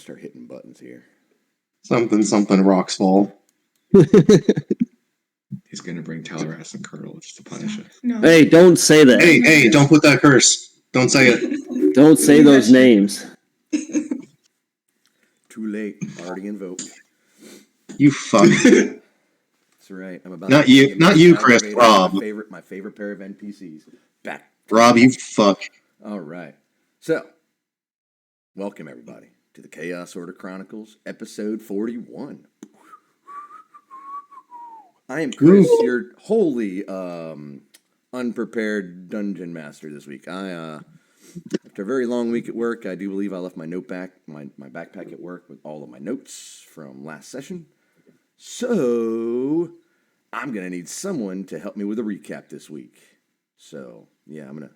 start hitting buttons here. Something rocks fall. He's gonna bring Talaras and Colonel just to punish us. No. Hey, don't say that. Hey, don't put that curse. Don't say it. Don't say those names. Too late. Already invoked. You fuck. That's right. I'm about Not to you, not you, Chris. Rob. My favorite pair of NPCs. Back. Rob, you fuck. All right. So, welcome everybody to the Chaos Order Chronicles, episode 41. I am Chris, your wholly unprepared dungeon master this week. After a very long week at work, I do believe I left my backpack at work with all of my notes from last session. So, I'm going to need someone to help me with a recap this week. So, yeah, I'm going to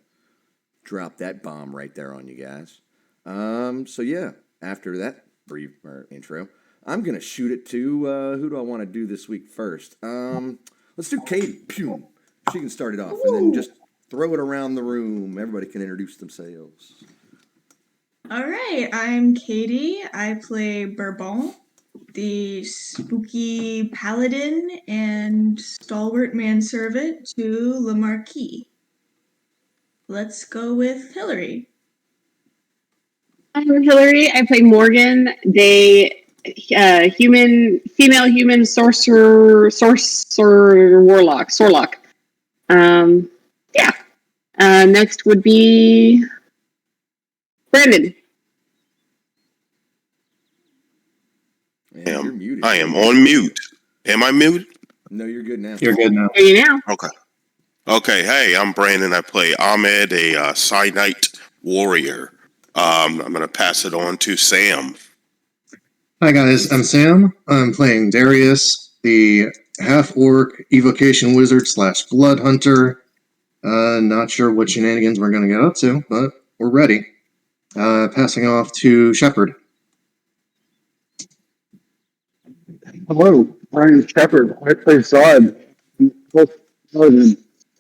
drop that bomb right there on you guys. After that brief intro, I'm going to shoot it to, who do I want to do this week first? Let's do Katie. Pew. She can start it off and then just throw it around the room. Everybody can introduce themselves. All right, I'm Katie. I play Bourbon, the spooky paladin and stalwart manservant to Le Marquis. Let's go with Hillary. I'm Hillary. I play Morgan, the female human sorcerer, warlock, Sorlock. Next would be Brandon. You're muted. I am on mute. Am I muted? No, you're good now. You're good now. Are you now? Okay. Hey, I'm Brandon. I play Ahmed, a Psy-Knight warrior. I'm going to pass it on to Sam. Hi guys, I'm Sam. I'm playing Darius, the half-orc evocation wizard / blood hunter. Not sure what shenanigans we're going to get up to, but we're ready. Passing off to Shepard. Hello, I'm Shepard. I play Zod.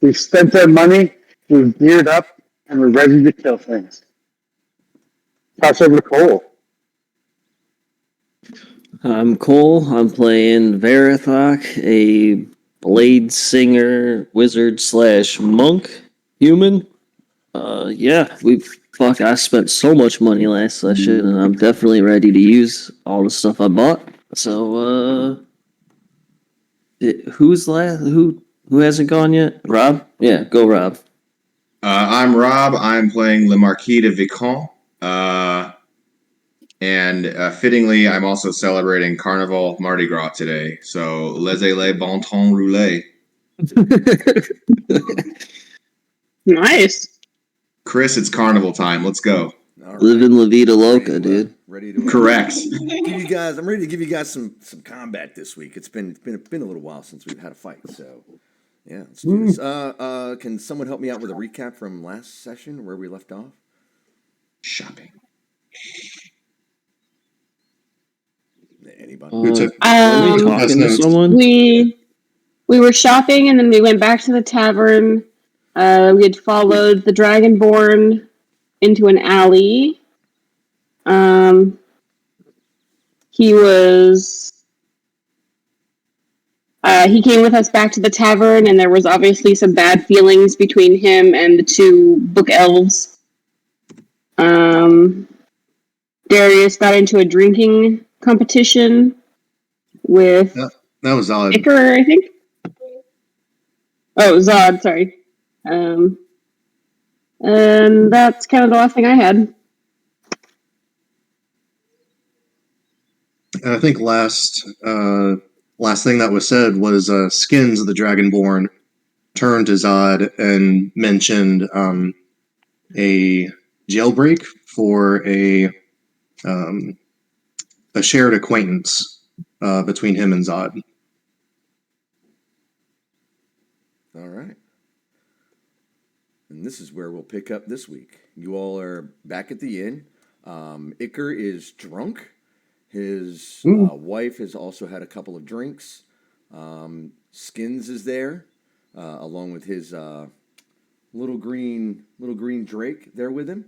We've spent our money, we've geared up, and we're ready to kill things. Pass over to Cole. I'm Cole. I'm playing Varithok, a blade singer, wizard / monk human. I spent so much money last session, and I'm definitely ready to use all the stuff I bought. So, who's last? Who hasn't gone yet? Rob? Yeah, go Rob. I'm Rob. I'm playing Le Marquis de Vicomte. Fittingly, I'm also celebrating Carnival Mardi Gras today. So, laissez-les bon temps rouler. Nice. Chris, it's carnival time. Let's go. Right. Living La Vida Loca, dude. Ready to Correct. I'm ready to give you guys some combat this week. It's been a little while since we've had a fight, so yeah, let's do this. Can someone help me out with a recap from last session where we left off? Shopping. Anybody? Were we talking to someone? We were shopping, and then we went back to the tavern. We had followed the Dragonborn into an alley. He came with us back to the tavern, and there was obviously some bad feelings between him and the two book elves. Darius got into a drinking competition with That was Zod. Iker, I think. Oh, Zod, sorry. And that's kind of the last thing I had. And I think last thing that was said was Skins, the Dragonborn, turned to Zod and mentioned a jailbreak for a shared acquaintance between him and Zod. All right. And this is where we'll pick up this week. You all are back at the inn. Iker is drunk. His wife has also had a couple of drinks. Skins is there, along with his little green Drake there with him.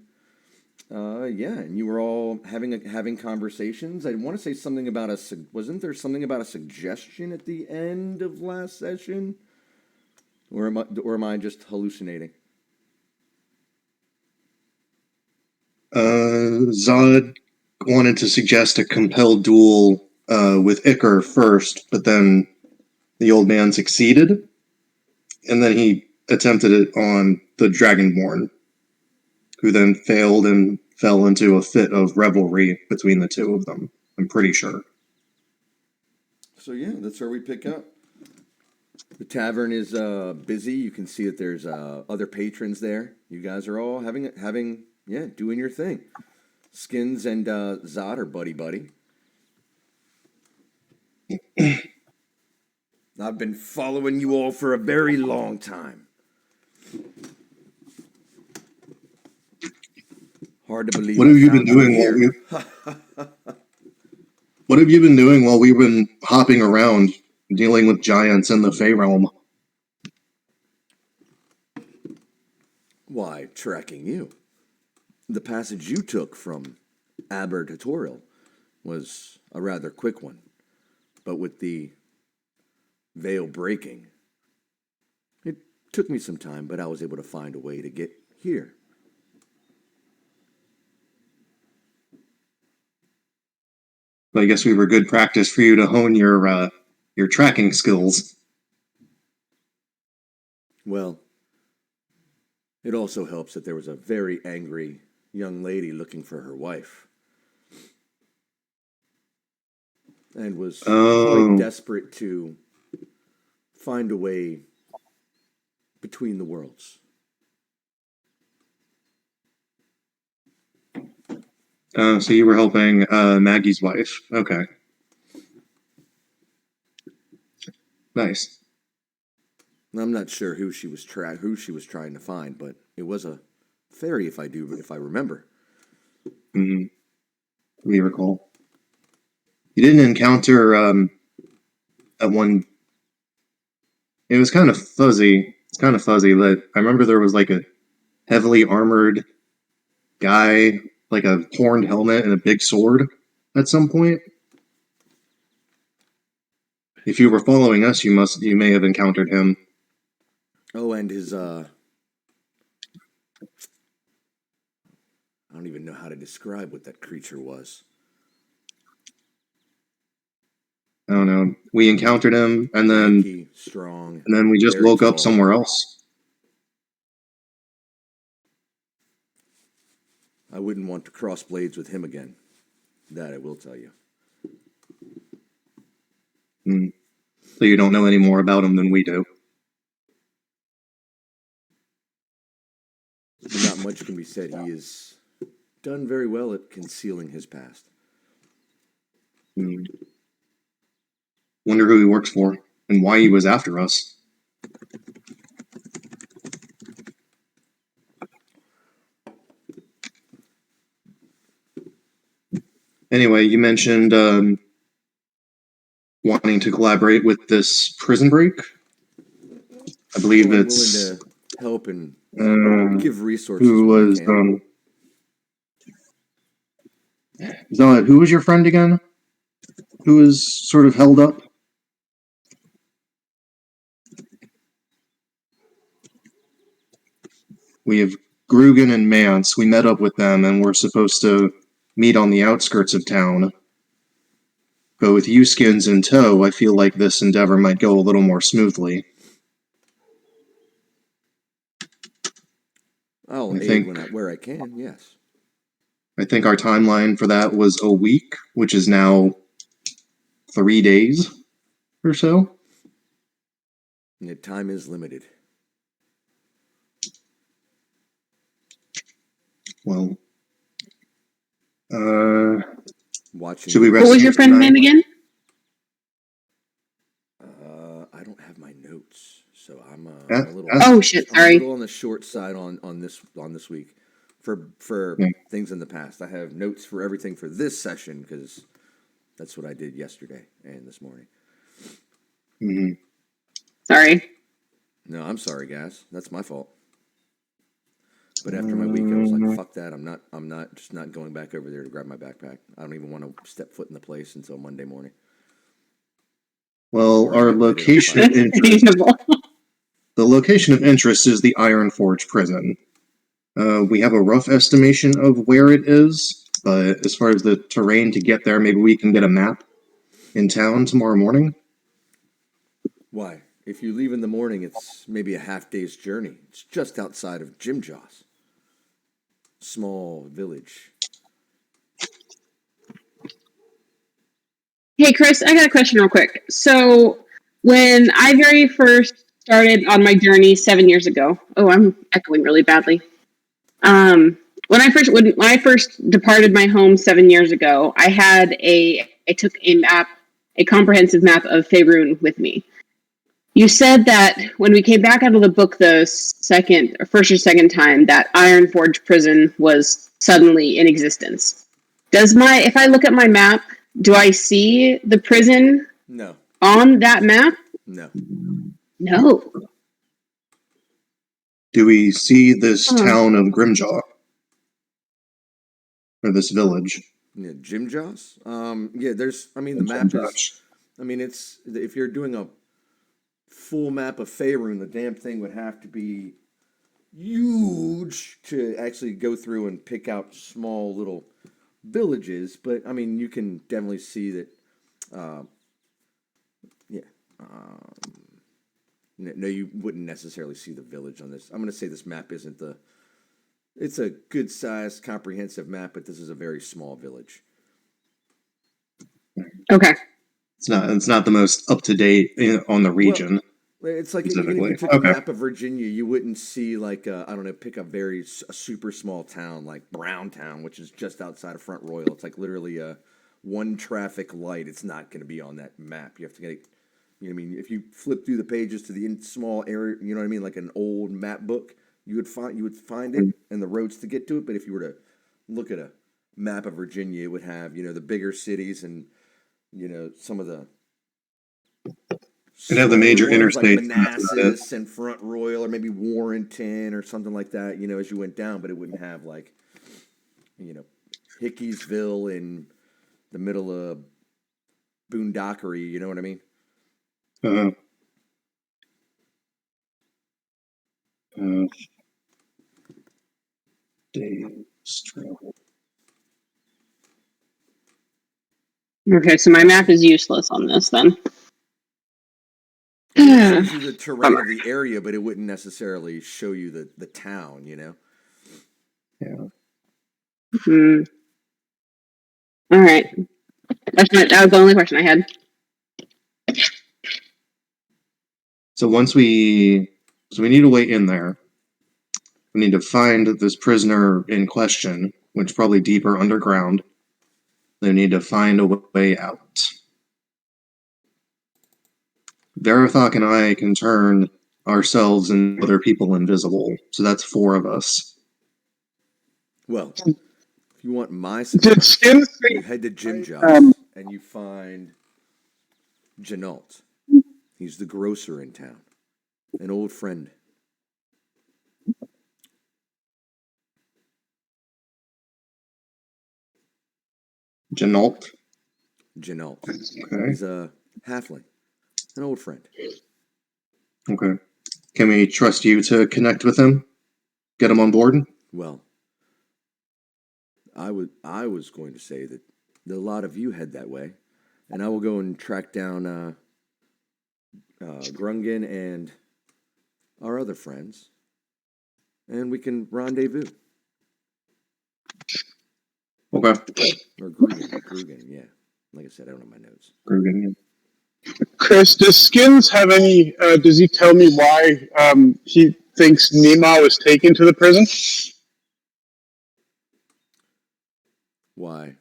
Yeah, and you were all having conversations. I want to say something about wasn't there something about a suggestion at the end of last session, or am I just hallucinating? Zod wanted to suggest a compelled duel with Icar first, but then the old man succeeded, and then he attempted it on the Dragonborn, who then failed and fell into a fit of revelry between the two of them. I'm pretty sure. So yeah, that's where we pick up. The tavern is busy. You can see that there's other patrons there. You guys are all having doing your thing. Skins and Zod are buddy. I've been following you all for a very long time. Hard to believe. What have you been doing What have you been doing while we've been hopping around, dealing with giants in the Fey realm? Why, tracking you. The passage you took from Aber tutorial was a rather quick one, but with the veil breaking, it took me some time, but I was able to find a way to get here. I guess we were good practice for you to hone your tracking skills. Well, it also helps that there was a very angry young lady looking for her wife, and was quite desperate to find a way between the worlds. So you were helping Maggie's wife. Okay. Nice. I'm not sure who she was trying to find, but it was a fairy, if I remember. Mm-hmm. We recall. You didn't encounter at one. It was kind of fuzzy. It's kind of fuzzy. That I remember there was like a heavily armored guy, like a horned helmet and a big sword at some point. If you were following us, you may have encountered him. Oh, and his I don't even know how to describe what that creature was. I don't know. We encountered him, and Lanky, strong, then we just very woke up tall. somewhere else. I wouldn't want to cross blades with him again. That I will tell you. So you don't know any more about him than we do. Not much can be said. He has done very well at concealing his past. Wonder who he works for and why he was after us. Anyway, you mentioned wanting to collaborate with this prison break. I believe I'm it's willing to help and give resources. who when I was can. Zod, who was your friend again? Who was sort of held up? We have Grugan and Mance. We met up with them and we're supposed to meet on the outskirts of town. But with you skins in tow, I feel like this endeavor might go a little more smoothly. I'll aid where I can, yes. I think our timeline for that was a week, which is now 3 days or so. And time is limited. Well, Watching. should we rest? What was your friend's name again? I don't have my notes, so I'm Yeah. a little. Oh shit! I'm a Sorry. little on the short side on this week for things in the past. I have notes for everything for this session because that's what I did yesterday and this morning. Mm-hmm. Sorry. No, I'm sorry, guys. That's my fault. But after my week, I was like, "Fuck that! I'm not going back over there to grab my backpack. I don't even want to step foot in the place until Monday morning." Well, our location of interest. Reasonable. The location of interest is the Iron Forge prison. We have a rough estimation of where it is, but as far as the terrain to get there, maybe we can get a map in town tomorrow morning. Why? If you leave in the morning, it's maybe a half day's journey. It's just outside of Jim Jaws. Small village. Hey, Chris, I got a question real quick. So, when I very first started on my journey 7 years ago, oh, I'm echoing really badly. When I first departed my home 7 years ago, I took a map, a comprehensive map of Faerun with me. You said that when we came back out of the book the first or second time, that Iron Forge prison was suddenly in existence. If I look at my map, do I see the prison No. on that map? No. No. Do we see this town of Grimjaw? Or this village? Yeah, Jim Jaws? Yeah, the map is, it's, if you're doing a full map of Faerun, the damn thing would have to be huge to actually go through and pick out small little villages. But, you can definitely see that, no, you wouldn't necessarily see the village on this. I'm going to say this map isn't it's a good-sized, comprehensive map, but this is a very small village. Okay. It's not the most up to date on the region. Well, it's like even if you took a map of Virginia, you wouldn't see pick a super small town like Browntown, which is just outside of Front Royal. It's like literally one traffic light. It's not going to be on that map. You have to get, if you flip through the pages to the small area, like an old map book, you would find it and the roads to get to it. But if you were to look at a map of Virginia, it would have the bigger cities and some of the. It'd have the major interstates. Like Manassas and Front Royal, or maybe Warrenton or something like that. As you went down, but it wouldn't have Hickeysville in the middle of boondockery. You know what I mean? Days travel. Okay, so my map is useless on this then. It shows you the terrain of the area, but it wouldn't necessarily show you the town. Yeah. All right. That was the only question I had. So we need to wait in there. We need to find this prisoner in question, which is probably deeper underground. They need to find a way out. Verathok and I can turn ourselves and other people invisible, so that's 4 of us. Well, if you want my suggestion, you head to Jim Jaws and you find Janalt. He's the grocer in town, an old friend. Janalt. Okay. He's a halfling, an old friend. Okay. Can we trust you to connect with him? Get him on board? Well, I was going to say that a lot of you head that way, and I will go and track down Grungen and our other friends, and we can rendezvous. Okay. Or Grugen, yeah. Like I said, I don't have my notes. Grugen, yeah. Chris, does Skins have any? Does he tell me why he thinks Nima was taken to the prison? Why?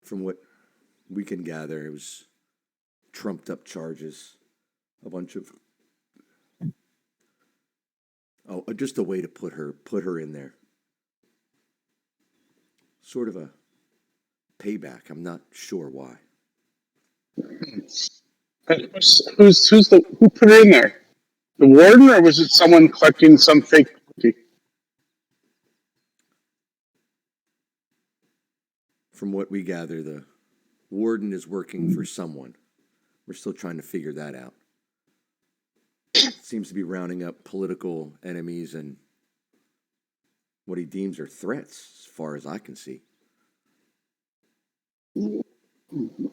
From what we can gather, it was trumped up charges. A bunch of just a way to put her in there. Sort of a payback. I'm not sure why. Who put her in there? The warden, or was it someone collecting some fake property? from what we gather, the warden is working for someone. We're still trying to figure that out. Seems to be rounding up political enemies and what he deems are threats, as far as I can see.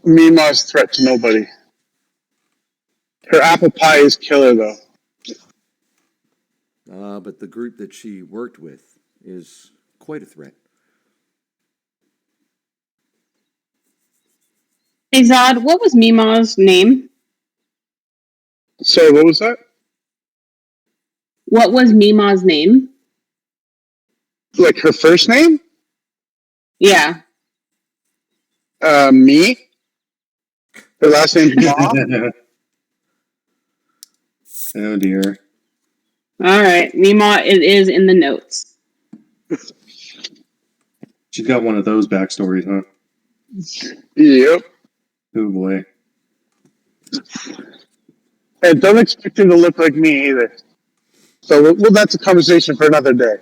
Mima's threat to nobody. Her apple pie is killer, though. But the group that she worked with is quite a threat. Hey Zod, what was Mima's name? Sorry, what was that? What was Mima's name? Like her first name? Yeah. Me. Her last name's Ma. Oh dear. All right, Mima. It is in the notes. She's got one of those backstories, huh? Yep. Oh boy. And don't expect her to look like me either. So well, that's a conversation for another day.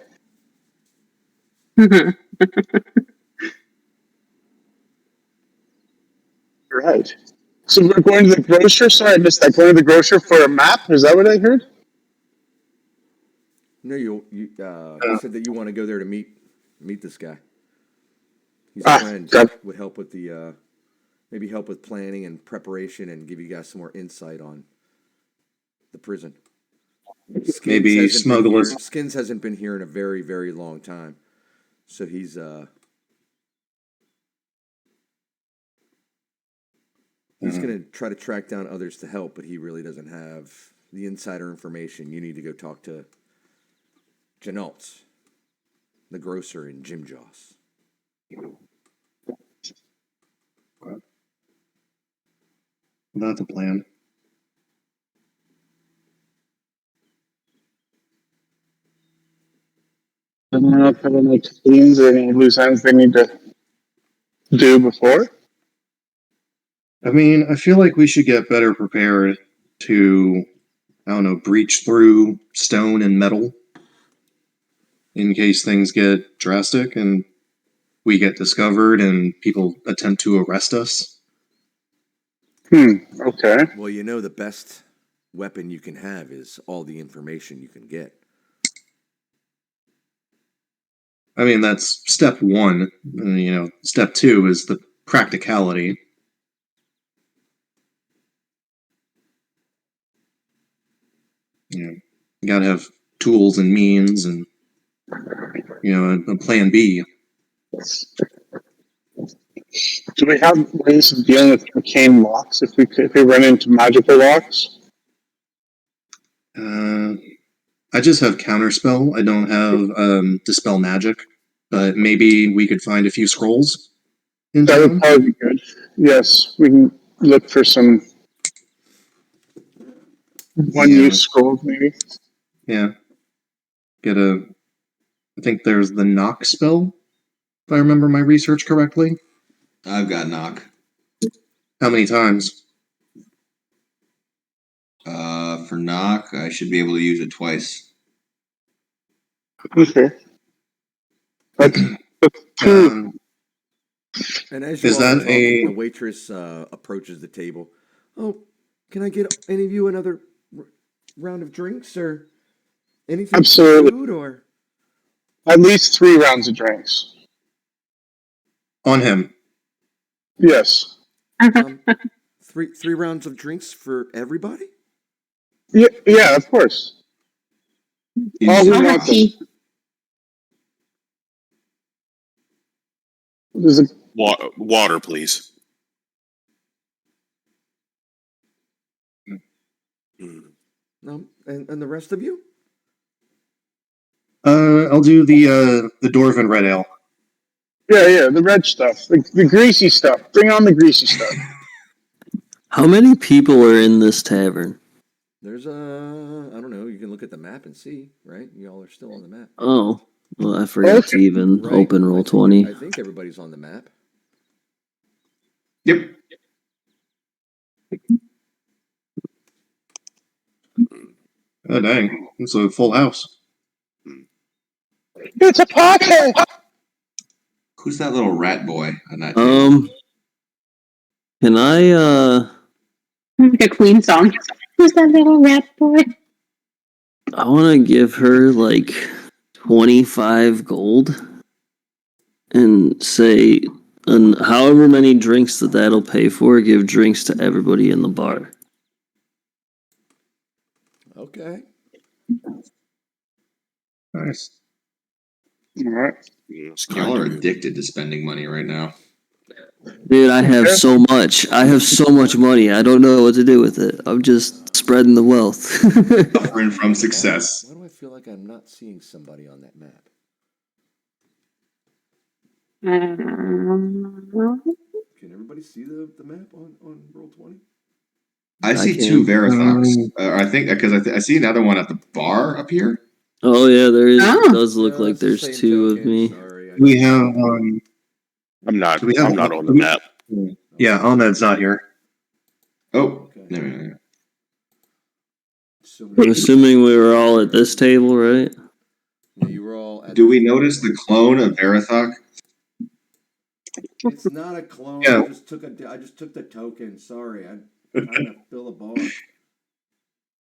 Right. So we're going to the grocer. Sorry, I missed that. Going to the grocer for a map. Is that what I heard? No, you said that you want to go there to meet this guy. He's a friend. God. Would help with the maybe help with planning and preparation and give you guys some more insight on the prison. Maybe smuggle us. Skins hasn't been here in a very, very long time, so he's gonna try to track down others to help, but he really doesn't have the insider information. You need to go talk to Janaltz, the grocer in Jim Joss. That's a plan. I don't know if there are any cleans or any loose ends they need to do before. I mean, I feel like we should get better prepared to, I don't know, breach through stone and metal in case things get drastic and we get discovered and people attempt to arrest us. Okay. Well, you know the best weapon you can have is all the information you can get. I mean, that's step one. Step two is the practicality. You gotta have tools and means and, a plan B. Do we have ways of dealing with arcane locks if we run into magical locks? I just have counterspell. I don't have dispel magic, but maybe we could find a few scrolls. That would probably be good. Yes, we can look for some one-use scrolls, maybe. Yeah. I think there's the knock spell, if I remember my research correctly. I've got knock. How many times? For knock, I should be able to use it twice. Okay. That's two. And as you Is all are that talking, a- the waitress approaches the table. Oh, can I get any of you another round of drinks or anything? Absolutely. Food or At least 3 rounds of drinks. On him. Yes. three rounds of drinks for everybody? Yeah, of course. All we I'll want have tea. is a Water, please. No, and the rest of you? I'll do the Dwarven Red Ale. Yeah, the red stuff. The greasy stuff. Bring on the greasy stuff. How many people are in this tavern? There's I don't know. You can look at the map and see, right? Y'all are still on the map. Oh, well, I forgot to even Right? open roll 20. I think everybody's on the map. Yep. Oh, dang. It's a full house. It's a party! Who's that little rat boy on that table? Can I Like a Queen song. Who's that little rat boy? I want to give her like 25 gold and say, and however many drinks that'll pay for, give drinks to everybody in the bar. Okay. Nice. All right. Y'all are addicted to spending money right now. Dude, I have so much. I have so much money. I don't know what to do with it. I'm just spreading the wealth. Suffering from success. Why do I feel like I'm not seeing somebody on that map? Can everybody see the map on Roll20? I see can. 2 Verithox. I think because I see another one at the bar up here. Oh yeah, there is. Oh. It does look like it's the there's same 2 of token, me. Sorry. We have I'm not. do we have I'm not on the map. Yeah, Ahmed's not here. Oh, Okay. no. So I'm assuming we were all at this table, right? Yeah, you were all at Do we notice the clone of Verithox? It's not a clone. Yeah. I just took the token. Sorry. I'm trying to fill a bar.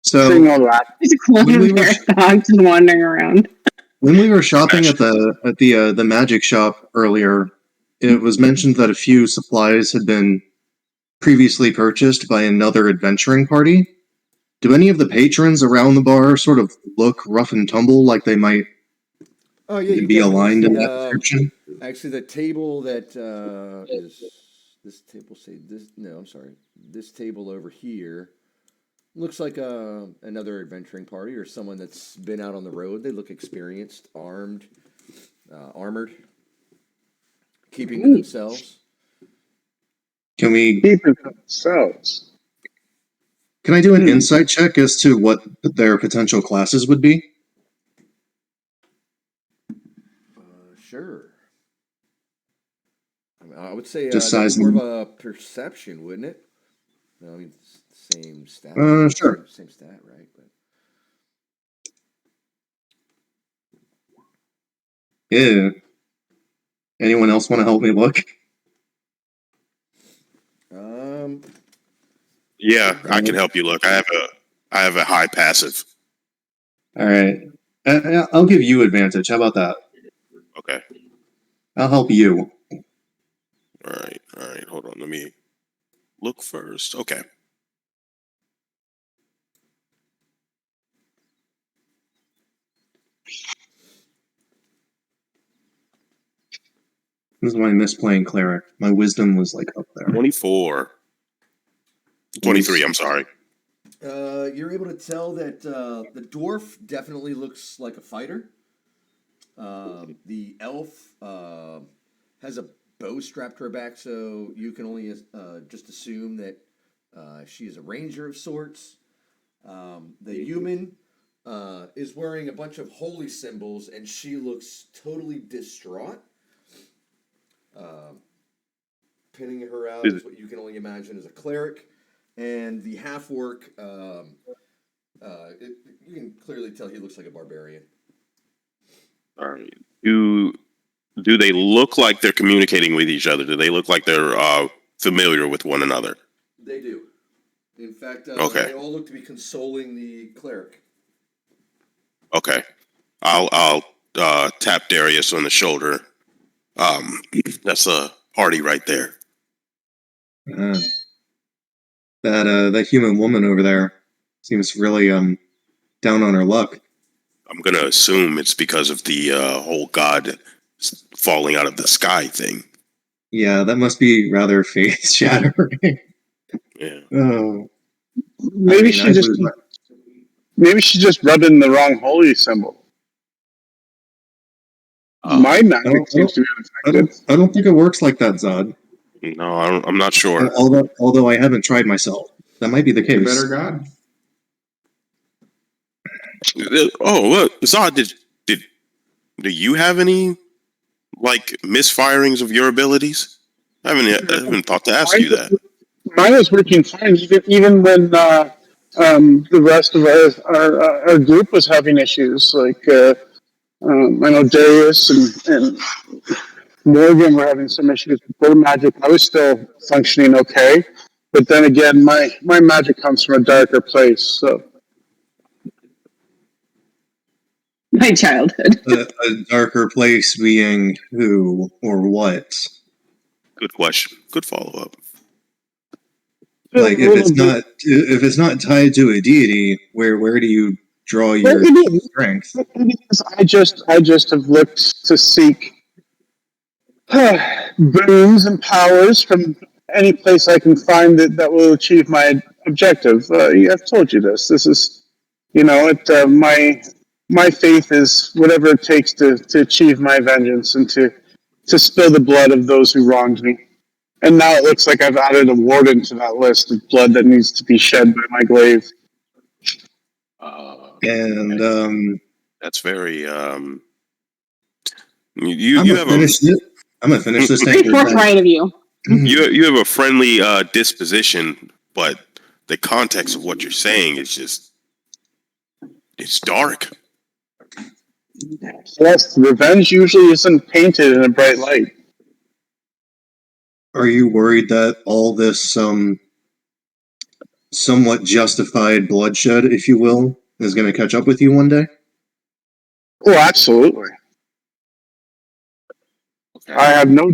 So Saying all that. There's a clone When we of were- their dogs wandering around. when we were shopping at the magic shop earlier, it was mentioned that a few supplies had been previously purchased by another adventuring party. Do any of the patrons around the bar sort of look rough and tumble, like they might Oh yeah, you be definitely aligned in see, that description? actually, the table that is this table. Say this. No, I'm sorry. This table over here looks like another adventuring party or someone that's been out on the road. They look experienced, armed, armored, keeping to themselves. Can we? Keep it to themselves. Can I do an insight check as to what their potential classes would be? Sure. I mean, I would say Just that'd be more sizing. of a perception, wouldn't it? No, I mean, same stat. Sure. Same stat, right? But Yeah. Anyone else want to help me look? Yeah, I can help you look. I have a high passive. All right. I'll give you advantage. How about that? Okay. I'll help you. All right. Hold on. Let me look first. Okay. This is why I miss playing cleric. My wisdom was like up there. 24. 23. I'm sorry. you're able to tell that the dwarf definitely looks like a fighter. The elf has a bow strapped to her back, so you can only just assume that she is a ranger of sorts. The human is wearing a bunch of holy symbols, and she looks totally distraught. Pinning her out is what you can only imagine as a cleric, and the half orc. You can clearly tell he looks like a barbarian. All right. Do they look like they're communicating with each other? Do they look like they're familiar with one another? They do. In fact, Okay. they all look to be consoling the cleric. Okay. I'll tap Darius on the shoulder. That's a party right there. That human woman over there seems really down on her luck. I'm gonna assume it's because of the whole god falling out of the sky thing. Yeah, that must be rather faith shattering. Yeah. Oh, Maybe she just rubbed in the wrong holy symbol. My magic seems to be unaffected. I don't think it works like that, Zod. No, I'm not sure. Although I haven't tried myself, that might be the case. Better God. Oh, look, Zod, do you have any like misfirings of your abilities? I haven't thought to ask you that. Mine was working fine, even when the rest of our group was having issues. Like I know Darius and Morgan were having some issues with their magic. I was still functioning okay, but then again, my magic comes from a darker place. So My childhood. A darker place being who or what? Good question. Good follow up. Like if it's not tied to a deity, where do you draw your strength? I just have looked to seek boons and powers from any place I can find that will achieve my objective. I've told you this. This is, my faith is whatever it takes to achieve my vengeance and to spill the blood of those who wronged me. And now it looks like I've added a warden to that list of blood that needs to be shed by my glaive. And that's very I'm you have I'm gonna finish this Very forthright of you. You have a friendly disposition, but the context of what you're saying is just it's dark. Yes, revenge usually isn't painted in a bright light. Are you worried that all this somewhat justified bloodshed, if you will, is going to catch up with you one day? Oh, absolutely. I have no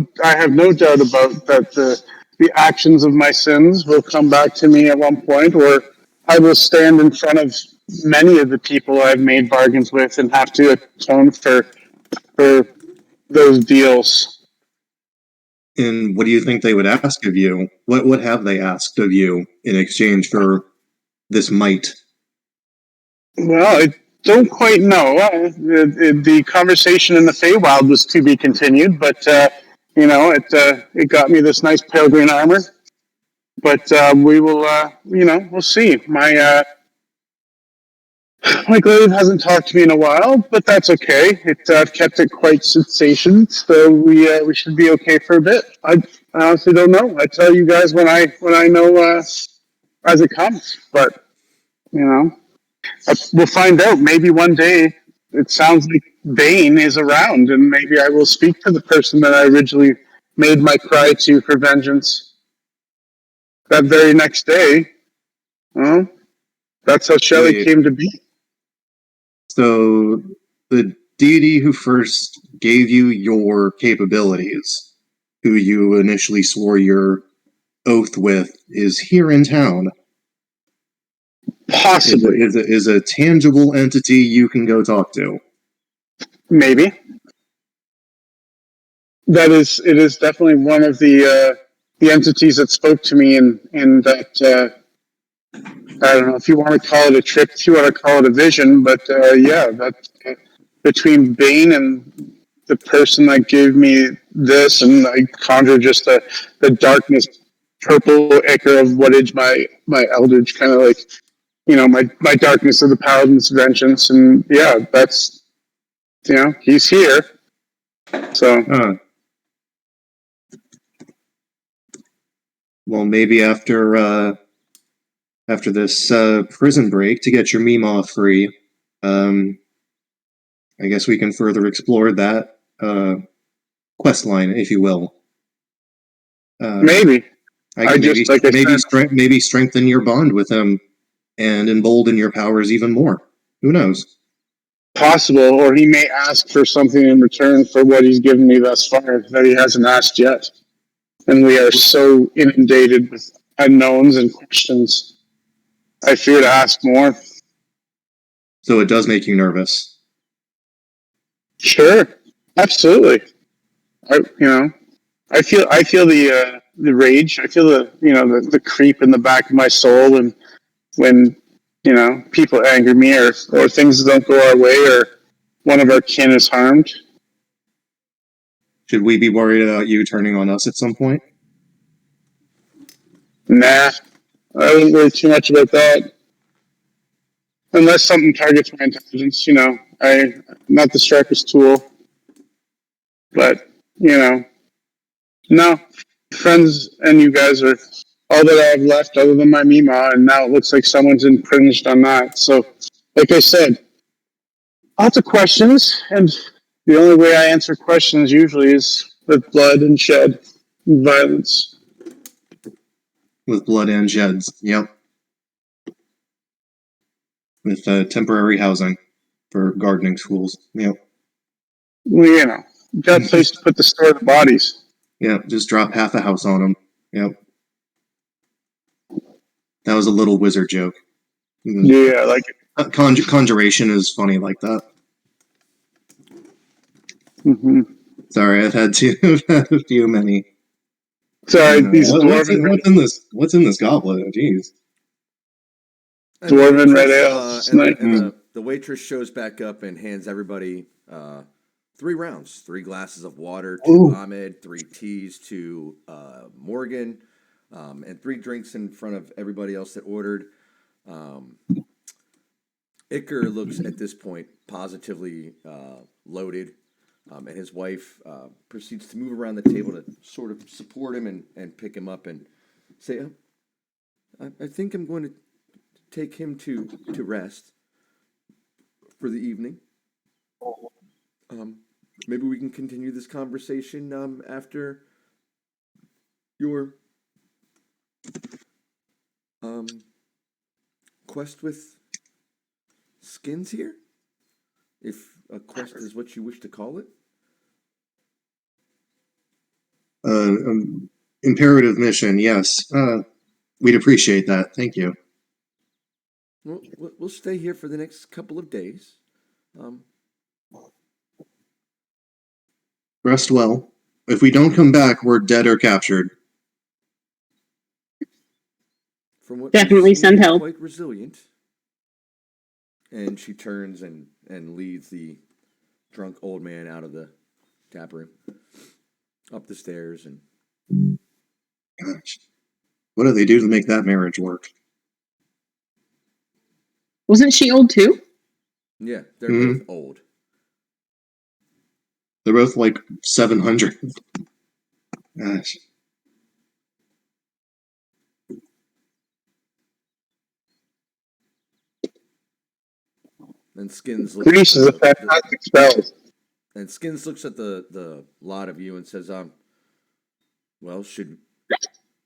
doubt about that. The actions of my sins will come back to me at one point, or I will stand in front of many of the people I've made bargains with and have to atone for those deals. And what do you think they would ask of you? What have they asked of you in exchange for this might? Well, I don't quite know. The conversation in the Feywild was to be continued, but it got me this nice pale green armor. But we will, we'll see. My glaive hasn't talked to me in a while, but that's okay. I've kept it quite sensation, so we should be okay for a bit. I honestly don't know. I tell you guys when I know as it comes, but we'll find out. Maybe one day it sounds like Bane is around, and maybe I will speak to the person that I originally made my cry to for vengeance. That very next day, that's how Shelley came to be. So the deity who first gave you your capabilities, who you initially swore your oath with, is here in town. Possibly. Is a tangible entity you can go talk to. Maybe. It is definitely one of the entities that spoke to me in that I don't know if you want to call it a trick, if you want to call it a vision, but that between Bane and the person that gave me this, and I conjure just the darkness, purple ichor of what is my eldritch, kind of like, my darkness of the paladin's vengeance, and that's, he's here. So. Well, maybe after this prison break to get your Meemaw free, I guess we can further explore that quest line, if you will. Maybe. Maybe strengthen your bond with him and embolden your powers even more. Who knows? Possible, or he may ask for something in return for what he's given me thus far that he hasn't asked yet. And we are so inundated with unknowns and questions. I fear to ask more. So it does make you nervous. Sure, absolutely. I feel the rage. I feel the creep in the back of my soul, and when people anger me or things don't go our way or one of our kin is harmed. Should we be worried about you turning on us at some point? Nah, I wouldn't worry too much about that. Unless something targets my intelligence, I'm not the sharpest tool. But, no. Friends and you guys are all that I have left other than my Meemaw, and now it looks like someone's infringed on that. So, like I said, lots of questions, and the only way I answer questions usually is with blood and shed and violence. With blood and sheds. Yep. With temporary housing for gardening schools. Yep. Well, you know, got a place to put the store of the bodies. Yep. Just drop half a house on them. Yep. That was a little wizard joke. Yeah, I like it. Conjuration is funny like that. Mm-hmm. Sorry, I've had a few many. Sorry, these What's dwarven in this goblet? Oh, jeez. And the Dwarven red waitress, ales. and the waitress shows back up and hands everybody 3 rounds, 3 glasses of water to Ooh. Ahmed, 3 teas to Morgan, and 3 drinks in front of everybody else that ordered. Iker looks at this point positively loaded, and his wife proceeds to move around the table to sort of support him and pick him up and say, I think I'm going to take him to rest for the evening. Maybe we can continue this conversation after your quest with Skins here, if a quest is what you wish to call it. Imperative mission, yes. We'd appreciate that. Thank you. Well, we'll stay here for the next couple of days. Rest well. If we don't come back, we're dead or captured. From what Definitely you seem, send you're help. quite resilient. And she turns and leads the drunk old man out of the tap room, up the stairs, and Gosh. What do they do to make that marriage work? Wasn't she old too? yeah, they're both old. They're both like 700. Gosh. And Skins looks Greece is a fantastic spell. and Skins looks at the lot of you and says, well, should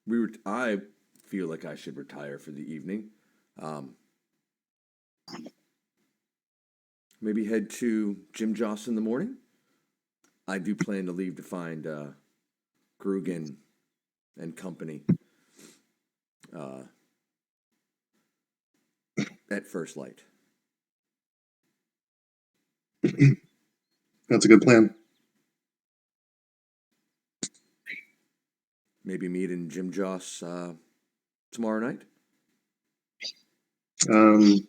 we? I feel like I should retire for the evening. Maybe head to Jim Joss in the morning. I do plan to leave to find Grugan and company at first light. That's a good plan. Maybe meet in Jim Joss tomorrow night. Do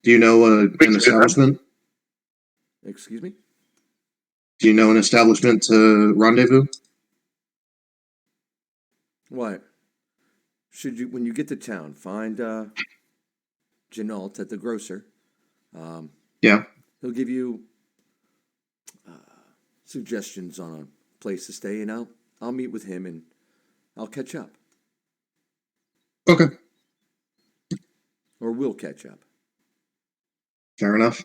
you know an establishment? Excuse me? Do you know an establishment to rendezvous? What? Should you, when you get to town, find Janalt at the grocer. Yeah. He'll give you suggestions on a place to stay, and I'll meet with him and I'll catch up. Okay. Or we'll catch up. Fair enough.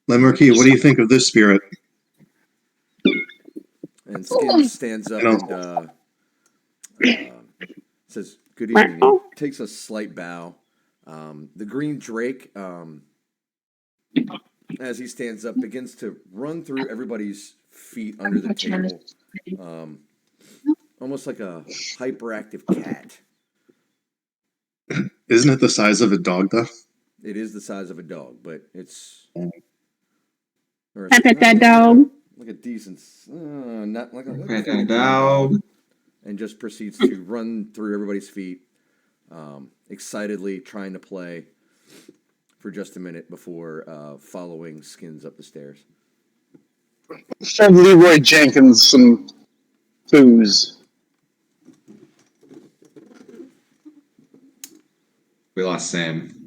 Lemarquis, what do you think of this spirit? And Skins stands up and says, "Good evening." He takes a slight bow. The green drake, as he stands up, begins to run through everybody's feet under the table, almost like a hyperactive cat. Isn't it the size of a dog, though? It is the size of a dog, but it's... I pet that dog. Like a decent... not like a... Pet that dog. And just proceeds to run through everybody's feet, excitedly trying to play for just a minute before following Skins up the stairs. Send Leroy Jenkins some booze. We lost Sam.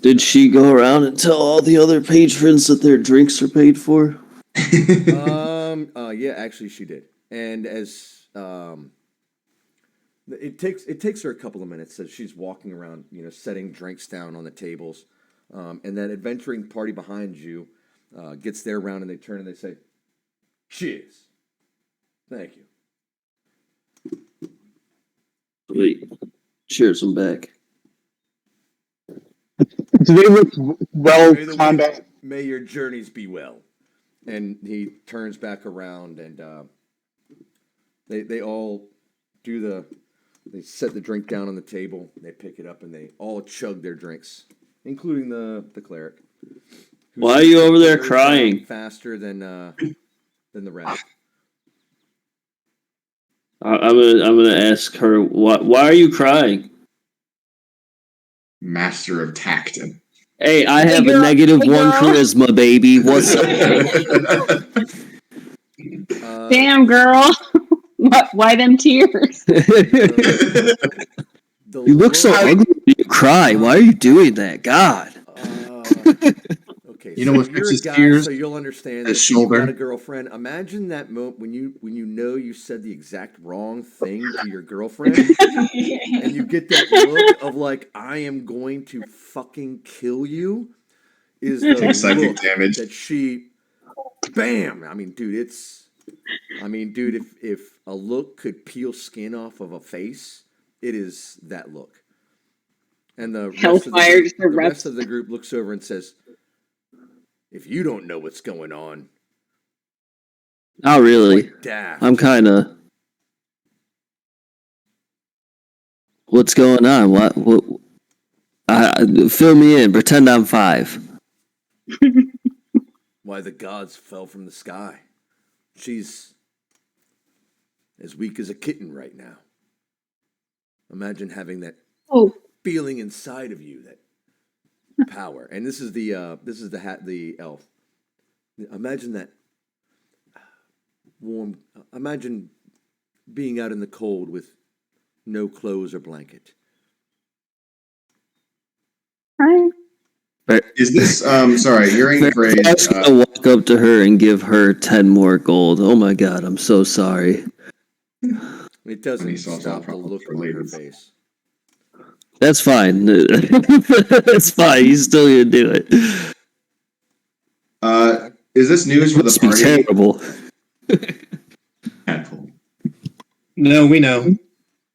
Did she go around and tell all the other patrons that their drinks are paid for? Yeah, actually she did. And as It takes her a couple of minutes as she's walking around, setting drinks down on the tables, and that adventuring party behind you gets their round, and they turn and they say, "Cheers, thank you." Wait, cheers, I'm back. Do they look well May, combat? may your journeys be well. And he turns back around, and they all they set the drink down on the table. They pick it up, and they all chug their drinks, including the cleric. Why are you over there crying? Faster than the rest. I'm gonna ask her why are you crying? Master of tact. Hey, I have a -1 charisma, baby. What's up? Damn, girl. Why them tears? You look so ugly when you cry. Why are you doing that? God. Okay, You know what you're a fixes guy, tears? so you'll understand His that you've got shoulder. a girlfriend. Imagine that moment when you know you said the exact wrong thing to your girlfriend, and you get that look of like, I am going to fucking kill you. Is the Take psychic look damage. that she, bam! I mean, dude, if a look could peel skin off of a face, it is that look. And the Hellfire just the erupts. rest of the group looks over and says, "If you don't know what's going on, Not really. quite daft." I'm kind of. What's going on? What? Fill me in. Pretend I'm 5. Why the gods fell from the sky. She's as weak as a kitten right now. Imagine having that Oh, feeling inside of you, that power. And this is the elf. Imagine that warm. Imagine being out in the cold with no clothes or blanket. hi. Is this sorry, hearing the phrase I was gonna walk up to her and give her 10 more gold. Oh my god, I'm so sorry. It doesn't He solves all stop the problems look for on her ladies. face. That's fine. That's fine. He's still gonna do it. is this news for the Must be party? terrible. Handful. No, we know.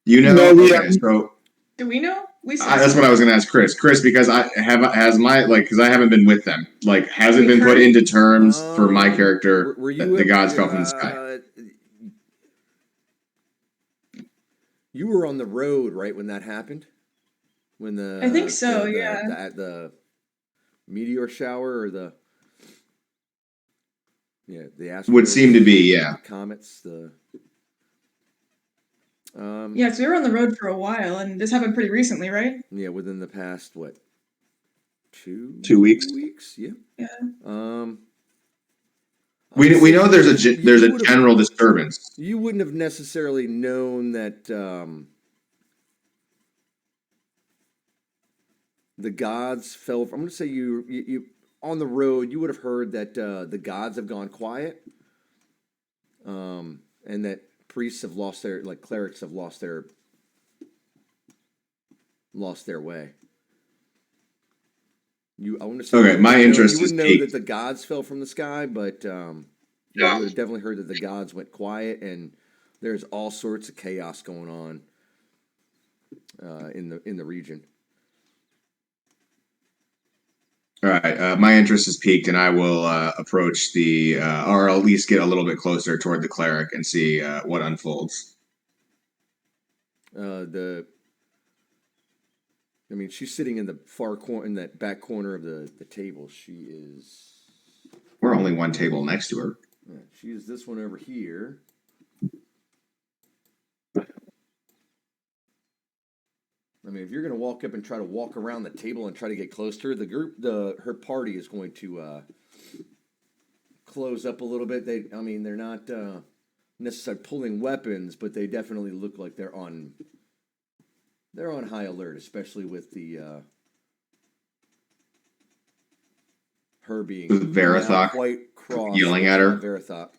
You know? No, we Okay, so Do we know? We said that's what I was going to ask Chris. Chris, because because I haven't been with them. Like, has it We've been put heard- into terms for my character Were that you the gods fell from the sky? You were on the road, right, when that happened? When the I think so, yeah. the meteor shower or the asteroid Would seem to be, yeah. the comets, the Yeah, so we were on the road for a while, and this happened pretty recently, right? yeah, within the past what 2 weeks. Yeah. Yeah. We know there's a would've- general disturbance. You wouldn't have necessarily known that the gods fell. I'm going to say you on the road. You would have heard that the gods have gone quiet, and that priests have lost their clerics have lost their way. I want to say Okay, my interest you is wouldn't know piqued. that the gods fell from the sky, but you would have definitely heard that the gods went quiet, and there's all sorts of chaos going on in the region. All right, my interest is piqued, and I will approach or at least get a little bit closer toward the cleric and see what unfolds. She's sitting in the far corner, in that back corner of the table. She is. We're only one table next to her. Yeah, she is this one over here. If you're going to walk up and try to walk around the table and try to get close to her, her party is going to close up a little bit. They're not necessarily pulling weapons, but they definitely look like they're on high alert, especially with the her being With Verathok quite cross yelling at her. Verathok.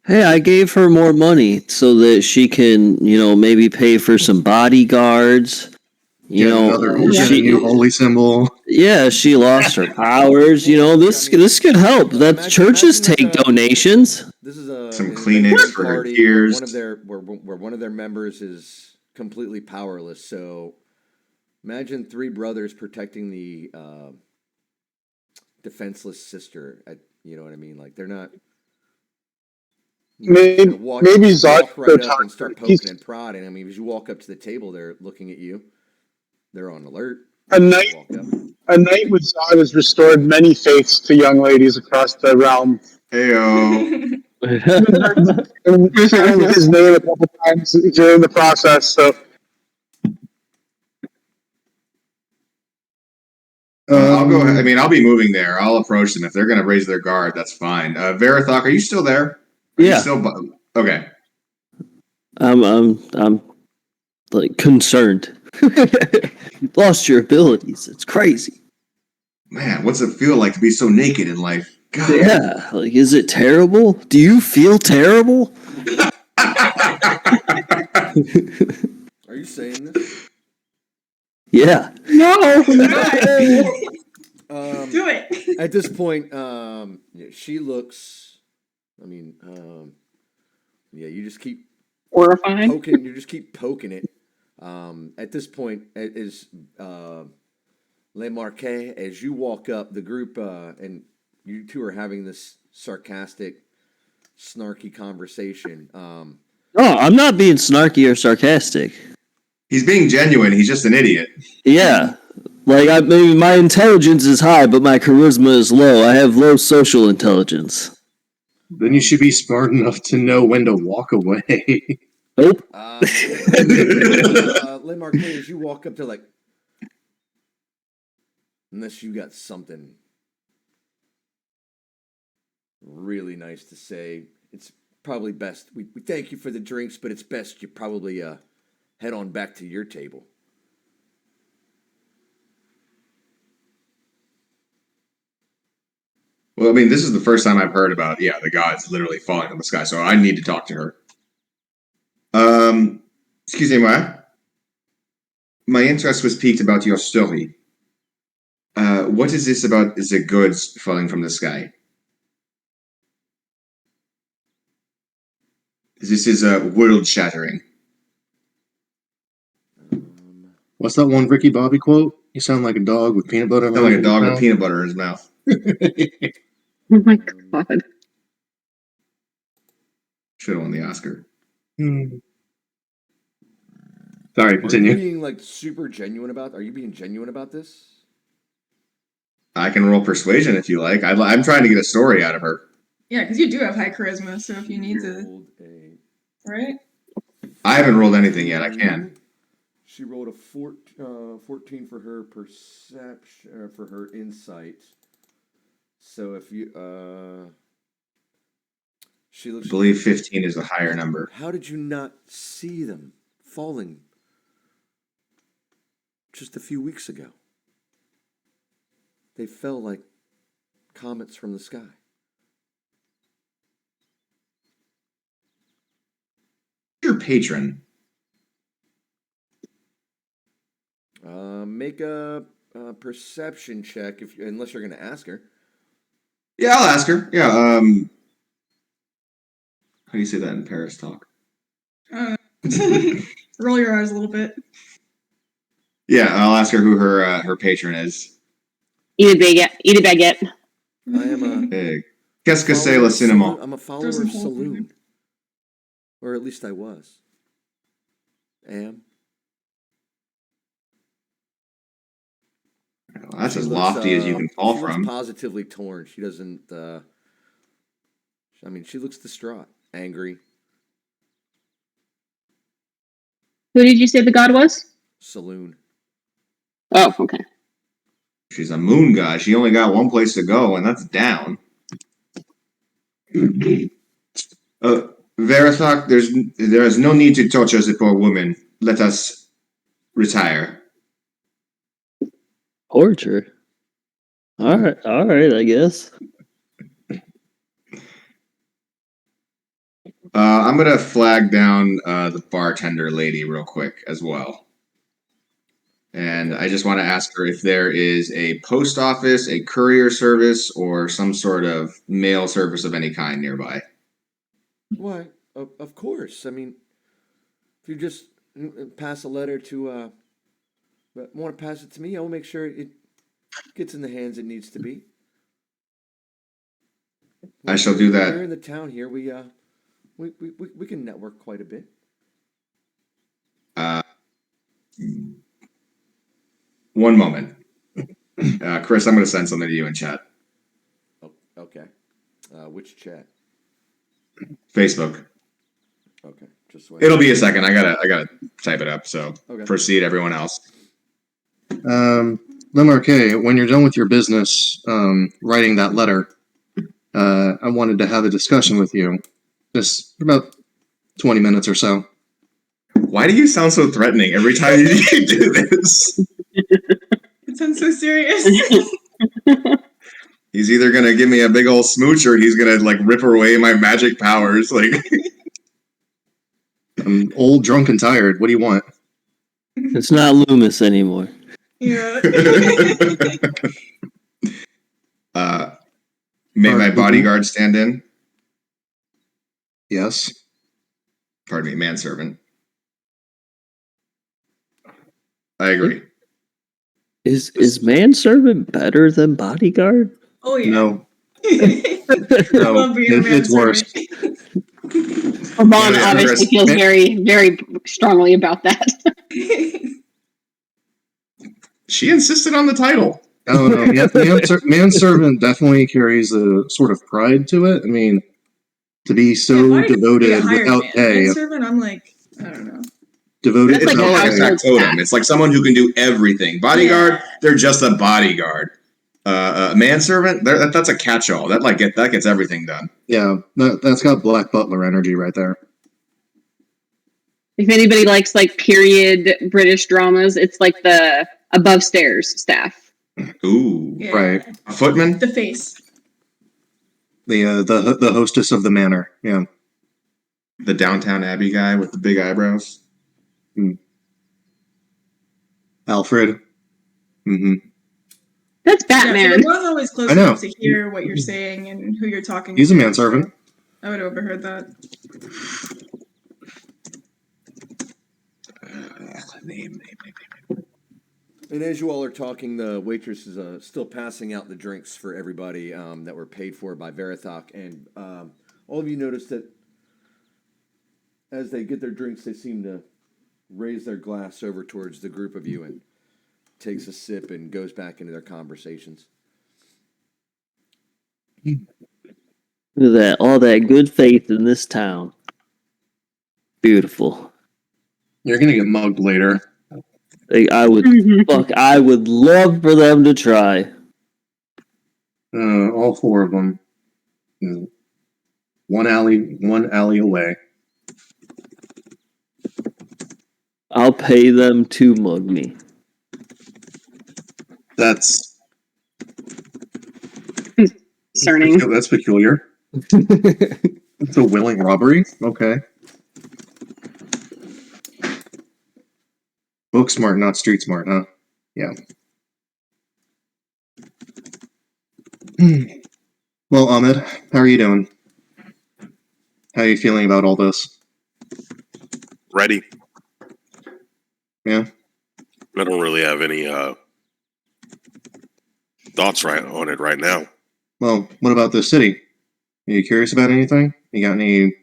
Hey, I gave her more money so that she can, maybe pay for some bodyguards. Get a new holy symbol. Yeah, she lost her powers. This could help. That churches take donations. This is Some an Kleenex adventuring for her party where tears. where one of their members is completely powerless. So imagine three brothers protecting the defenseless sister. You know what I mean? Like they're not. Maybe Walk Zod right could up talk and start to her. poking and prodding. I mean, as you walk up to the table, they're looking at you. They're on alert. A night, a night with Zod has restored many faiths to young ladies across the realm. Heyo. Heard his name a couple times during the process, so. I'll go ahead. I mean, I'll be moving there. I'll approach them if they're going to raise their guard. That's fine. Verathok, are you still there? Are Yeah. You still okay. I'm like concerned. You lost your abilities. It's crazy. Man, what's it feel like to be so naked in life? God. Yeah, like is it terrible? Do you feel terrible? Are you saying this? Yeah. No. Do it. At this point, she looks. I mean, yeah, you just keep Horrifying. poking. You just keep poking it. At this point, it is Le Marquet. As you walk up, the group and you two are having this sarcastic, snarky conversation. No, I'm not being snarky or sarcastic. He's being genuine. He's just an idiot. Yeah. Like maybe my intelligence is high, but my charisma is low. I have low social intelligence. Then you should be smart enough to know when to walk away. Nope. Le Marquet, as you walk up to like, unless you got something really nice to say, it's probably best. We thank you for the drinks, but it's best you probably head on back to your table. Well, I mean, this is the first time I've heard about the gods literally falling from the sky, so I need to talk to her. Excuse me, my interest was piqued about your story. What is this about the goods falling from the sky? This is world shattering. What's that one Ricky Bobby quote? You sound like a dog with peanut butter. Sound like a dog with peanut butter in his mouth. Oh my god. Should have won the Oscar. Sorry, continue. Are you being like super genuine about? Are you being genuine about this? I can roll persuasion if you like. I'm trying to get a story out of her. Yeah, because you do have high charisma, so if you need to, right? I haven't rolled anything yet. I can. She rolled a 14 for her perception, for her insight. So if you, she looks. I believe 15 is the higher number. How did you not see them falling just a few weeks ago? They fell like comets from the sky. Your patron. Make a perception check unless you're going to ask her. Yeah, I'll ask her. Yeah. How do you say that in Paris talk? Roll your eyes a little bit. Yeah, I'll ask her who her patron is. Eat a baguette. Eat a baguette. I am a. Qu'est-ce que c'est le cinéma? I'm a follower of Saloon, or at least I was. Am. Well, that's as lofty as you can fall she from. Looks positively torn. She doesn't. I mean, she looks distraught, angry. Who did you say the god was? Saloon. Oh, okay. She's a moon god. She only got one place to go, and that's down. Verathok, there is no need to torture the poor woman. Let us retire. Torture. All right, I guess. I'm gonna flag down the bartender lady real quick as well. And I just want to ask her if there is a post office, a courier service, or some sort of mail service of any kind nearby. Why, of course. I mean, if you just pass a letter to, want to pass it to me, I'll make sure it gets in the hands it needs to be. I shall do that. Here in the town here, we can network quite a bit. One moment. Chris, I'm going to send something to you in chat. Oh, okay. Which chat? Facebook. Okay. Just wait. It'll be a second. I gotta type it up. So Okay. Proceed, everyone else. Lemarque, when you're done with your business, writing that letter, I wanted to have a discussion with you. Just for about 20 minutes or so. Why do you sound so threatening every time you do this? It sounds so serious. He's either gonna give me a big old smooch or he's gonna like rip away my magic powers. Like I'm old, drunk, and tired. What do you want? It's not Loomis anymore. Yeah. May my bodyguard stand in? Yes. Pardon me, manservant. I agree. Is manservant better than bodyguard? Oh yeah. No. No, love being a it's worse. Vaughn obviously feels very, very strongly about that. She insisted on the title. Oh no, manservant definitely carries a sort of pride to it. I mean, to be so devoted without pay. Manservant, I'm like, I don't know. Devoted. It's more like a factotum. It's like someone who can do everything. Bodyguard, they're just a bodyguard. Manservant, that's a catch-all. That gets everything done. Yeah, that's got Black Butler energy right there. If anybody likes like period British dramas, it's like the above stairs staff. Ooh, Yeah. Right. A footman. The face. The hostess of the manor. Yeah. The Downtown Abbey guy with the big eyebrows. Alfred. Mm-hmm. That's Batman. Yeah, so the one's always close I know. enough to hear what you're saying and who you're talking to. He's a manservant. I would have overheard that. Name. And as you all are talking, the waitress is still passing out the drinks for everybody that were paid for by Verithok. And all of you notice that as they get their drinks, they seem to raise their glass over towards the group of you and takes a sip and goes back into their conversations. Look at that, all that good faith in this town. Beautiful. You're gonna get mugged later. Like, I would love for them to try. All four of them. One alley away. I'll pay them to mug me. That's concerning. That's peculiar. It's a willing robbery. Okay. Book smart, not street smart, huh? Yeah. Well, Ahmed, how are you doing? How are you feeling about all this? Ready? Yeah. I don't really have any thoughts on it right now. Well, what about the city? Are you curious about anything? You got any,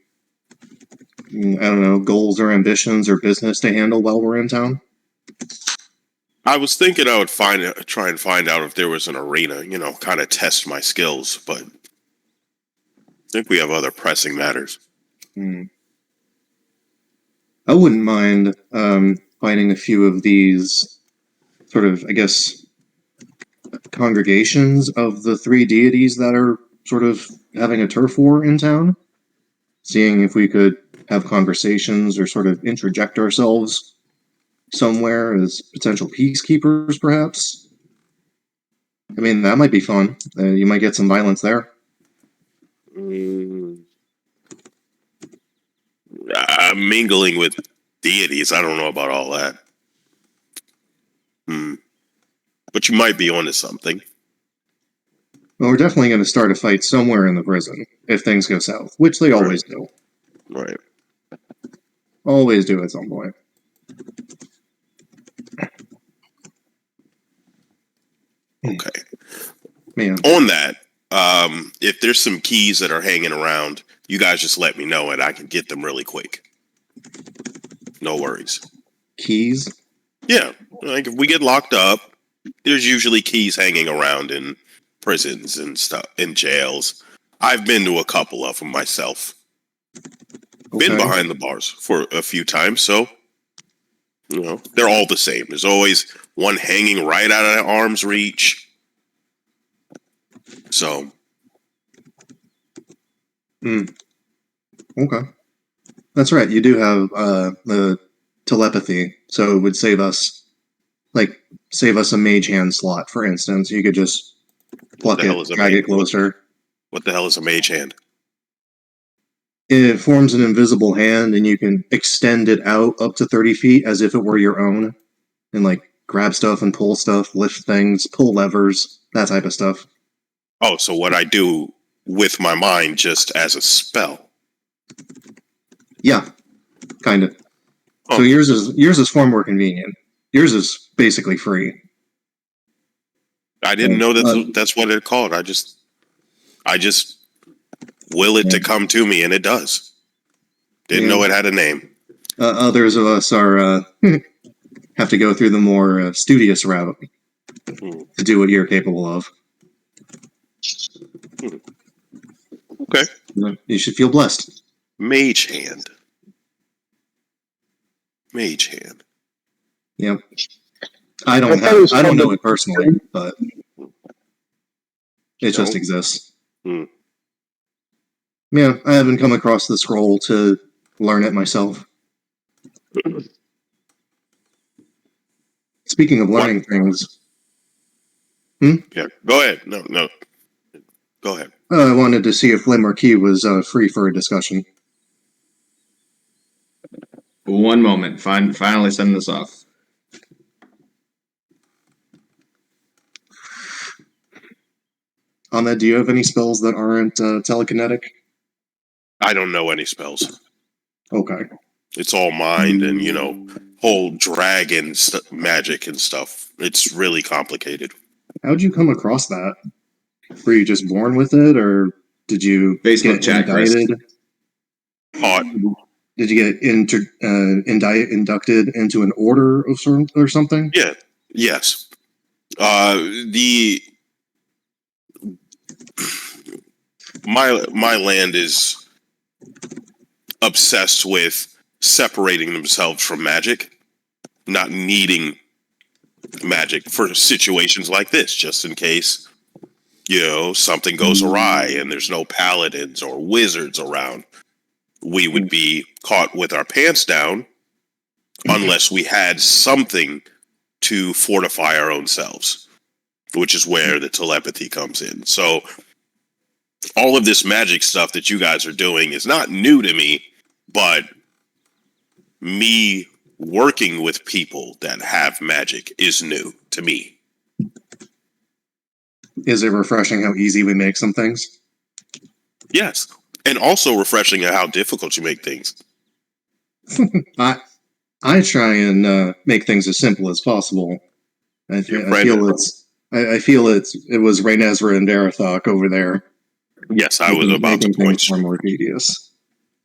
I don't know, goals or ambitions or business to handle while we're in town? I was thinking I would try and find out if there was an arena, kind of test my skills, but I think we have other pressing matters. I wouldn't mind finding a few of these sort of, I guess, congregations of the three deities that are sort of having a turf war in town. Seeing if we could have conversations or sort of interject ourselves somewhere as potential peacekeepers, perhaps. I mean, that might be fun. You might get some violence there. Mingling with deities. I don't know about all that. But you might be onto something. Well, we're definitely going to start a fight somewhere in the prison if things go south, which they always do. Right. Always do at some point. Okay. Man. On that, if there's some keys that are hanging around, you guys just let me know and I can get them really quick. No worries. Keys? Yeah. Like if we get locked up, there's usually keys hanging around in prisons and stuff, in jails. I've been to a couple of them myself. Okay. Been behind the bars for a few times, so they're all the same. There's always one hanging right out of arm's reach. So, okay, that's right. You do have the telepathy, so it would save us a mage hand slot, for instance. You could just pluck it, drag it closer. What the hell is a mage hand? It forms an invisible hand, and you can extend it out up to 30 feet as if it were your own, and grab stuff and pull stuff, lift things, pull levers, that type of stuff. Oh, so what I do with my mind just as a spell? Yeah, kind of. Oh. So yours is far more convenient. Yours is basically free. I didn't know that's what it called. I just will it to come to me, and it does. Didn't know it had a name. Others of us are have to go through the more studious route to do what you're capable of. Okay. You should feel blessed. Mage hand. Yep. I don't know it personally, but it just exists. Yeah, I haven't come across the scroll to learn it myself. Speaking of learning things. Yeah, go ahead. No. Go ahead. I wanted to see if Le Marquis was free for a discussion. One moment. Finally send this off. Ahmed, do you have any spells that aren't telekinetic? I don't know any spells. Okay. It's all mind and, whole dragon magic and stuff. It's really complicated. How'd you come across that? Were you just born with it, or did you get indicted? Did you get inducted into an order of or something? Yeah. Yes. My land is obsessed with separating themselves from magic, not needing magic for situations like this, just in case something goes awry and there's no paladins or wizards around. We would be caught with our pants down unless we had something to fortify our own selves, which is where the telepathy comes in. So all of this magic stuff that you guys are doing is not new to me, but me working with people that have magic is new to me. Is it refreshing how easy we make some things? Yes. And also refreshing at how difficult you make things. I try and make things as simple as possible. I feel it was Rhaenezra and Darathok over there. Yes, I was about to point. Far more tedious.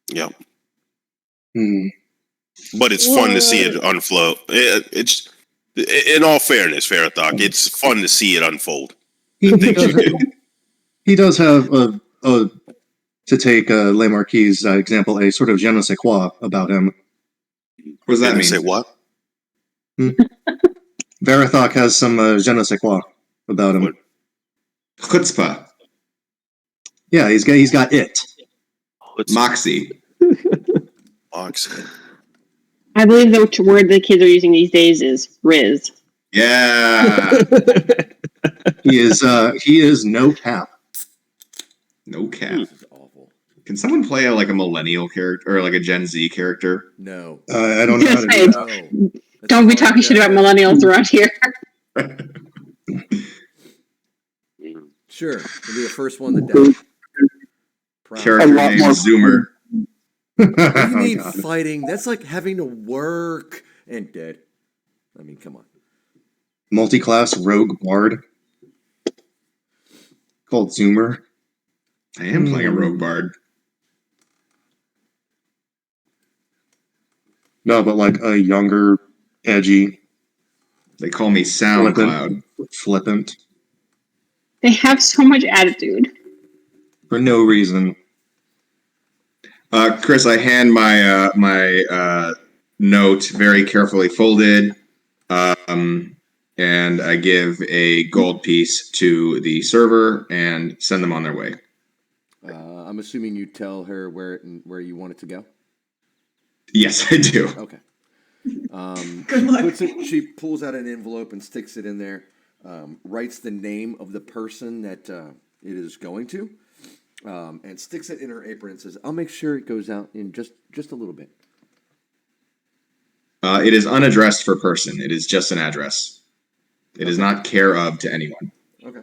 Yeah. But it's fun to see it unfold. It's in all fairness, Darathok, it's fun to see it unfold. He does have to take Le Marquis' example, a sort of je ne sais quoi about him. What does that mean? Say what? Darathok has some je ne sais quoi about him. Chutzpah. Yeah, he's got it. Moxie. Moxie. I believe the word the kids are using these days is Riz. Yeah. He is no cap. No cap. Awful. Can someone play a millennial character or like a Gen Z character? No. I don't know how to do that. No. That's Don't be hard, talking shit about millennials around here. Sure. It'll be the first one that does. Character lot name more- Zoomer. What do you Oh, mean God. fighting? That's like having to work and dead. I mean, come on. Multi-class rogue bard called Zoomer. I am playing a rogue bard. No, but like a younger, edgy, They call me SoundCloud. flippant They have so much attitude. for no reason. Chris, I hand my note very carefully folded, and I give a gold piece to the server and send them on their way. I'm assuming you tell her where you want it to go. Yes, I do. Okay. Good luck. She pulls out an envelope and sticks it in there. Writes the name of the person that it is going to, and sticks it in her apron and says, "I'll make sure it goes out in just a little bit." It is unaddressed for person. It is just an address. It is not care of to anyone. Okay.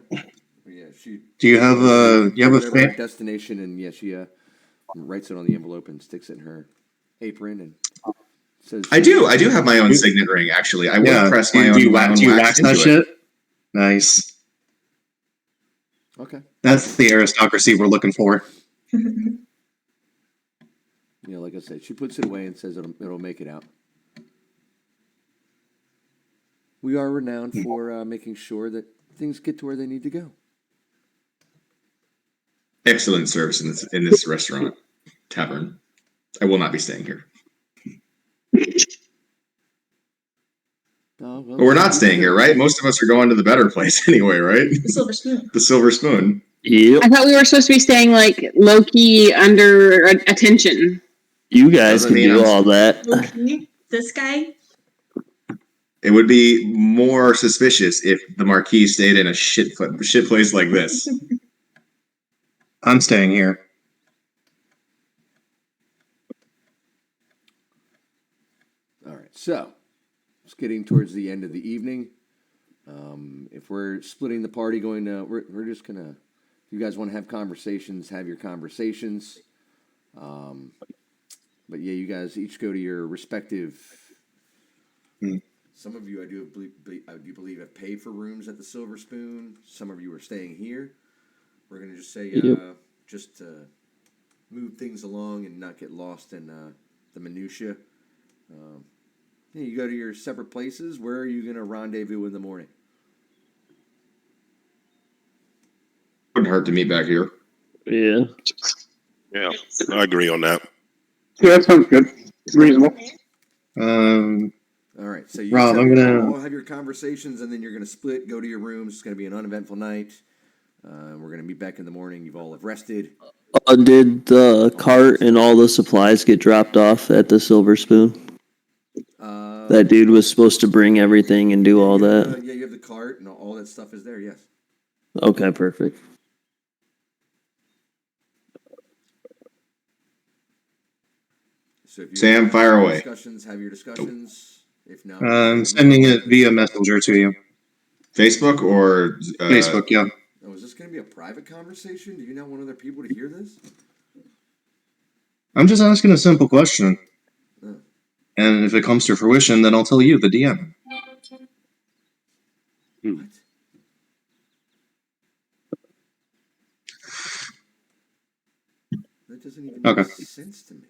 Yeah, she. Do you have a her destination, and yeah, she writes it on the envelope and sticks it in her apron and says, I do have my own signet ring. Actually, I would press my own. Do you wax that into shit? it. Nice. Okay. That's the aristocracy we're looking for. Yeah, like I said, she puts it away and says it'll make it out. We are renowned for making sure that things get to where they need to go. Excellent service in this restaurant tavern. I will not be staying here. Well, We're not staying here, right? Most of us are going to the better place anyway, right? The Silver Spoon. The Silver Spoon. Yep. I thought we were supposed to be staying like low key under attention. You guys Doesn't can mean do I'm- all that. Okay. This guy. It would be more suspicious if the Marquis stayed in a shit place like this. I'm staying here. All right, so it's getting towards the end of the evening. If we're splitting the party, we're just gonna. If you guys want to have conversations, have your conversations. But yeah, you guys each go to your respective. Some of you, I do believe, have paid for rooms at the Silver Spoon. Some of you are staying here. We're gonna just say, just to move things along and not get lost in the minutia. Yeah, you go to your separate places. Where are you gonna rendezvous in the morning? Wouldn't hurt to meet back here. Yeah. Yeah, I agree on that. Yeah, that sounds good. Reasonable. All right, so you Rob, I'm gonna- all have your conversations, and then you're gonna split, go to your rooms. It's gonna be an uneventful night. We're gonna meet back in the morning. You've all have rested. Did the cart and all the supplies get dropped off at the Silver Spoon? That dude was supposed to bring everything and do all that. Yeah, you have the cart and all that stuff is there. Yes. Okay, perfect. So if you Sam, fire away. Discussions, have your discussions. If not, I'm sending it via messenger to you. Facebook or Facebook, yeah. Oh, is this going to be a private conversation? Do you not want other people to hear this? I'm just asking a simple question. Oh. And if it comes to fruition, then I'll tell you, the DM. What? That doesn't even Okay. make sense to me.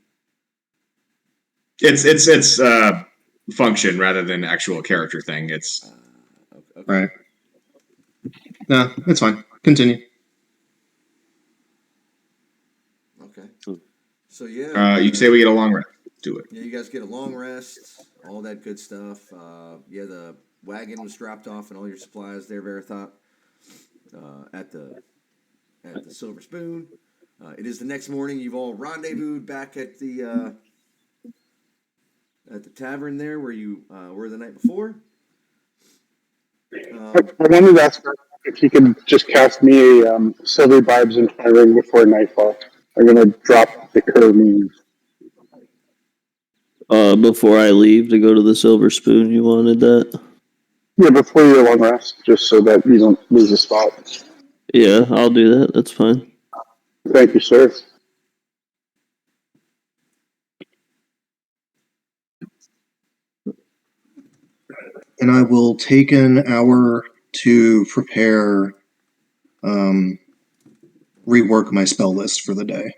It's function rather than actual character thing. It's Okay. Right. No, it's fine. Continue. Okay. So yeah. you say we get a long rest. Do it. Yeah, you guys get a long rest, all that good stuff. Yeah, the wagon was dropped off and all your supplies there, Verathop, at the Silver Spoon. It is the next morning. You've all rendezvoused back at the tavern there where you were the night before. I wanted to ask if you could just cast me a silver vibes into my ring before nightfall. are gonna drop the cur memes. Before I leave to go to the Silver Spoon, you wanted that? Yeah, before your long rest, just so that you don't lose a spot. Yeah, I'll do that. That's fine. Thank you, sir. And I will take an hour to prepare, rework my spell list for the day.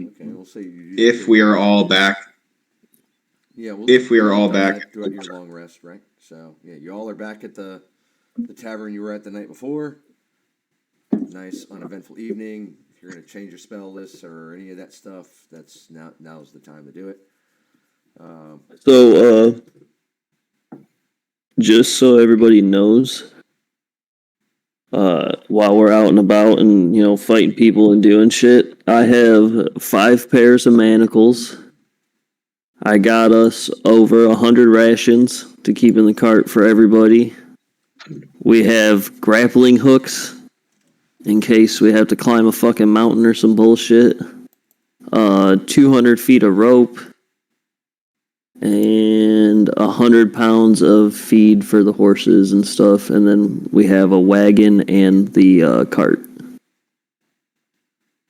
Okay, we'll say you If we are all back, yeah, if we are you'll all have done back, that throughout your long rest, right? So yeah, you all are back at the tavern you were at the night before. Nice uneventful evening. If you're gonna change your spell lists or any of that stuff, that's now's the time to do it. So, just so everybody knows, while we're out and about and, you know, fighting people and doing shit, I have 5 pairs of manacles. I got us over 100 rations to keep in the cart for everybody. We have grappling hooks in case we have to climb a fucking mountain or some bullshit. 200 feet of rope. And 100 pounds of feed for the horses and stuff. And then we have a wagon and the cart.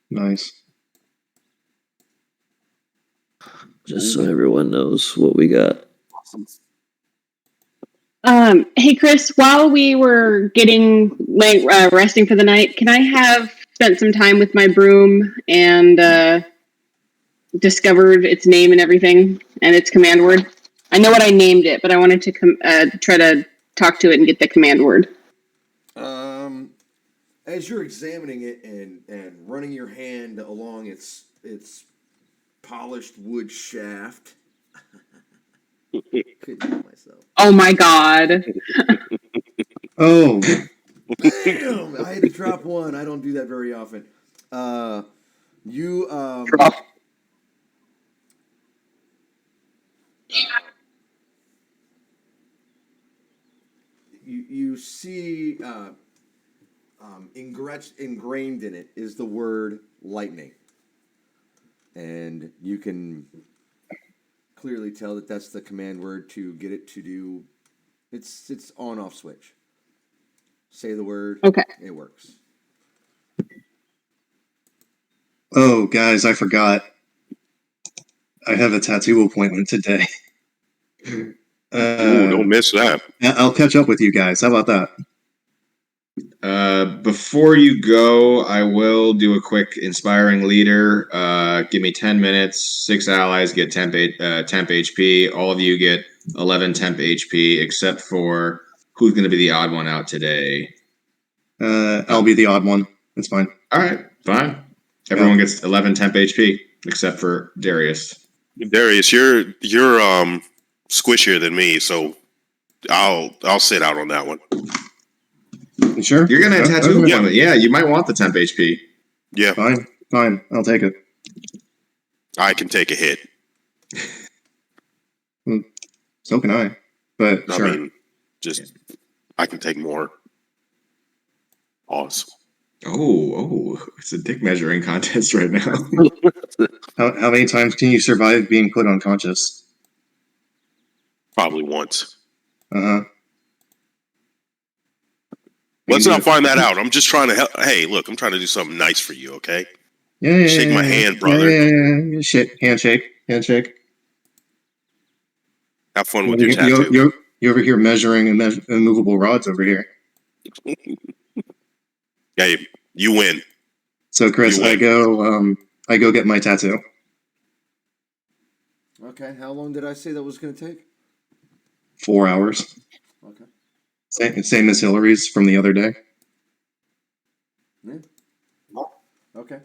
Nice. Just so everyone knows what we got. Hey Chris, while we were resting for the night, can I have spent some time with my broom and discovered its name and everything and its command word? I know what I named it, but I wanted to try to talk to it and get the command word. As you're examining it and running your hand along its polished wood shaft, couldn't help myself. Oh my god. Oh, Bam! I had to drop one. I don't do that very often. You Drop. you see ingrained in it is the word lightning, and you can clearly tell that that's the command word to get it to do. It's on off switch. Say the word. Okay. It works. oh, guys, I forgot. I have a tattoo appointment today. Ooh, don't miss that. I'll catch up with you guys. How about that? before you go, I will do a quick inspiring leader. Give me 10 minutes. 6 allies get temp HP. All of you get 11 temp HP, except for who's going to be the odd one out today. I'll be the odd one. It's fine. All right, fine. Everyone gets 11 temp HP, except for Darius. Darius, you're squishier than me, so I'll sit out on that one. You sure? You're gonna tattoo okay. appointment. Yeah, you might want the temp HP. Yeah, Fine. I'll take it. I can take a hit. So can I. But I sure. mean, I can take more. Awesome. Oh, it's a dick measuring contest right now. How many times can you survive being put unconscious? Probably once. Uh-huh. Let's not find that out. I'm just trying to help. Hey, look, I'm trying to do something nice for you, okay? Yeah. Shake my hand, brother. Yeah. Shit. Handshake. Have fun with your tattoo. You over here measuring immovable rods over here. Hey, you win. So Chris, I go get my tattoo. Okay, how long did I say that was going to take? 4 hours. Okay. Same as Hillary's from the other day. Yeah. Okay.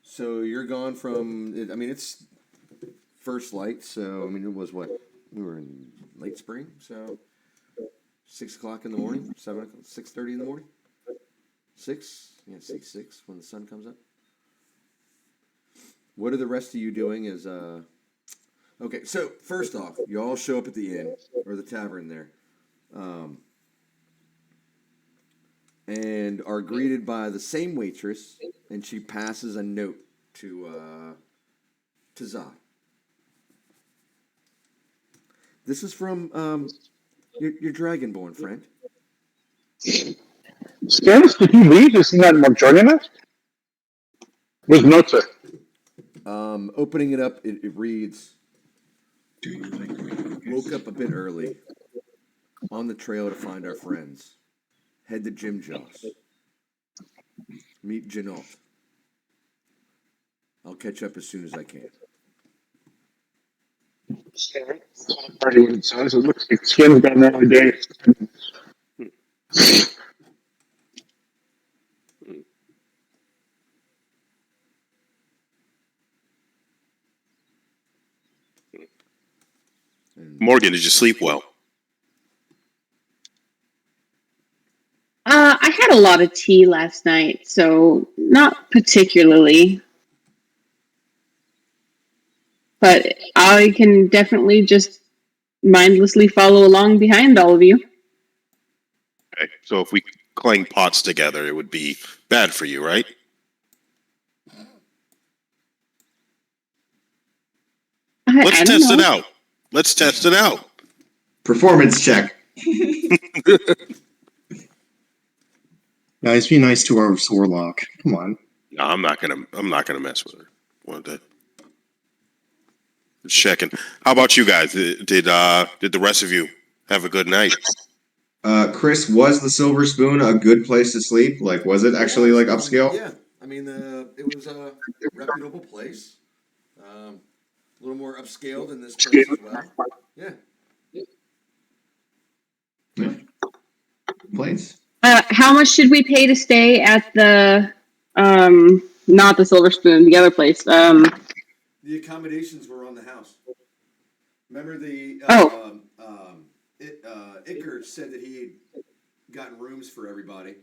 So you're gone from. I mean, it's first light. So I mean, it was what we were in late spring. So 6 o'clock in the morning, 6:30 in the morning. 6. Yeah, 6 when the sun comes up. What are the rest of you doing? Okay, so first off, you all show up at the inn or the tavern there. and are greeted by the same waitress, and she passes a note to Zod. This is from your Dragonborn friend. Stannis, did he leave? Is he not more joining us? With notes. Opening it up, it reads, woke up a bit early. On the trail to find our friends. Head to Jim Joss. Meet Janot. I'll catch up as soon as I can. Already what it says. It looks like Skin's got an early day. Morgan, did you sleep well? I had a lot of tea last night, so not particularly. But I can definitely just mindlessly follow along behind all of you. Okay, so if we clang pots together, it would be bad for you, right? Let's test it out. Let's test it out. Performance check. Guys, be nice to our Warlock. Come on. No, I'm not gonna mess with her. One day. Just checking. How about you guys? Did the rest of you have a good night? Chris, was the Silver Spoon a good place to sleep? Like, was it actually like upscale? Yeah, I mean, it was a reputable place. A little more upscale than this place as well. Yeah. Place. How much should we pay to stay at the not the Silver Spoon, the other place? The accommodations were on the house. Remember the Iker said that he had gotten rooms for everybody.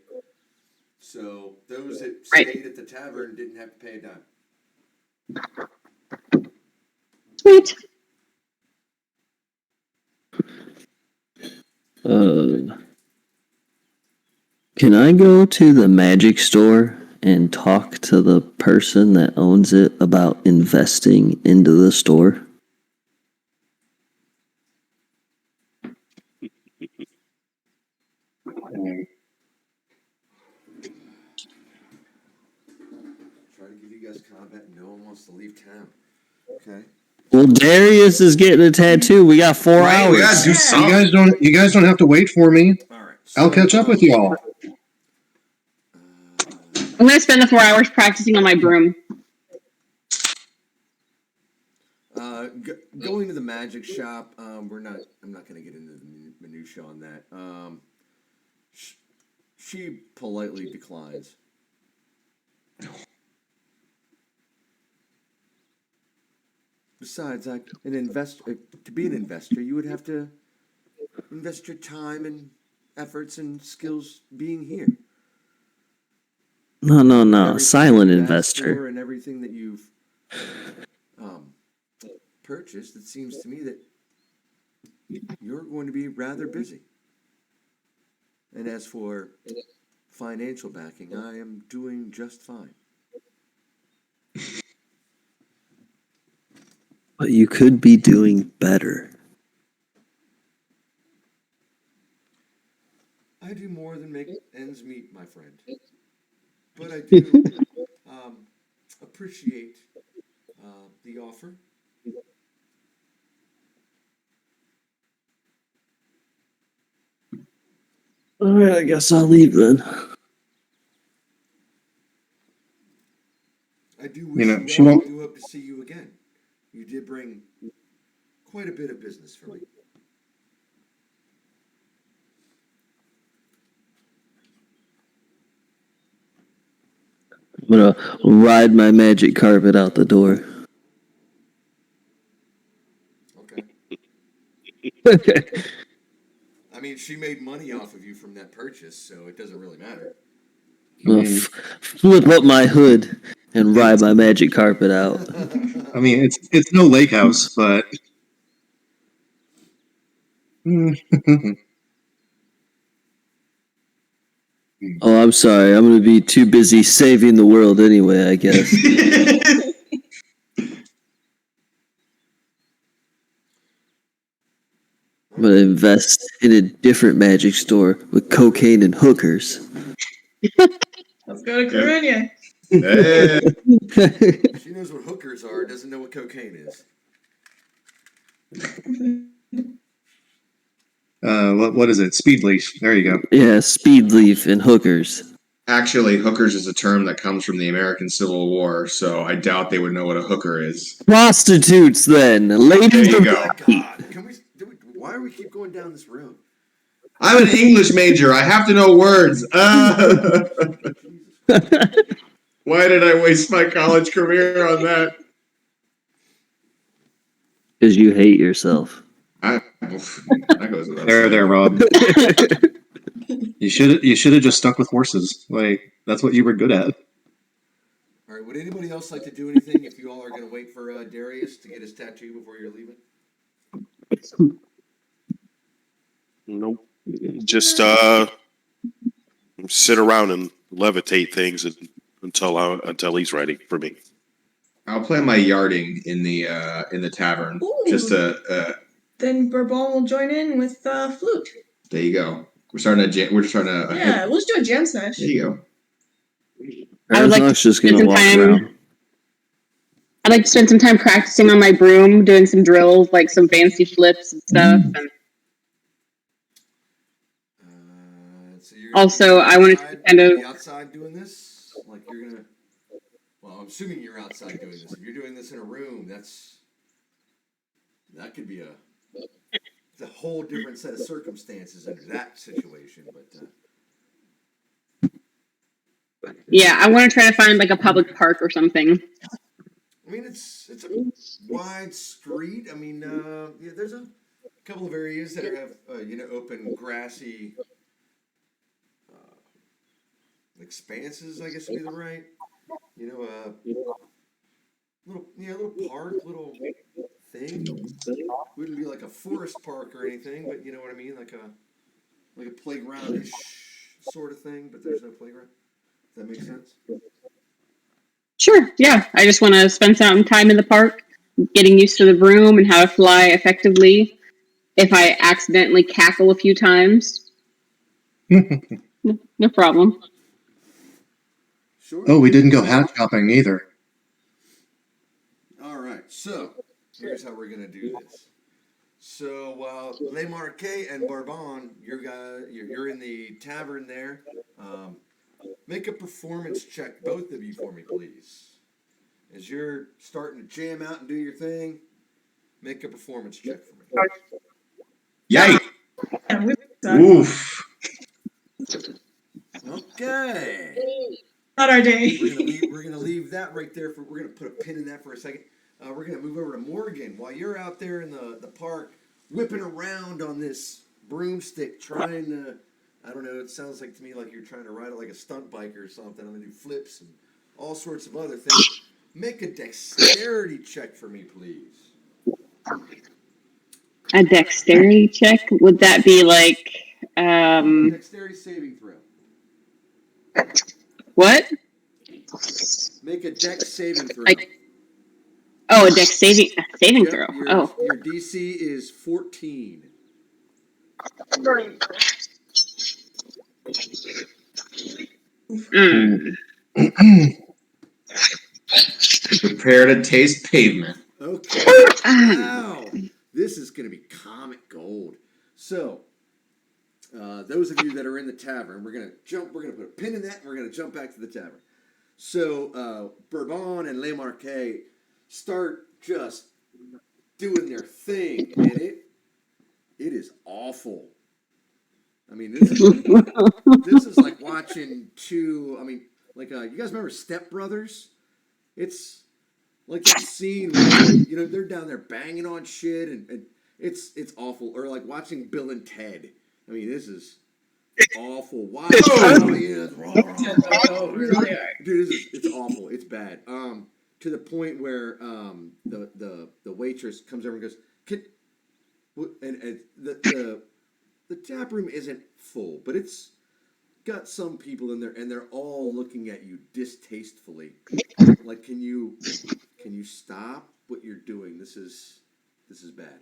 So those that stayed at the tavern didn't have to pay a dime. Sweet. Can I go to the magic store and talk to the person that owns it about investing into the store? Try to give you guys combat. No one wants to leave town. Okay. Well, Darius is getting a tattoo. We got 4 hours. We gotta do something. You guys don't have to wait for me. All right. I'll catch up with y'all. I'm going to spend the 4 hours practicing on my broom. Going to the magic shop. I'm not going to get into the minutia on that. She politely declines. Besides, to be an investor, you would have to invest your time and efforts and skills being here. No. Silent investor. And everything that you've purchased, it seems to me that you're going to be rather busy. And as for financial backing, I am doing just fine. But you could be doing better. I do more than make ends meet, my friend. But I do appreciate the offer. All right, I guess I'll leave then. I do wish she well. won't. I do hope to see you again. You did bring quite a bit of business for me. I'm gonna ride my magic carpet out the door. Okay. I mean, she made money off of you from that purchase, so it doesn't really matter. Flip up my hood and ride my magic carpet out. I mean, it's no lake house, but Oh, I'm sorry. I'm gonna be too busy saving the world anyway, I guess. I'm gonna invest in a different magic store with cocaine and hookers. Let's go to Coruña. Hey. She knows what hookers are, doesn't know what cocaine is. What is it? Speed leash. There you go. Yeah, speed leaf and hookers. Actually, hookers is a term that comes from the American Civil War, so I doubt they would know what a hooker is. Prostitutes, then. Ladies There you of go. God, why do we keep going down this road? I'm an English major. I have to know words. Why did I waste my college career on that? Because you hate yourself. That goes without saying. There, Rob. You should have just stuck with horses. Like, that's what you were good at. All right, would anybody else like to do anything if you all are going to wait for Darius to get his tattoo before you're leaving? Nope. Just sit around and levitate things until he's ready for me. I'll play my yarding in the tavern. Ooh. Just to. Then Bourbon will join in with flute. There you go. We're starting to. Yeah, let's do a jam smash. There you go. I would like to just spend gonna some walk time. around. I'd like to spend some time practicing on my broom, doing some drills, like some fancy flips and stuff. And So you're also, I wanted to kind of. be outside doing this. Like you're gonna. Well, I'm assuming you're outside doing this. If you're doing this in a room, that could be it's a whole different set of circumstances under that situation. But Yeah, I want to try to find like a public park or something. I mean, it's a wide street. I mean, yeah, there's a couple of areas that have open grassy expanses. I guess would be the right. Little park, little thing. Wouldn't be like a forest park or anything, but you know what I mean, like a playground-ish sort of thing. But there's no playground. Does that make sense? Sure, yeah. I just want to spend some time in the park, getting used to the broom and how to fly effectively. If I accidentally cackle a few times, no problem. Sure. Oh, we didn't go hat shopping either. All right, so here's how we're gonna do this. So while Le Marquet and Bourbon, you're in the tavern there. Make a performance check, both of you, for me, please. As you're starting to jam out and do your thing, make a performance check for me. Yay! Oof. Okay. Not our day. We're gonna leave that right there. We're gonna put a pin in that for a second. We're gonna move over to Morgan while you're out there in the park, whipping around on this broomstick, trying to. I don't know. It sounds like to me like you're trying to ride it like a stunt bike or something. I'm gonna do flips and all sorts of other things. Make a dexterity check for me, please. A dexterity check? Would that be like Dexterity saving throw. what? Make a dex saving throw. A dex saving throw. Your DC is 14. Prepare to taste pavement. Okay. Wow. This is going to be comic gold. So, those of you that are in the tavern, we're going to put a pin in that, and we're going to jump back to the tavern. So, Bourbon and Le Marquet start just doing their thing, and it is awful. I mean, this is like watching two. I mean, like you guys remember Step Brothers? It's like that scene where they're down there banging on shit, and it's awful. Or like watching Bill and Ted. I mean, this is awful. Why? Dude, it's awful. It's bad. To the point where the waitress comes over and goes, and the tap room isn't full, but it's got some people in there, and they're all looking at you distastefully. Like, can you stop what you're doing? This is bad.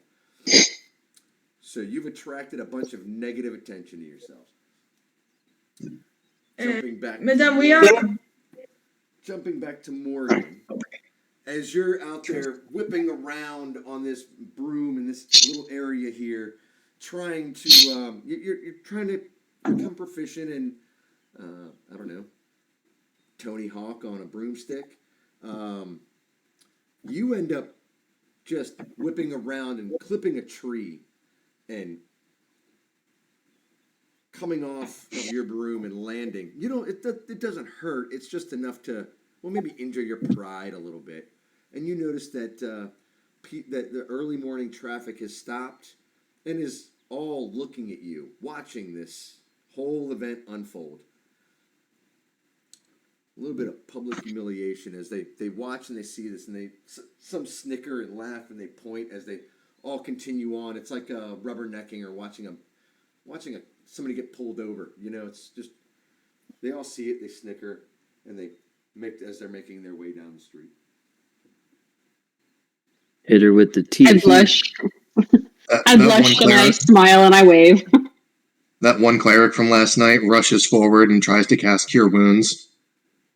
So you've attracted a bunch of negative attention to yourselves. Jumping back to Morgan, as you're out there whipping around on this broom in this little area here, trying to you're trying to become proficient in I don't know, Tony Hawk on a broomstick. You end up just whipping around and clipping a tree and coming off of your broom and landing. You know, it doesn't hurt. It's just enough to, well, maybe injure your pride a little bit. And you notice that that the early morning traffic has stopped and is all looking at you, watching this whole event unfold. A little bit of public humiliation as they watch and they see this, and some snicker and laugh and they point as they all continue on. It's like rubbernecking or watching somebody get pulled over. You know, it's just they all see it, they snicker, and they make as they're making their way down the street. Hit her with the teeth. I blush. I blush and I smile and I wave. That one cleric from last night rushes forward and tries to cast Cure Wounds,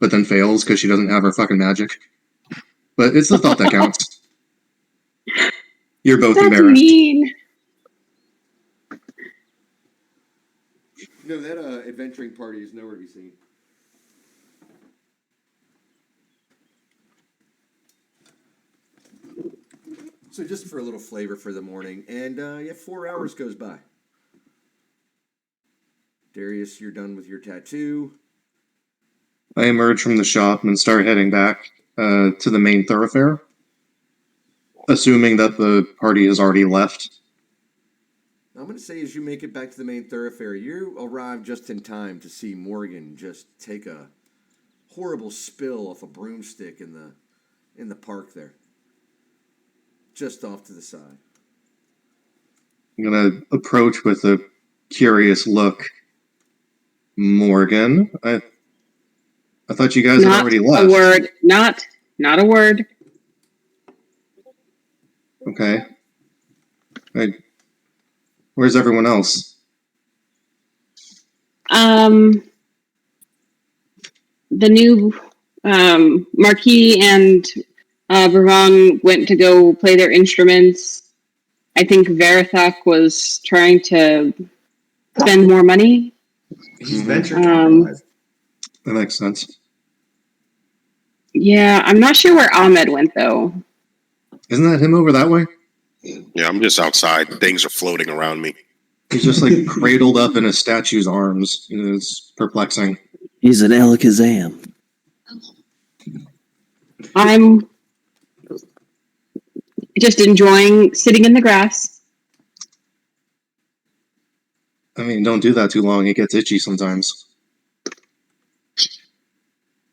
but then fails because she doesn't have her fucking magic. But it's the thought that counts. You're both That's embarrassed. Mean. No, that adventuring party is nowhere to be seen. So just for a little flavor for the morning, and 4 hours goes by. Darius, you're done with your tattoo. I emerge from the shop and start heading back to the main thoroughfare, assuming that the party has already left. I'm going to say as you make it back to the main thoroughfare, you arrive just in time to see Morgan just take a horrible spill off a broomstick in the park there. Just off to the side. I'm going to approach with a curious look. Morgan, I thought you guys had already left. Not a word. Not a word. Okay. Where's everyone else? The new Marquis and Bravon went to go play their instruments. I think Verathok was trying to spend more money. He's venture capitalized. That makes sense. Yeah, I'm not sure where Ahmed went though. Isn't that him over that way? Yeah, I'm just outside. Things are floating around me. He's just like cradled up in a statue's arms. It's perplexing. He's an Alakazam. I'm just enjoying sitting in the grass. I mean, don't do that too long. It gets itchy sometimes.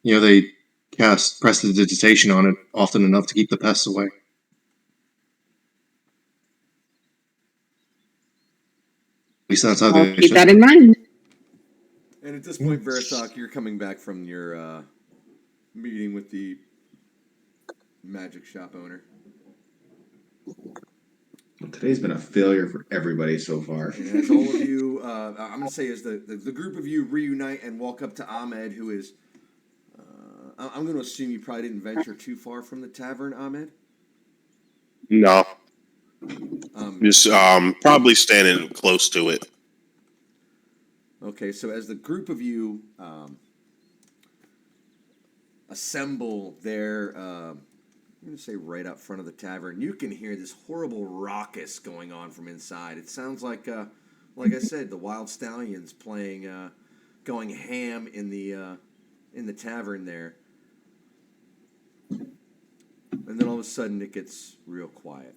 You know, they cast prestidigitation on it often enough to keep the pests away. At least that's how I'll they keep should. that in mind. And at this point, Verathok, you're coming back from your meeting with the magic shop owner. Well, today's been a failure for everybody so far. And as all of you, I'm going to say as the group of you reunite and walk up to Ahmed, who is, I'm going to assume you probably didn't venture too far from the tavern, Ahmed? No. Just probably standing close to it. Okay, so as the group of you assemble there, I'm going to say right out front of the tavern, you can hear this horrible raucous going on from inside. It sounds like I said, the Wild Stallions playing, going ham in the tavern there. And then all of a sudden it gets real quiet.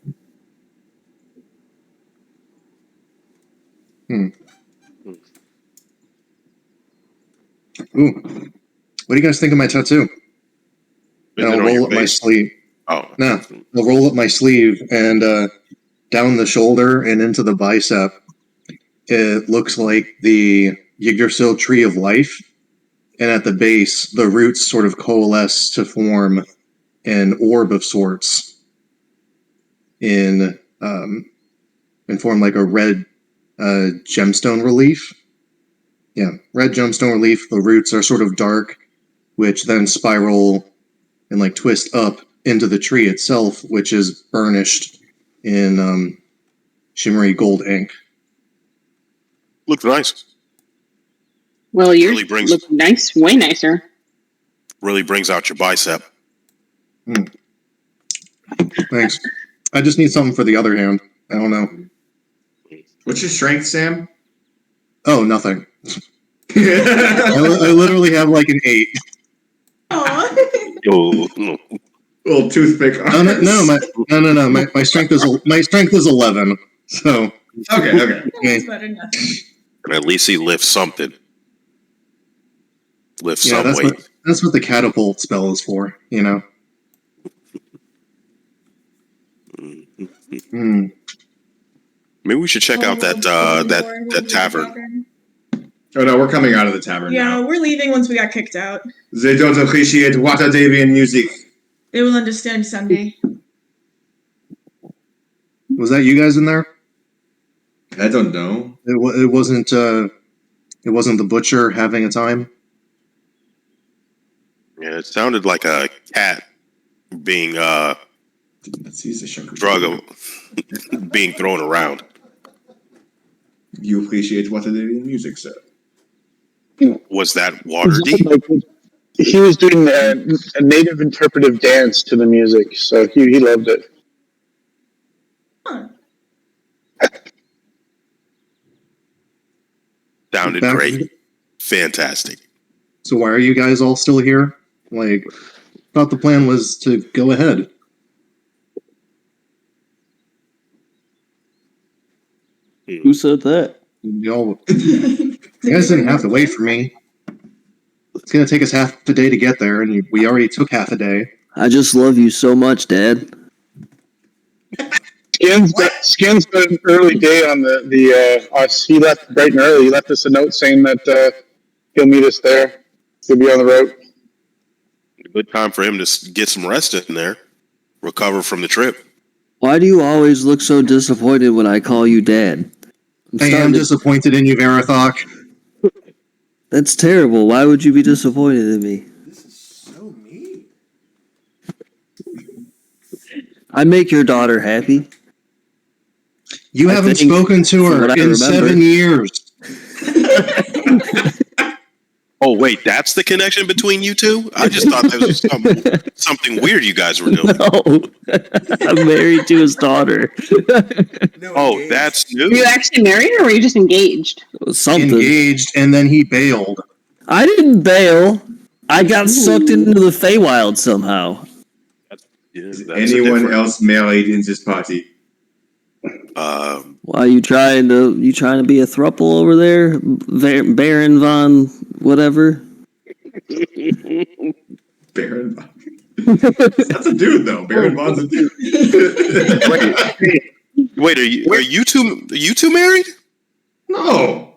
Ooh. What do you guys think of my tattoo? And I'll roll up my sleeve. Oh. No, I'll roll up my sleeve and down the shoulder and into the bicep. It looks like the Yggdrasil tree of life, and at the base, the roots sort of coalesce to form an orb of sorts and form like a red gemstone relief. Yeah, red gemstone relief. The roots are sort of dark, which then spiral and like twist up into the tree itself, which is burnished in shimmery gold ink. Looks nice. Well, yours Really brings- look nice, way nicer. Really brings out your bicep. Thanks. I just need something for the other hand. I don't know. What's your strength, Sam? Oh, nothing. I literally have like an 8. Aw. Oh, no. Little toothpick. No. My strength is 11. So Okay. That's better than nothing. At least he lifts something. Lifts yeah, some weight. that's what the catapult spell is for. You know. Maybe we should check out that tavern. Oh no, we're coming out of the tavern Yeah, now. we're leaving once we got kicked out. They don't appreciate Watadavian music. They will understand someday. Was that you guys in there? I don't know. It wasn't. It wasn't the butcher having a time. Yeah, it sounded like a cat being Let's use the Shunker. being thrown around. You appreciate Watadavian music, sir. Was that Waterdeep? He was doing a native interpretive dance to the music, so he loved it. Huh. Sounded great. Fantastic. So why are you guys all still here? Like, thought the plan was to go ahead. Who said that? You guys didn't have to wait for me. It's gonna take us half a day to get there, and we already took half a day. I just love you so much, Dad. Skin's got an early day on the us. He left bright and early. He left us a note saying that he'll meet us there. He'll be on the road. A good time for him to get some rest in there. Recover from the trip. Why do you always look so disappointed when I call you Dad? I am disappointed in you, Varathok. That's terrible. Why would you be disappointed in me? This is so mean. I make your daughter happy. You I haven't think, spoken to from her what I in remember. 7 years. Oh wait, that's the connection between you two? I just thought that was something weird you guys were doing. No, I'm married to his daughter. No, Oh, engaged. that's new. Were you actually married or were you just engaged? Something. Engaged, and then he bailed. I didn't bail. I got sucked into the Feywild somehow. Yeah, Is that's anyone different- else married in this party? Why you trying to be a thruple over there, Baron von whatever? Baron Von. That's a dude, though. Baron Von's a dude. Wait, are you two married? No.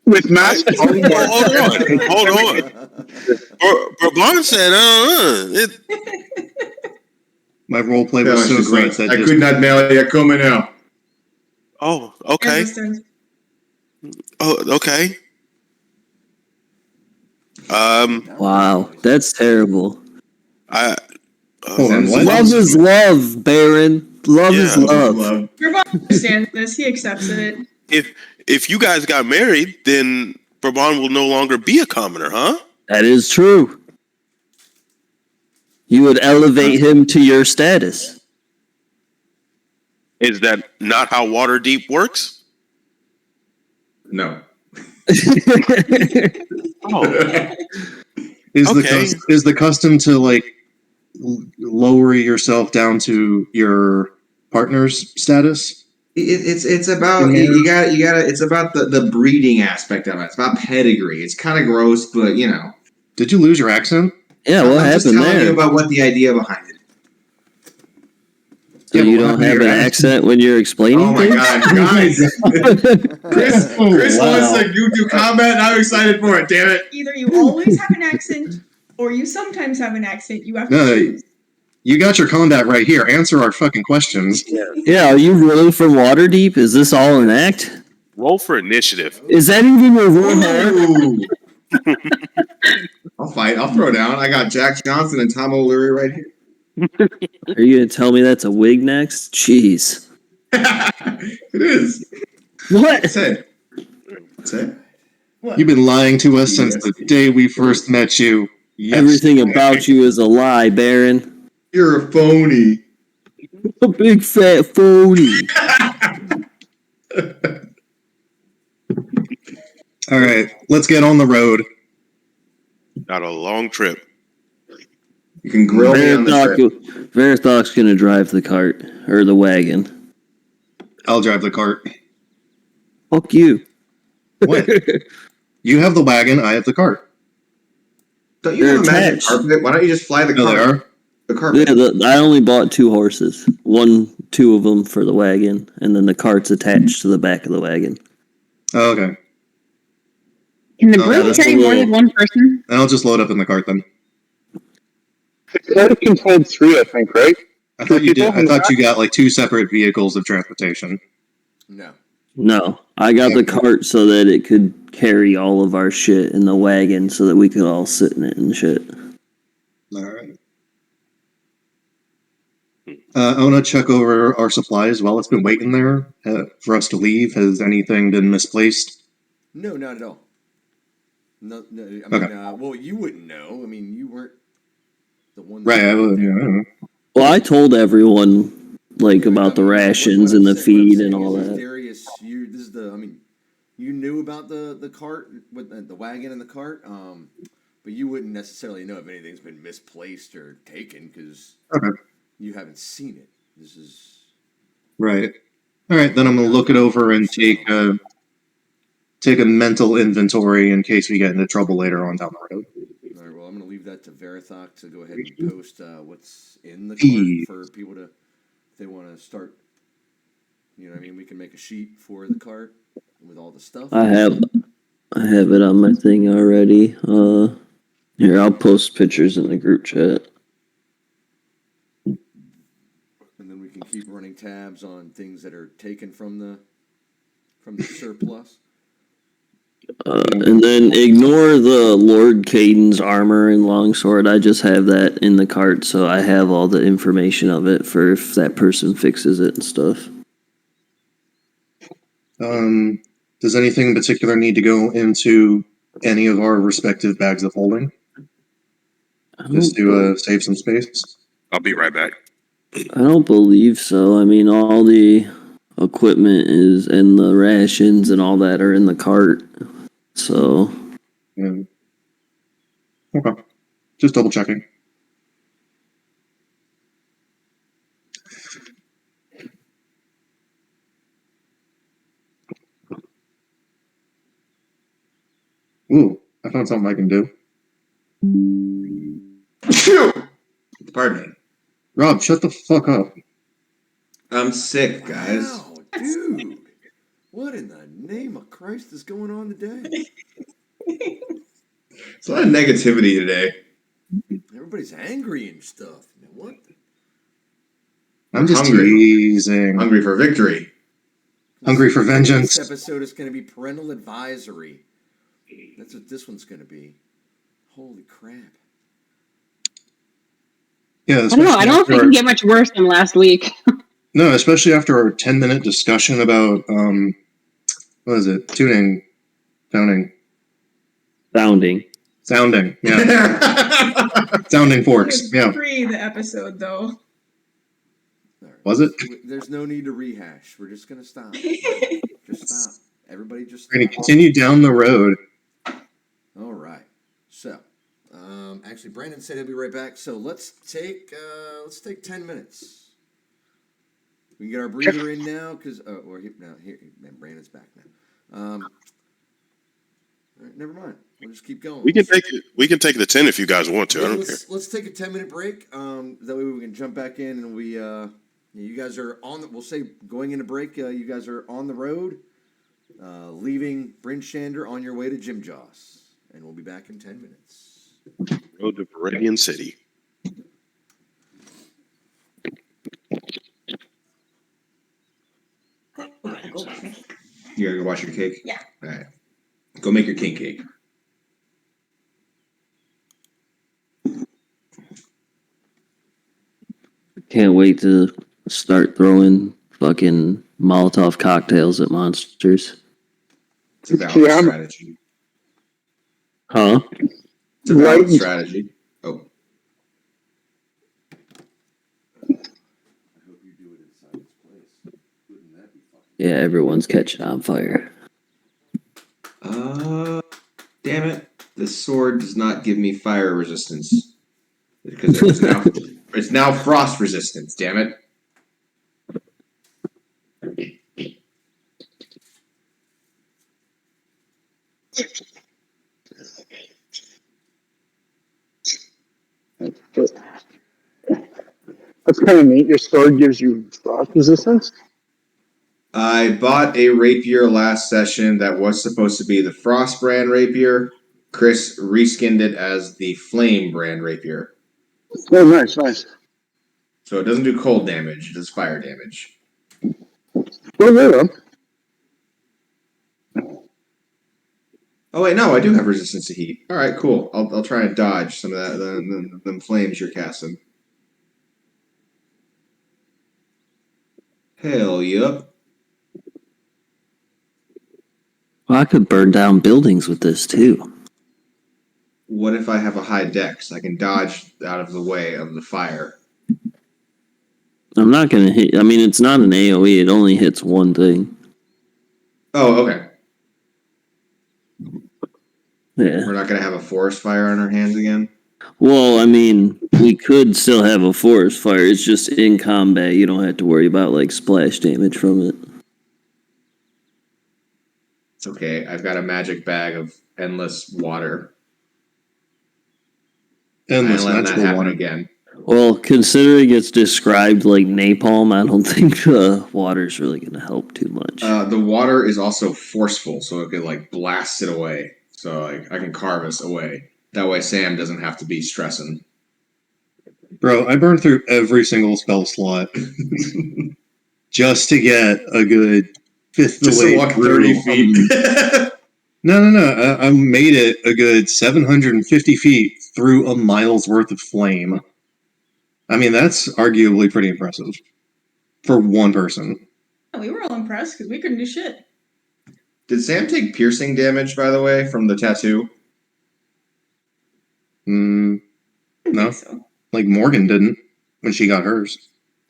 With mask. Hold on. Bourbon said, My roleplay was so great that I could not marry a criminal. Oh, okay. Understand. Oh, okay. Wow, that's terrible. Hold on, what? Love is love, Baron. Love is Yeah. love. Bourbon understands this. He accepts it. If you guys got married, then Bourbon will no longer be a commoner, huh? That is true. You would elevate him to your status. Is that not how Waterdeep works? No. Oh, Is Okay. the custom to like lower yourself down to your partner's status? It's about you got it's about the breeding aspect of it. It's about pedigree. It's kind of gross, but you know. Did you lose your accent? Yeah, what I'm just happened telling you there? about what the idea behind it. So Yeah, but you what don't happened to have your an accent when you're explaining Oh my things? god, guys! Chris wow. wants to do combat, and I'm excited for it. Damn it! Either you always have an accent, or you sometimes have an accent. You have to No, choose. you got your combat right here. Answer our fucking questions. Yeah, are you really from Waterdeep? Is this all an act? Roll for initiative. Is that even your real hair? Ooh. I'll fight. I'll throw down. I got Jack Johnson and Tom O'Leary right here. Are you gonna tell me that's a wig next? Jeez. It is. What? That's it. That's it. What? You've been lying to us since Yes. the day we first met you. Yes. Everything about you is a lie, Baron. You're a phony. A big fat phony. All right, let's get on the road. Got a long trip. You can grill me on the trip. Verathok's gonna drive the cart or the wagon. I'll drive the cart. Fuck you. What? You have the wagon, I have the cart. Don't you They're have a magic attached. carpet? Why don't you just fly the No, they carpet? are. The carpet. Yeah, I only bought 2 horses. Two of them for the wagon, and then the cart's attached to the back of the wagon. Oh, okay. Can the Oh, brute that's carry a more little- than one person? And I'll just load up in the cart then. The cart can hold 3, I think, right? I thought you did. People I in the thought you back? got like 2 separate vehicles of transportation. No. No, I got the cart so that it could carry all of our shit in the wagon so that we could all sit in it and shit. All right. I want to check over our supplies while it's been waiting there for us to leave. Has anything been misplaced? No, not at all. No, I mean, Okay. well, you wouldn't know. I mean, you weren't the one. Right. I don't there. know. Well, I told everyone like Yeah, about the I mean, rations what and I'm the saying- what I'm feed saying and all is, that. Darius, this is the. I mean, you knew about the cart with the wagon and the cart, but you wouldn't necessarily know if anything's been misplaced or taken because Okay. you haven't seen it. This is Right. All right. Then I'm gonna look it over and take a mental inventory in case we get into trouble later on down the road. all right. Well, I'm going to leave that to Verathok to go ahead and post what's in the Feed. cart for people to, if they want to start. You know what I mean? We can make a sheet for the cart with all the stuff. I have it on my thing already. Here, I'll post pictures in the group chat. And then we can keep running tabs on things that are taken from the surplus. And then ignore the Lord Caden's armor and longsword. I just have that in the cart, so I have all the information of it for if that person fixes it and stuff. Does anything in particular need to go into any of our respective bags of holding just to save some space? I'll be right back. I don't believe so. I mean, all the equipment is and the rations and all that are in the cart. So Yeah. Okay. Just double checking. Ooh, I found something I can do. Pardon me. Rob, shut the fuck up. I'm sick, guys. Wow, dude! What in the name of Christ is going on today? It's a lot of negativity today. Everybody's angry and stuff. What? I'm just hungry. teasing. Hungry for victory. Hungry for vengeance. This episode is going to be parental advisory. That's what this one's going to be. Holy crap. Yeah, I don't know. I don't think it can get much worse than last week. No, especially after our 10-minute discussion about what is it? Tuning, sounding, yeah, sounding forks. Yeah, Free the episode though. Right. Was it? There's no need to rehash. We're just going to stop. Just stop. Everybody just stop. we're gonna continue down the road. All right. So, actually, Brandon said he'll be right back. So let's take 10 minutes. We can get our breather in now because Brandon's back now. All right, never mind. We'll just keep going. We can take it. We can take the 10 if you guys want to. I don't care. Let's take a 10-minute break. That way we can jump back in and You guys are on. We'll say going into break. You guys are on the road, leaving Bryn Shander on your way to Jim Joss, and we'll be back in 10 minutes. Road to Viridian City. You gotta go wash your cake? Yeah. All right. Go make your king cake. Can't wait to start throwing fucking Molotov cocktails at monsters. It's a valid Yeah, strategy. Huh? It's a valid Right. strategy. Oh, Yeah, everyone's catching on fire. damn it! The sword does not give me fire resistance because it was now it's now frost resistance. Damn it! That's kind of neat. Your sword gives you frost resistance. I bought a rapier last session that was supposed to be the frost brand rapier. Chris reskinned it as the flame brand rapier, Oh, nice, nice. so it doesn't do cold damage; it does fire damage. Well, there you go. Oh wait, no, I do have resistance to heat. All right, cool. I'll try and dodge some of that them flames you're casting. Hell yep. Well, I could burn down buildings with this too. What if I have a high dex? I can dodge out of the way of the fire. I'm not gonna hit. I mean, it's not an AOE. It only hits one thing. Oh, okay. Yeah. We're not gonna have a forest fire on our hands again. Well, I mean, we could still have a forest fire. It's just in combat. You don't have to worry about like splash damage from it. It's okay. I've got a magic bag of endless water. Endless I ain't letting that magical happen water. again. Well, considering it's described like napalm, I don't think water's really going to help too much. The water is also forceful, so it could like blast it away. So like I can carve us away. That way Sam doesn't have to be stressing. Bro, I burned through every single spell slot just to get a good fifth of the Just way to walk through. 30 feet. No. I made it a good 750 feet through a mile's worth of flame. I mean, that's arguably pretty impressive for one person. We were all impressed because we couldn't do shit. Did Sam take piercing damage, by the way, from the tattoo? I No. think so. Like Morgan didn't when she got hers.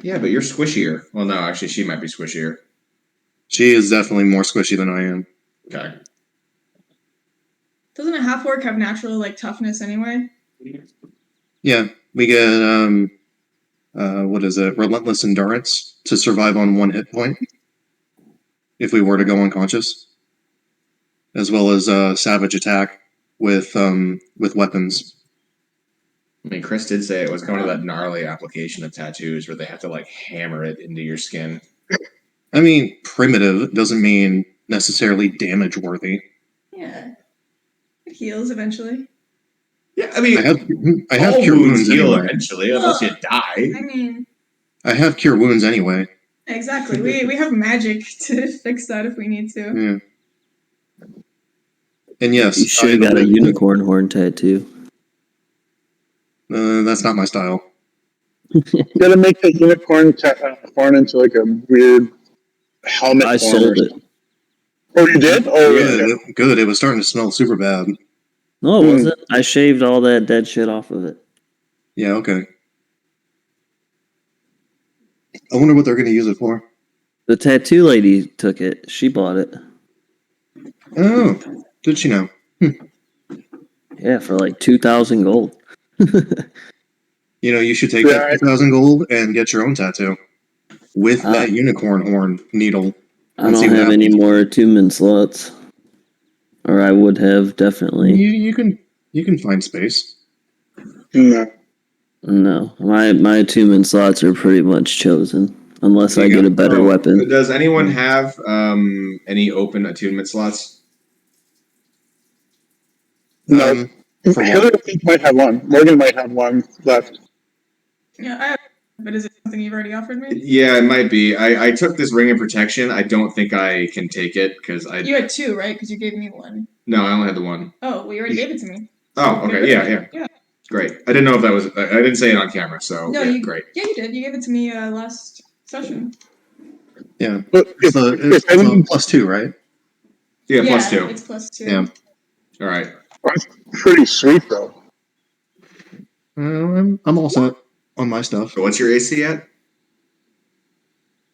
Yeah, but you're squishier. Well, no, actually, she might be squishier. She is definitely more squishy than I am. Okay. Doesn't a half orc have natural like toughness anyway? Yeah, we get what is it? Relentless endurance to survive on 1 hit point if we were to go unconscious, as well as savage attack with weapons. I mean, Chris did say it was kind of that gnarly application of tattoos where they have to like hammer it into your skin. I mean, primitive doesn't mean necessarily damage worthy. Yeah. It heals eventually. Yeah, I mean, I have all cure wounds wounds heal anyway. eventually, unless you die. I mean, I have cure wounds anyway. exactly. We have magic to fix that if we need to. Yeah. And yes, You should have got a unicorn horn tattoo. That's not my style. You gotta make the unicorn horn into like a weird helmet. I sold it. Oh, you did? Oh, yeah. Good. It was starting to smell super bad. No, it wasn't. I shaved all that dead shit off of it. Yeah, okay. I wonder what they're going to use it for. The tattoo lady took it. She bought it. Oh, did she know? Yeah, for like 2,000 gold. You know, you should take that 2,000 gold and get your own tattoo with that unicorn horn needle. I don't have any more attunement slots, or I would have definitely. You can find space. No. No, my attunement slots are pretty much chosen. unless There I you get go. a better Oh, weapon. Does anyone have any open attunement slots? No. For Hillary what? I think might have one. Morgan might have one left. Yeah, I have, but is it something you've already offered me? Yeah, it might be. I took this ring of protection. I don't think I can take it because I. You had two, right? Because you gave me one. No, I only had the one. Oh, well, you already gave it to me. Oh, Get okay. rid Yeah, of yeah. it. Yeah. Great. I didn't know if that was. I didn't say it on camera, so No, yeah, you. great. Yeah, you did. You gave it to me last session. Yeah. But It's if the anyone, +2, right? Yeah, +2. It's +2. Yeah. All right. that's pretty sweet though. I'm all set on my stuff. So what's your AC at?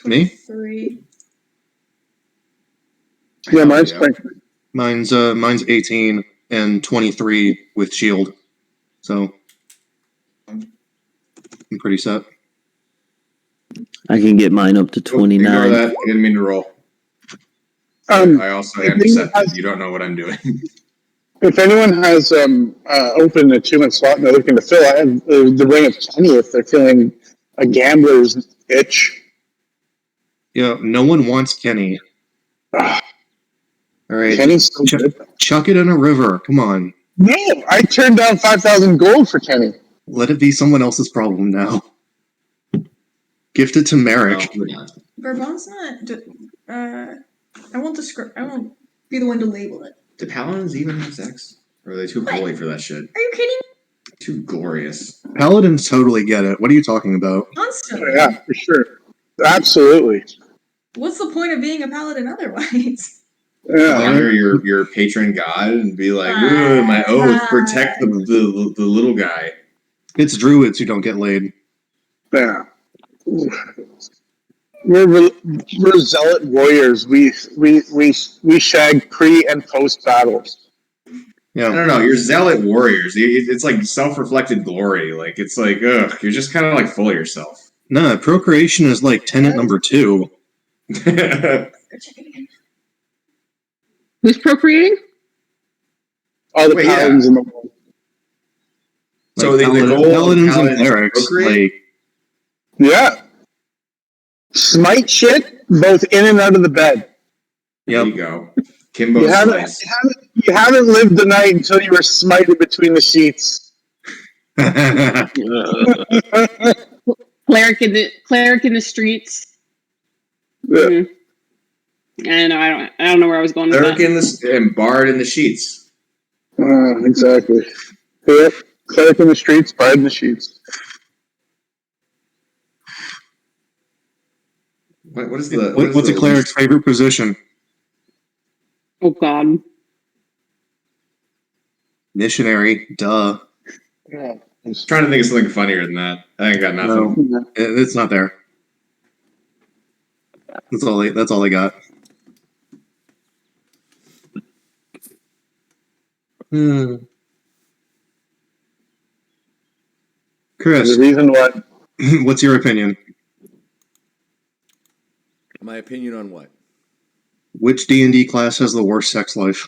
Me? 3. Yeah, Hell mine's yeah. quite. Mine's 18 and 23 with shield. So I'm pretty set. I can get mine up to Ignore 29. that. I didn't mean to roll. I also am deceptive. You don't know what I'm doing. If anyone has open attunement slot and they're looking to fill, I have the Ring of Kenny if they're feeling a gambler's itch. Yeah, no one wants Kenny. Ah, All right, Kenny's so good. chuck it in a river. Come on. No, I turned down 5,000 gold for Kenny. Let it be someone else's problem now. Gift it to Merrick. No, we're not. Bourbon's not. I won't describe. I won't be the one to label it. Do paladins even have sex? Or are they too holy for that shit? Are you kidding? Too glorious. Paladins totally get it. What are you talking about? Constantly. Yeah, for sure. Absolutely. What's the point of being a paladin otherwise? Yeah. Honor your patron god and be like, "Ooh, my oath, protect the little guy." It's druids who don't get laid. Yeah. We're zealot warriors. We shag pre and post battles. Yeah. I don't know. You're zealot warriors. It's like self-reflected glory. Like it's like, ugh, you're just kind of like full of yourself. Nah, procreation is like tenant number 2. Who's procreating? All the Wait, paladins in the world. So Like, the goal of paladins and paladins clerics, procreate? like, Yeah. Smite shit both in and out of the bed. There you yep. go. Kimbo You slice. haven't lived the night until you were smited between the sheets. Cleric in the streets. Yeah. Mm. I don't know where I was going with Cleric that. in the and bard in the sheets. Exactly. Yep. Cleric in the streets, bard in the sheets. What is the What's a cleric's favorite position? Oh God. Missionary. Duh. Yeah. Trying to think of something funnier than that. I ain't got nothing. No, it's not there. That's all I got. Chris, The reason why. what's your opinion? My opinion on what? Which D&D class has the worst sex life?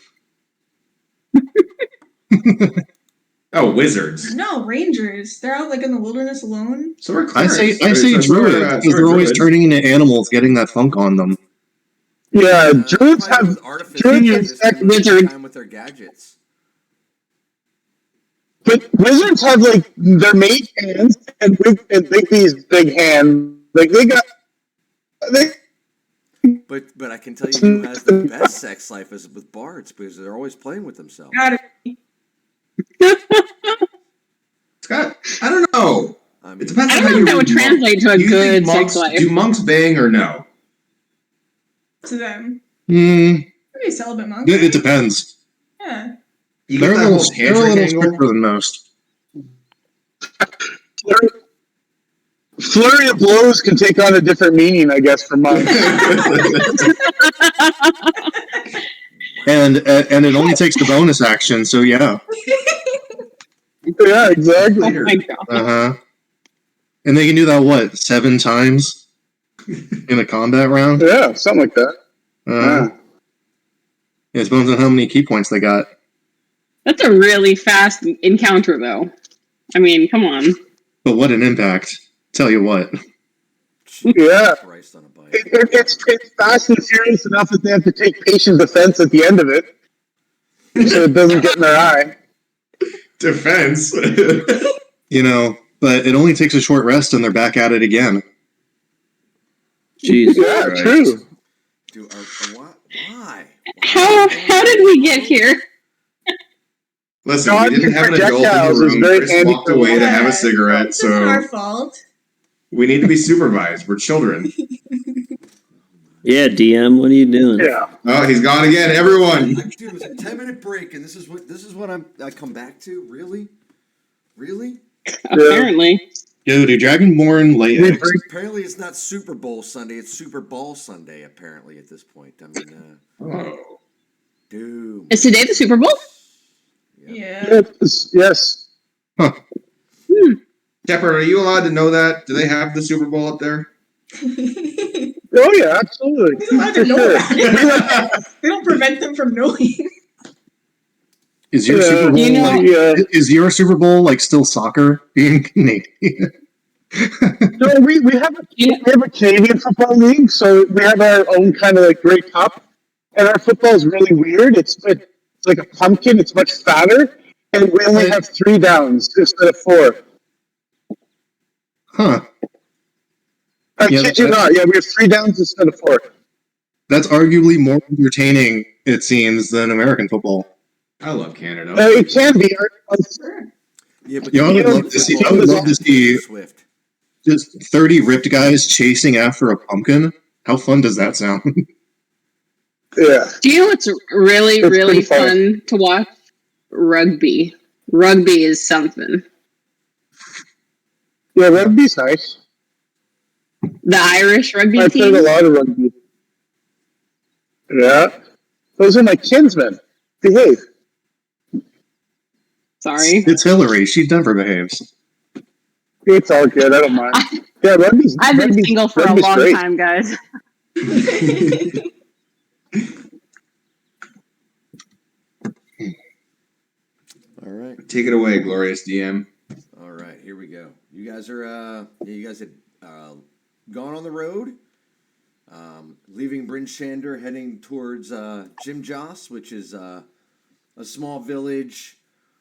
Oh, wizards. No, rangers. They're out like in the wilderness alone. So are I clerics. say druids because they're always turning into animals, getting that funk on them. Yeah, druids probably have with artificers, druids they have just spend most of their wizards. time with their gadgets. But wizards have like their mate hands and Bigby's big hand. Like they But I can tell you who has the best sex life is with bards because they're always playing with themselves. Gotta be. Scott, I don't know. I mean, It depends I on don't how know you if that would read monk. translate to a Do you think good monks, sex life. do monks bang or no? To them. Pretty celibate monks. It depends. Yeah. You They're get a that little, whole they're a tantric little angle? stricter than most. flurry of blows can take on a different meaning, I guess, for monks. And it only takes the bonus action, so yeah. Yeah, exactly. Oh my God. Uh-huh. And they can do that, 7 times in a combat round? Yeah, something like that. Yeah, it depends on how many key points they got. That's a really fast encounter, though. I mean, come on. But what an impact. Tell you what. Yeah. Christ on a bike. It's fast and furious enough that they have to take patient defense at the end of it, so it doesn't get in their eye. Defense. You know, but it only takes a short rest and they're back at it again. Jeez. Yeah, Right. true. Dude, why? How did we get here? Listen, we didn't have an adult in the Projectiles is room. very Chris handy walked for away to have a Yeah. cigarette, It's not our so fault. we need to be supervised. We're children. Yeah, DM, what are you doing? Yeah. Oh, he's gone again. Everyone. Dude, it was a 10-minute break, and this is what I come back to. Really? Apparently. Yo, do Dragonborn lay We eggs? Apparently, it's not Super Bowl Sunday. It's Super Ball Sunday. Apparently, at this point, I mean, Oh. dude. Is today the Super Bowl? Yeah. Yes. Huh. Shepard, are you allowed to know that? Do they have the Super Bowl up there? Oh yeah, absolutely. He's allowed to For know sure. about it. They don't prevent them from knowing. Is your Yeah. Super Bowl You know- like, Yeah. is your Super Bowl like still soccer being Canadian? No, we have a Canadian football league, so we have our own kind of like Grey Cup, and our football is really weird. It's like a pumpkin. It's much fatter, and we only have 3 downs instead of 4. Huh. I Yeah, kid you not. Yeah, we have 3 downs instead of 4. That's arguably more entertaining, it seems, than American football. I love Canada. It can be. Yeah, but You know, I would the love to see- football I would is love to see- Swift. Just 30 ripped guys chasing after a pumpkin? How fun does that sound? Yeah. Do you know what's really, It's really pretty fun. fun to watch? Rugby. Rugby is something. Yeah, rugby's nice. The Irish rugby I team. played a lot of rugby. Yeah. Those are my kinsmen. Behave. Sorry. It's Hillary. She never behaves. It's all good. I don't mind. Yeah, rugby's I've been rugby's- single for a rugby's long great. time, guys. All right. Take it away, glorious DM. All right, here we go. You guys are you guys had gone on the road, leaving Bryn Shander, heading towards Jim Joss, which is a small village,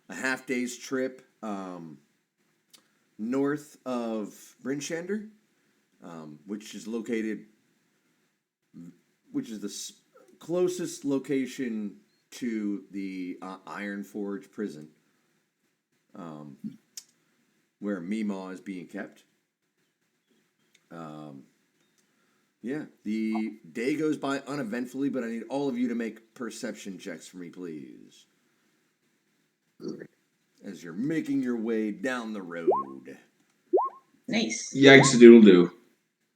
a half day's trip north of Bryn Shander, which is the closest location to the Iron Forge prison, where Meemaw is being kept. Yeah, the day goes by uneventfully, but I need all of you to make perception checks for me, please. As you're making your way down the road. Nice. Yikes a doodle doo.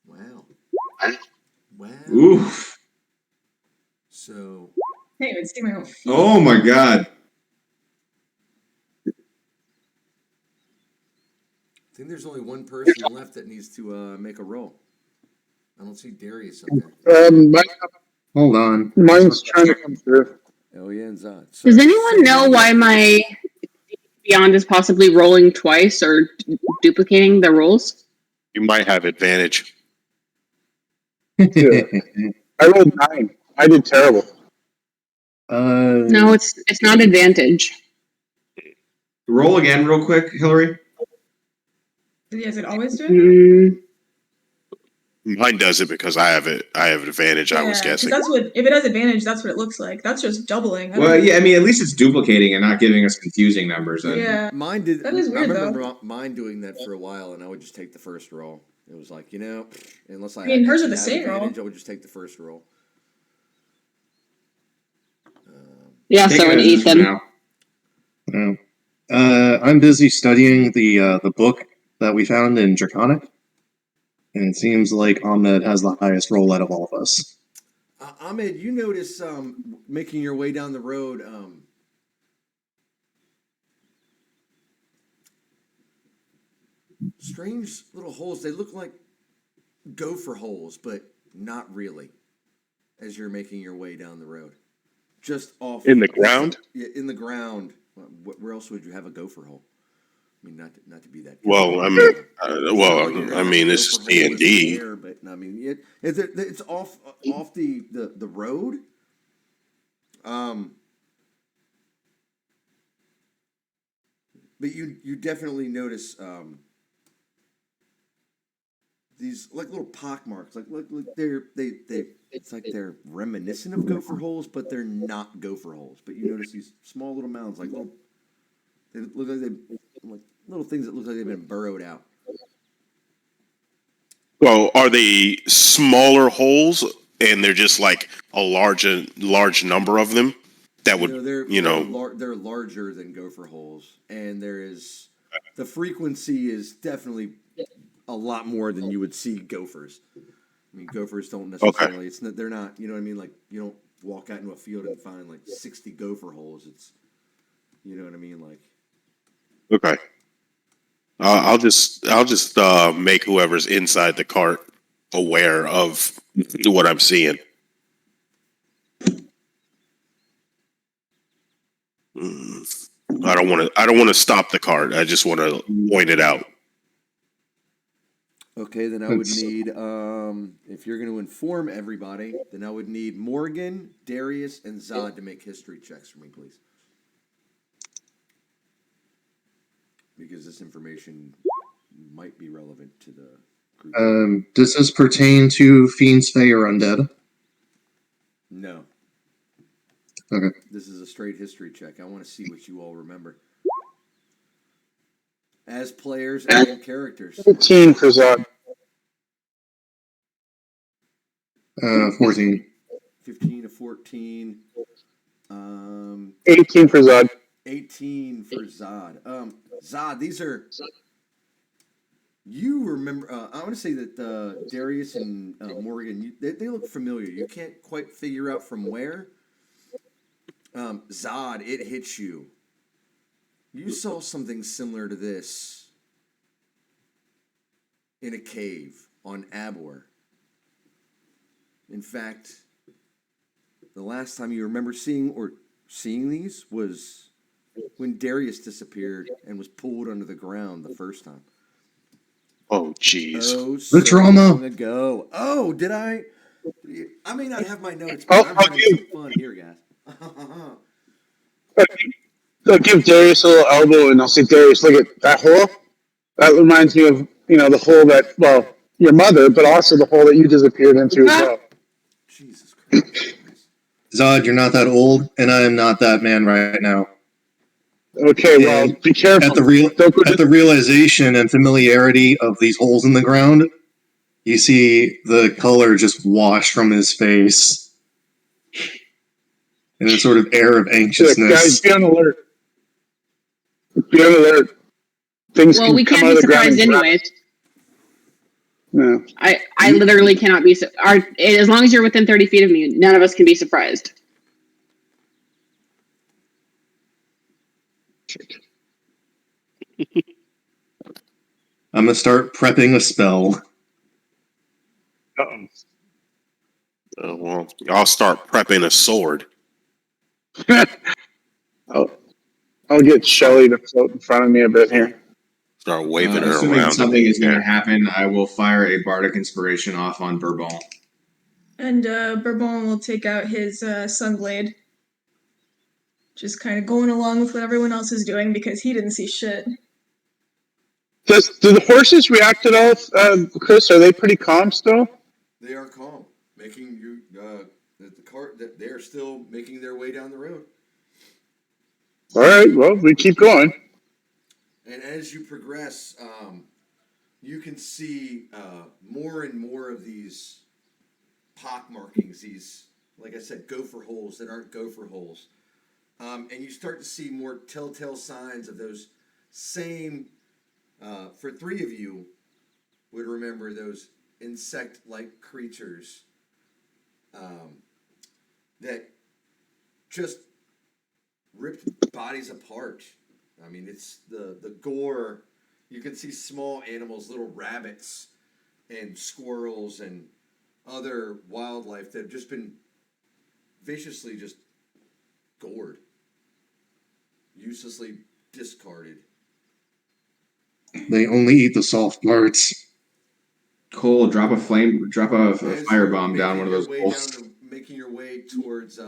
Wow. Oof. So, Hey, let's see my own feet. Oh my god. I think there's only one person left that needs to make a roll. I don't see Darius up there. Hold on. Mine's trying to come through. Oh yeah, and Zod. Does anyone know why my Beyond is possibly rolling twice or duplicating the rolls? You might have advantage. Yeah. I rolled 9. I did terrible. No, it's not advantage. Roll again real quick, Hillary. Does it always do it? Mm, Mine does it because I have it. I have an advantage. I was 'cause guessing. that's what. If it has advantage, that's what it looks like. That's just doubling. I don't Well, know. yeah, I mean, at least it's duplicating and not giving us confusing numbers. Yeah. Mine did. That is weird, I remember mine doing that for a while, and I would just take the first roll. It was like, unless I mean, hers are actually the had same roll. advantage, I would just take the first roll. yeah, Take so it an as it is 8 for then. now. I'm busy studying the book that we found in Draconic, and it seems like Ahmed has the highest roll out of all of us. Ahmed, you notice making your way down the road. Strange little holes. They look like gopher holes, but not really. As you're making your way down the road, just off In the ground? Yeah, in the ground. Where else would you have a gopher hole? I mean, not to be that. Well, I mean, this is D&D. I mean, it's off the road. But you definitely notice these like little pock marks, like they it's like they're reminiscent of gopher holes, but they're not gopher holes. But you notice these small little mounds, like little they look like little things that look like they've been burrowed out. Well, are they smaller holes, and they're just like a large number of them that would, No, they're larger than gopher holes, and the frequency is definitely a lot more than you would see gophers. I mean, gophers don't Okay. necessarily. They're not. You know what I mean? Like you don't walk out into a field and find like 60 gopher holes. It's you know what I mean? Like Okay. I'll just make whoever's inside the cart aware of what I'm seeing. I don't want to stop the cart. I just want to point it out. okay, then I would need if you're going to inform everybody, then I would need Morgan, Darius, and Zod to make history checks for me, please. Because this information might be relevant to the group. Does this pertain to fiends, fae, or undead? No. Okay. This is a straight history check. I want to see what you all remember. As players and characters. 15 for Zod. 14. 15 to 14. 18 for Zod. 18 for Zod. Zod, these are... You remember... I want to say that Darius and Morgan, they look familiar. You can't quite figure out from where. Zod, it hits you. You saw something similar to this in a cave on Abor. In fact, the last time you remember seeing these was when Darius disappeared and was pulled under the ground the first time. Oh, jeez. Oh, The trauma. long ago. Oh, did I? I may not have my notes, but I'm having some fun here, guys. I'll give Darius a little elbow and I'll say, Darius, look at that hole. That reminds me of, the hole that, well, your mother, but also the hole that you disappeared into as well. Jesus Christ. Zod, you're not that old, and I am not that man right now. Okay, well, And be careful. At the realization and familiarity of these holes in the ground, you see the color just wash from his face. And a sort of air of anxiousness. Guys, be on alert. Be on alert. Things Well, can we come can't out be of the ground. surprised anyways. No. I literally cannot be. As long as you're within 30 feet of me, none of us can be surprised. I'm gonna start prepping a spell. Uh-oh. Well, I'll start prepping a sword. I'll get Shelly to float in front of me a bit here. Start waving her Assuming around. something is going to happen, I will fire a bardic inspiration off on Bourbon. And Bourbon will take out his sunblade. Just kind of going along with what everyone else is doing because he didn't see shit. Do the horses react at all, Chris? Are they pretty calm still? They are calm, making you the cart that they are still making their way down the road. All right, well, we keep going. And as you progress, you can see more and more of these pock markings, these, like I said, gopher holes that aren't gopher holes. And you start to see more telltale signs of those same, for three of you, would remember those insect-like creatures that just ripped bodies apart. I mean, it's the gore. You can see small animals, little rabbits and squirrels and other wildlife that have just been viciously just gored, uselessly discarded. They only eat the soft parts. Cole, drop a firebomb down one of those holes. holes. Making your way towards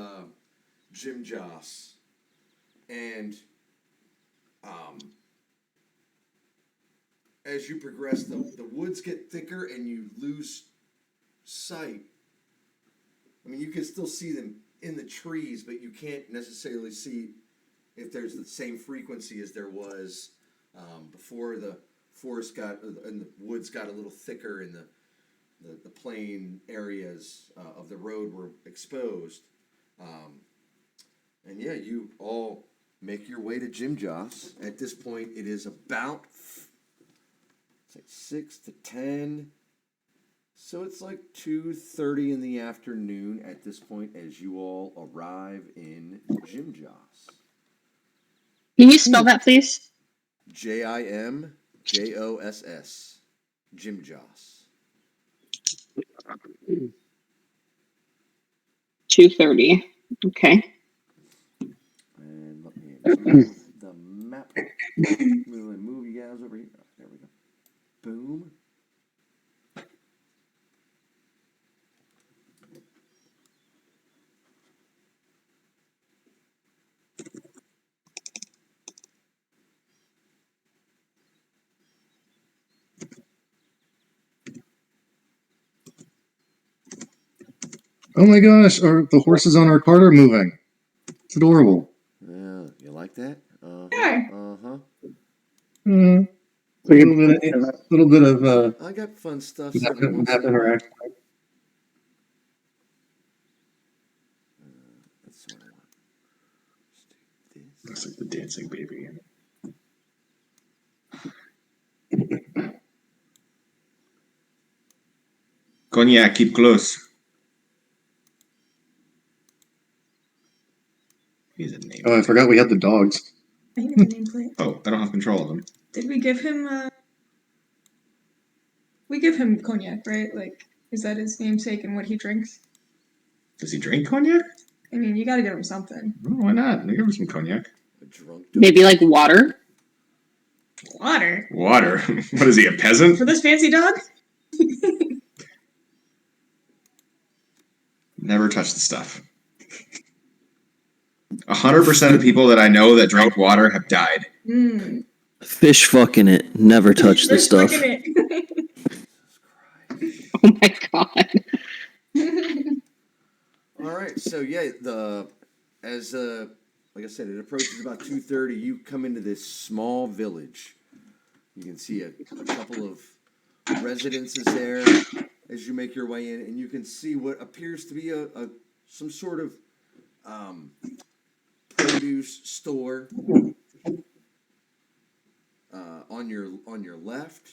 Jim Joss, and as you progress, the woods get thicker and you lose sight. I mean, you can still see them in the trees, but you can't necessarily see if there's the same frequency as there was before the forest got and the woods got a little thicker and the plain areas of the road were exposed. And yeah, you all make your way to Jim Joss. At this point, it is about it's like 6 to 10. So it's like 2:30 in the afternoon at this point as you all arrive in Jim Joss. Can you spell that, please? JIMJOSS. Jim Joss. 2:30. Okay. And let me move the map. Move you guys over here. There we go. Boom. Oh my gosh, the horses on our cart are moving. It's adorable. Yeah, you like that? Yeah. A little bit of I got fun stuff map every once in a while. interaction. That's what I want. Let's do this. Looks like the dancing baby. Cognac, keep close. He's a name. Oh, I forgot we had the dogs. I think it's a nameplate. Oh, I don't have control of them. Did we give him we give him cognac, right? Like, is that his namesake and what he drinks? Does he drink cognac? I mean, you gotta give him something. Oh, why not? Give him some cognac. A drunk dog. Maybe like water. Water? Water? What is he, a peasant? For this fancy dog? Never touch the stuff. 100% of people that I know that drank water have died. Fish fucking it. Never touch the stuff. Oh my god. All right, so yeah, like I said, it approaches about 2:30. You come into this small village. You can see a couple of residences there as you make your way in, and you can see what appears to be some sort of produce store on your left.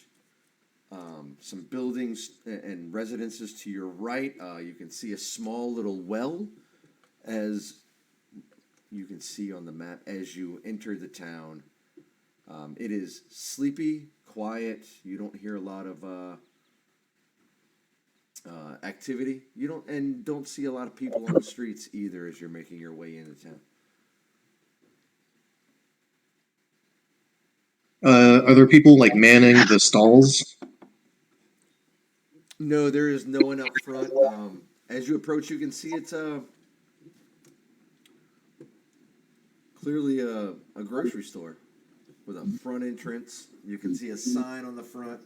Some buildings and residences to your right. You can see a small little well, as you can see on the map as you enter the town. It is sleepy, quiet. You don't hear a lot of activity. You don't see a lot of people on the streets either as you're making your way into town. Are there people like manning the stalls? No, there is no one up front. As you approach, you can see it's clearly a grocery store with a front entrance. You can see a sign on the front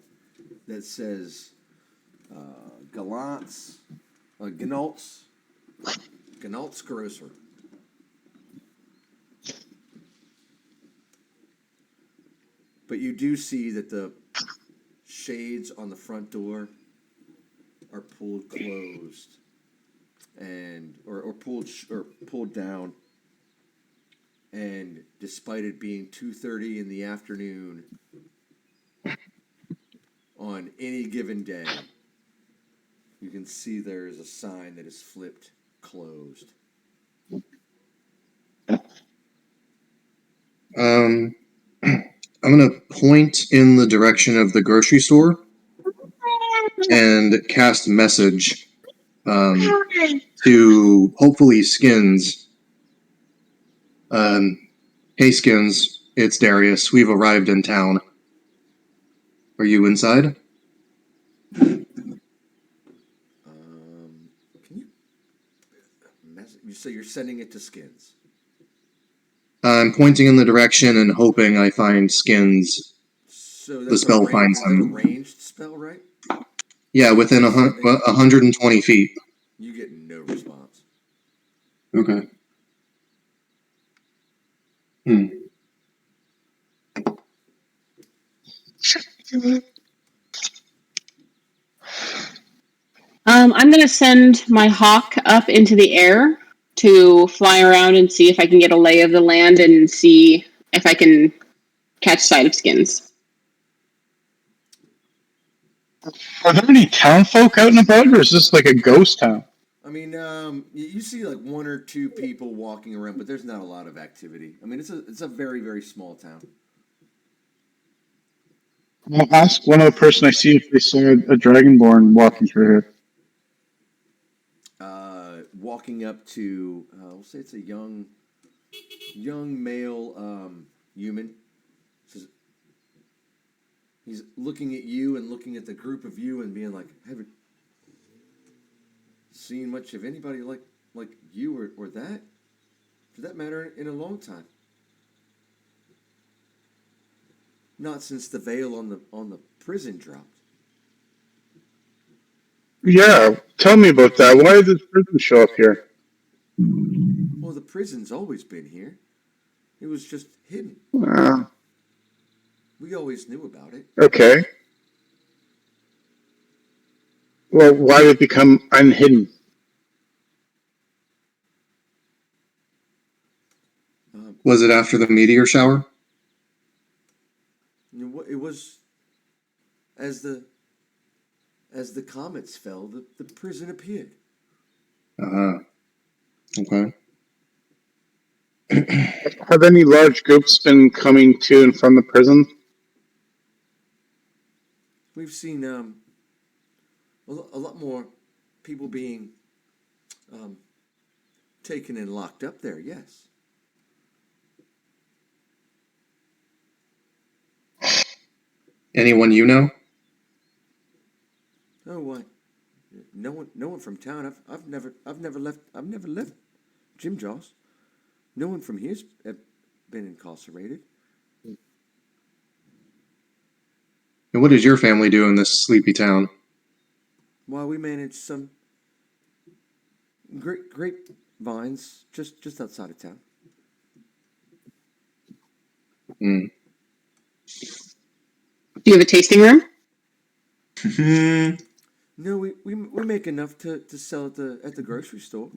that says Gallant's Grocer. But you do see that the shades on the front door are pulled closed or pulled down, and despite it being 2:30 in the afternoon on any given day, you can see there is a sign that is flipped closed. I'm gonna point in the direction of the grocery store and cast message to hopefully Skins. Hey Skins, it's Darius. We've arrived in town. Are you inside? So you're sending it to Skins. I'm pointing in the direction and hoping I find Skins. So The that's spell finds is that a them. ranged spell, right? Yeah, within 120 feet. You get no response. Okay. Hmm. I'm gonna send my hawk up into the air to fly around and see if I can get a lay of the land and see if I can catch sight of Skins. Are there any town folk out and about, or is this like a ghost town? I mean, you see like one or two people walking around, but there's not a lot of activity. I mean, it's a very, very small town. I'll ask one other person I see if they saw a dragonborn walking through here. Walking up to, we'll say it's a young male human. He's looking at you and looking at the group of you and being like, haven't seen much of anybody like you or that, for that matter, in a long time. Not since the veil on the prison dropped. Yeah, tell me about that. Why did this person show up here? Well, the prison's always been here. It was just hidden. We always knew about it. Okay. Well, why did it become unhidden? Was it after the meteor shower? It was as the comets fell, the prison appeared. Okay. Have any large groups been coming to and from the prison? We've seen a lot more people being taken and locked up there. Yes. Anyone you know? Oh, what? No one from town. I've never left Jim Jaws. No one from here's been incarcerated. And what does your family do in this sleepy town? Why, we manage some grape vines just outside of town. Mm. Do you have a tasting room? No, we make enough to sell at the grocery store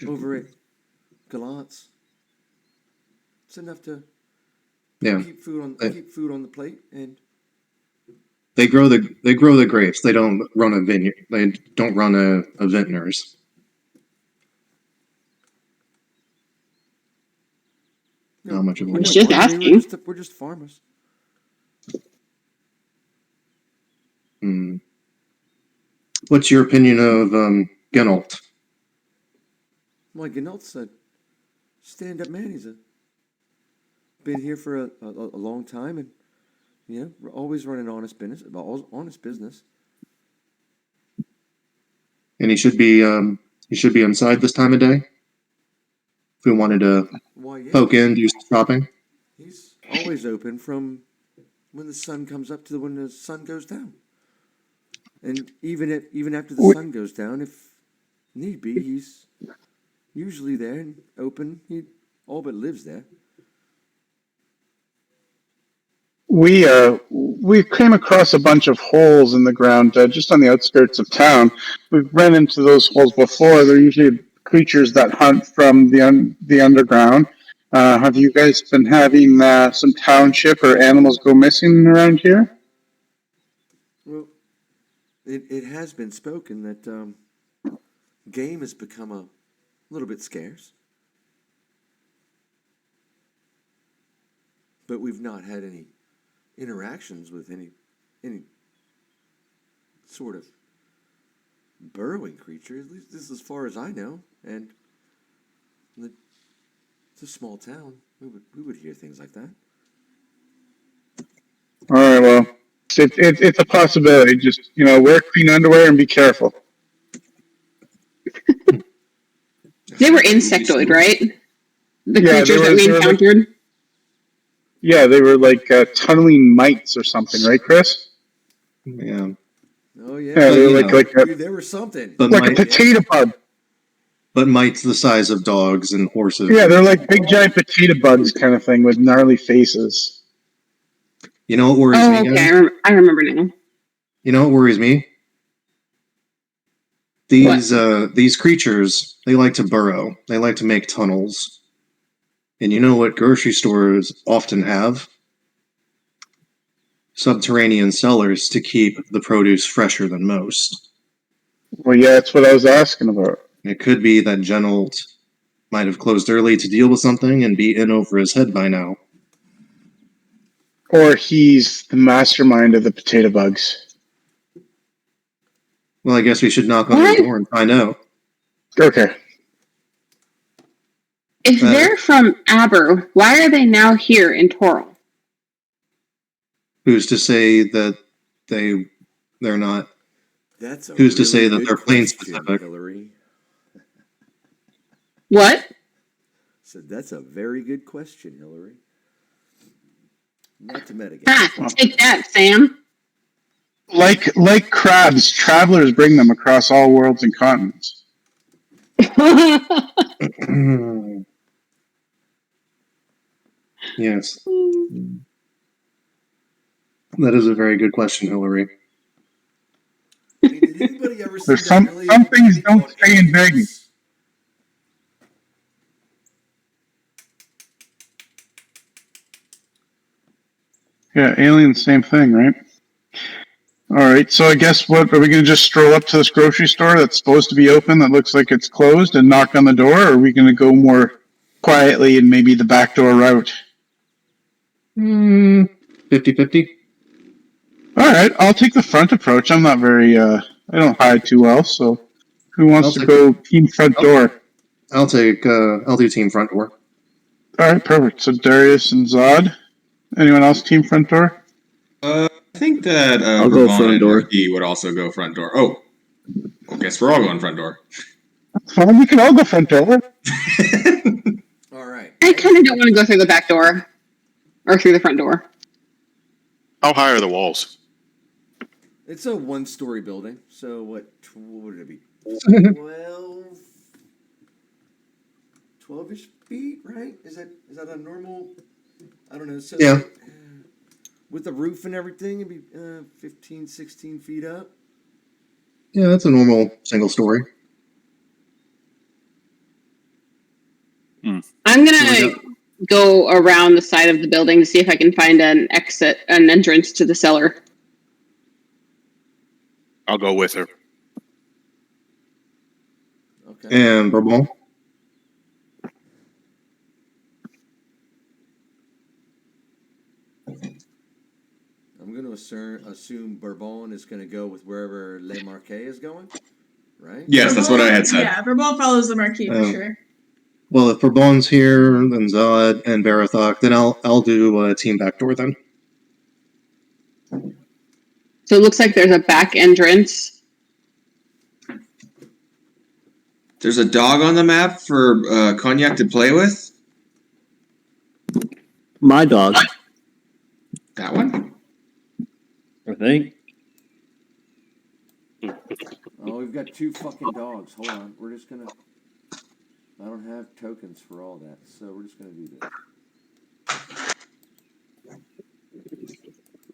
over at Gallant's. It's enough to keep food on the plate, and they grow the grapes. They don't run a vineyard. They don't run a vintners. no, Not much of a I'm just asking. We're just farmers. Hmm. What's your opinion of Genalt? Well, Gannolt's a stand-up man. He's been here for a long time, and we're always running honest business. And he should be inside this time of day. If we wanted to poke in, do some shopping. He's always open from when the sun comes up to when the sun goes down. And even after the sun goes down, if need be, he's usually there and open. He all but lives there. We came across a bunch of holes in the ground just on the outskirts of town. We've ran into those holes before. They're usually creatures that hunt from the underground. Have you guys been having some township or animals go missing around here? Well, it has been spoken that game has become a little bit scarce. But we've not had any interactions with any sort of burrowing creature, at least this is as far as I know. And it's a small town. We would hear things like that. All right, well, it's a possibility. Just wear clean underwear and be careful. They were insectoid, right? The Yeah, creatures they that we were like- encountered. Yeah, they were like tunneling mites or something, right, Chris? Yeah. Oh yeah, Yeah, they were you like know, like a, dude, they were something. But like a might, potato bug. but mites the size of dogs and horses. Yeah, they're like big giant potato bugs kind of thing with gnarly faces. You know what worries Oh, me, okay. guys? I remember now. You know what worries me? These creatures, they like to burrow. They like to make tunnels. And you know what grocery stores often have? Subterranean cellars to keep the produce fresher than most. Well, yeah, that's what I was asking about. It could be that Genold might have closed early to deal with something and be in over his head by now. Or he's the mastermind of the potato bugs. Well, I guess we should knock on his door and find out. Okay. If they're from Aber, why are they now here in Toril? Who's to say that they're not? That's a Who's to really say that good they're plane question, specific? Hillary. What? Said that's a very good question, Hillary. Not to metagame. Ah, take that, Sam. Like crabs, travelers bring them across all worlds and continents. Yes. That is a very good question, Hillary. I mean, did anybody ever see There's that some really things movie don't called stay in Vegas. Aliens? Yeah, aliens, same thing, right? All right, so I guess what are we going to just stroll up to this grocery store that's supposed to be open that looks like it's closed and knock on the door, or are we going to go more quietly and maybe the back door route? 50-50? All right, I'll take the front approach. I'm not very I don't hide too well, so who wants I'll to take- go team front door? I'll do team front door. All right, perfect. So Darius and Zod. Anyone else team front door? I think that I'll go Bourbon front and door. Marquis would also go front door. Oh, well, guess we're all going front door. Fine, we can all go front door. All right. I kind of don't want to go through the back door or through the front door. How high are the walls? It's a one-story building, so what would it be? 12-ish feet, right? Is that a normal? I don't know. So Yeah. With the roof and everything, it'd be 15, 16 feet up. Yeah, that's a normal single story. I'm So gonna we go around the side of the building to see if I can find an entrance to the cellar. I'll go with her. Okay. And Bourbon? I'm going to assume Bourbon is going to go with wherever Le Marquet is going, right? Yes, that's what I had said. Yeah, Verbal follows the Marquis for Oh. sure. Well, if Bourbon's here, then Zod and Barathok, then I'll do team backdoor then. So it looks like there's a back entrance. There's a dog on the map for Cognac to play with. My dog, That one? I think. Oh, we've got 2 fucking dogs. Hold on. We're just going to... I don't have tokens for all that, so we're just going to do this.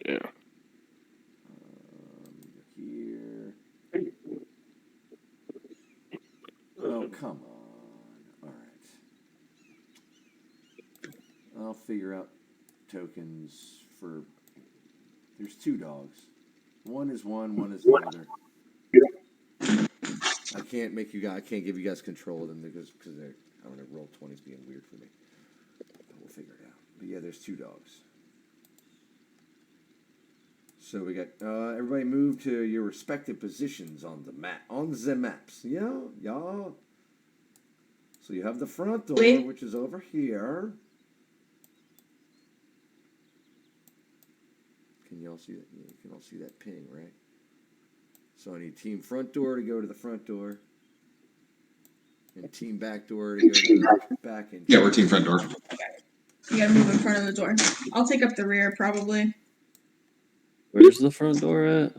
Yeah. Here. Oh, come on. All right. I'll figure out tokens for... There's 2 dogs. One is one is the other. I can't make you guys. I can't give you guys control of them because they're. I don't know. Roll 20's being weird for me. But we'll figure it out. But yeah, there's 2 dogs. So we got everybody move to your respective positions on the map. On the maps, yeah. So you have the front door, Wait. which is over here. Can you all see that? Yeah, you can all see that ping, right? So I need team front door to go to the front door. And team back door to go to the back and Yeah, we're team front door. You gotta move in front of the door. I'll take up the rear probably. Where's the front door at?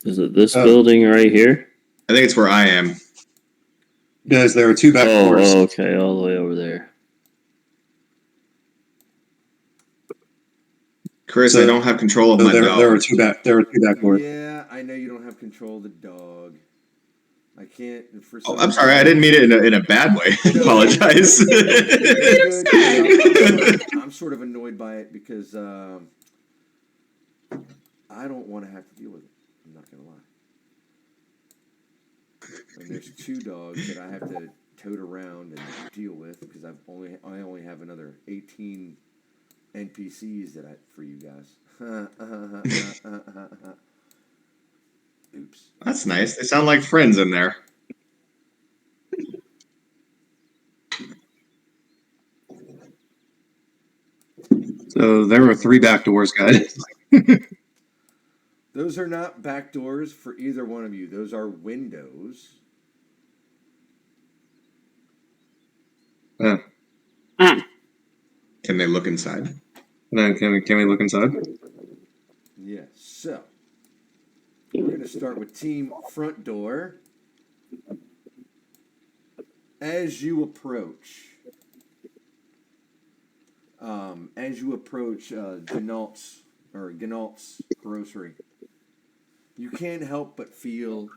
Is it this Oh. building right here? I think it's where I am. Guys, there are two back doors. Oh, okay, all the way over there. Chris, So- I don't have control of my dog. There are two back doors. Yeah, I know you don't have control of the dog. I can't. For Oh, I'm sorry. I didn't mean it in a bad way. I apologize. I'm sort of annoyed by it because I don't want to have to deal with it. I'm not gonna lie. And there's two dogs that I have to tote around and deal with because I only have another 18 NPCs for you guys. Oops. That's nice. They sound like friends in there. So there are three back doors, guys. Those are not back doors for either one of you. Those are windows. Can they look inside? Can we look inside? Yes. So we're going to start with team front door. As you approach Gnault's grocery, you can't help but feel